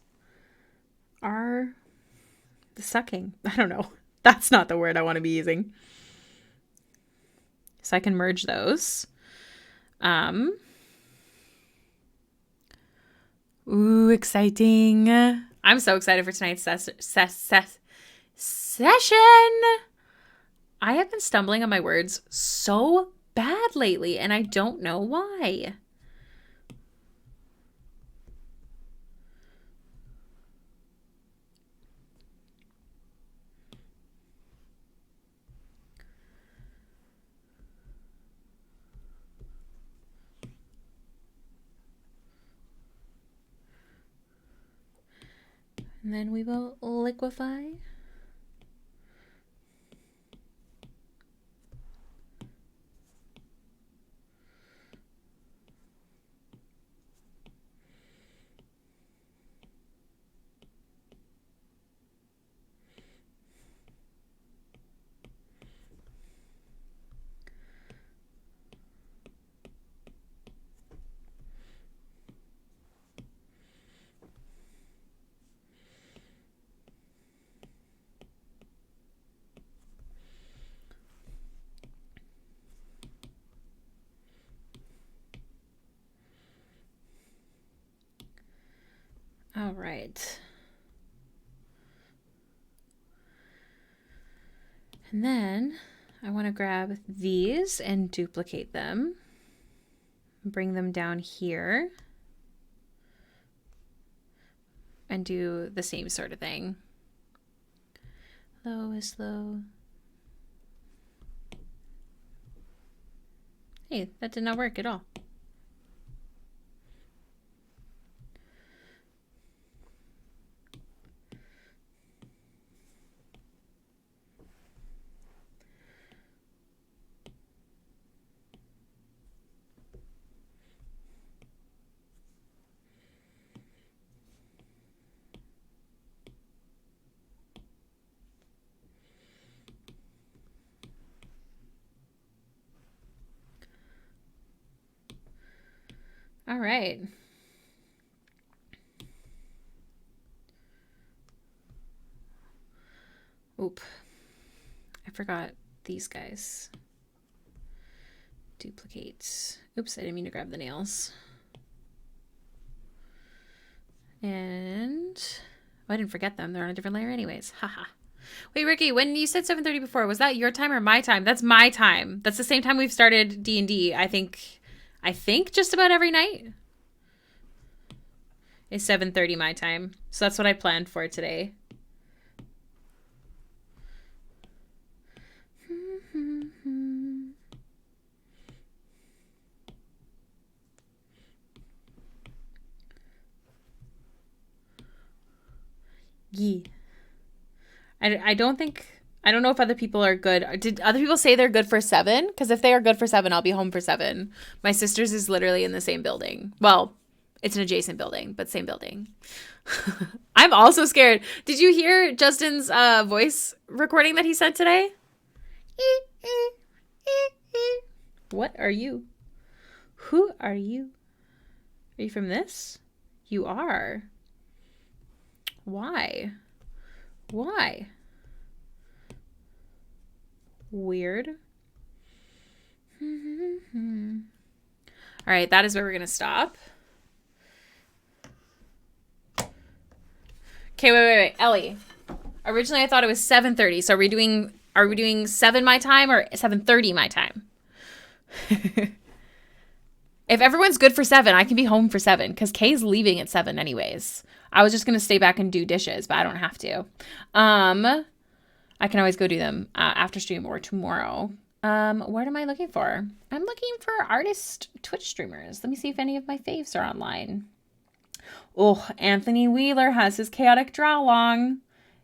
are the sucking. I don't know. That's not the word I want to be using. So I can merge those. Ooh, exciting. I'm so excited for tonight's session. I have been stumbling on my words so bad lately, and I don't know why. And then we will liquefy. All right. And then I want to grab these and duplicate them. Bring them down here. And do the same sort of thing. Low is low. Hey, that did not work at all. All right. Oop. I forgot these guys. Duplicate. Oops, I didn't mean to grab the nails. And I didn't forget them. They're on a different layer anyways. Haha. Wait, Ricky, when you said 7:30 before, was that your time or my time? That's my time. That's the same time we've started D&D. I think just about every night is 7:30 my time. So that's what I planned for today. Yeah. I don't know if other people are good. Did other people say they're good for 7? Because if they are good for 7, I'll be home for 7. My sister's is literally in the same building. Well, it's an adjacent building, but same building. I'm also scared. Did you hear Justin's voice recording that he sent today? What are you? Who are you? Are you from this? You are. Why? Why? Weird. All right, that is where we're going to stop. Okay, wait. Ellie. Originally I thought it was 7:30. So are we doing 7 my time or 7:30 my time? If everyone's good for 7, I can be home for 7 because Kay's leaving at 7 anyways. I was just going to stay back and do dishes, but I don't have to. I can always go do them after stream or tomorrow. What am I looking for? I'm looking for artist Twitch streamers. Let me see if any of my faves are online. Oh, Anthony Wheeler has his chaotic draw along.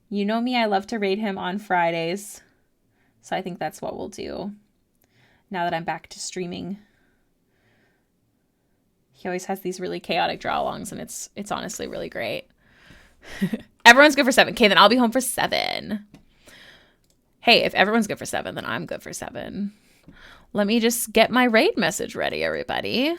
You know me, I love to raid him on Fridays. So I think that's what we'll do now that I'm back to streaming. He always has these really chaotic draw-alongs, and it's honestly really great. Everyone's good for 7. Okay, then I'll be home for 7. Hey, if everyone's good for 7, then I'm good for 7. Let me just get my raid message ready, everybody.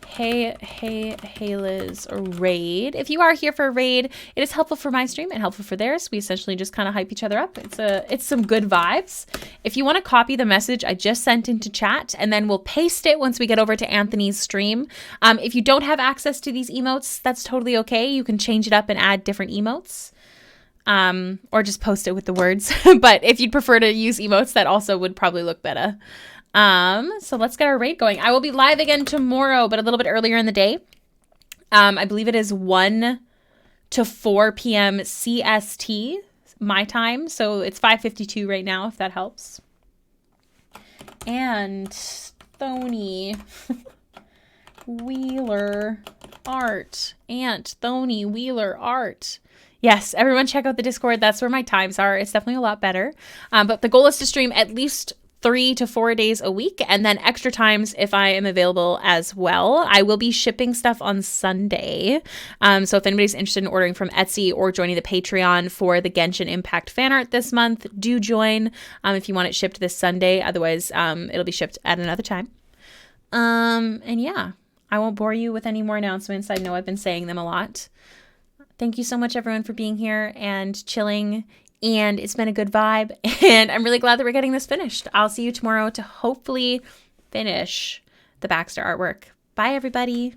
Hey, Hailiiz, raid. If you are here for a raid, it is helpful for my stream and helpful for theirs. We essentially just kind of hype each other up. It's some good vibes. If you want to copy the message I just sent into chat, and then we'll paste it once we get over to Anthony's stream. If you don't have access to these emotes, that's totally okay. You can change it up and add different emotes. Or just post it with the words. But if you'd prefer to use emotes, that also would probably look better. So let's get our raid going. I will be live again tomorrow, but a little bit earlier in the day. I believe it is 1 to 4 p.m. CST, my time. So it's 5:52 right now, if that helps. And Thony Wheeler Art. Thony Wheeler Art. Yes, everyone check out the Discord. That's where my times are. It's definitely a lot better. But the goal is to stream at least 3 to 4 days a week, and then extra times if I am available as well. I will be shipping stuff on Sunday. So if anybody's interested in ordering from Etsy or joining the Patreon for the Genshin Impact fan art this month, do join if you want it shipped this Sunday. Otherwise, it'll be shipped at another time. And yeah, I won't bore you with any more announcements. I know I've been saying them a lot. Thank you so much, everyone, for being here and chilling. And it's been a good vibe. And I'm really glad that we're getting this finished. I'll see you tomorrow to hopefully finish the Baxter artwork. Bye, everybody.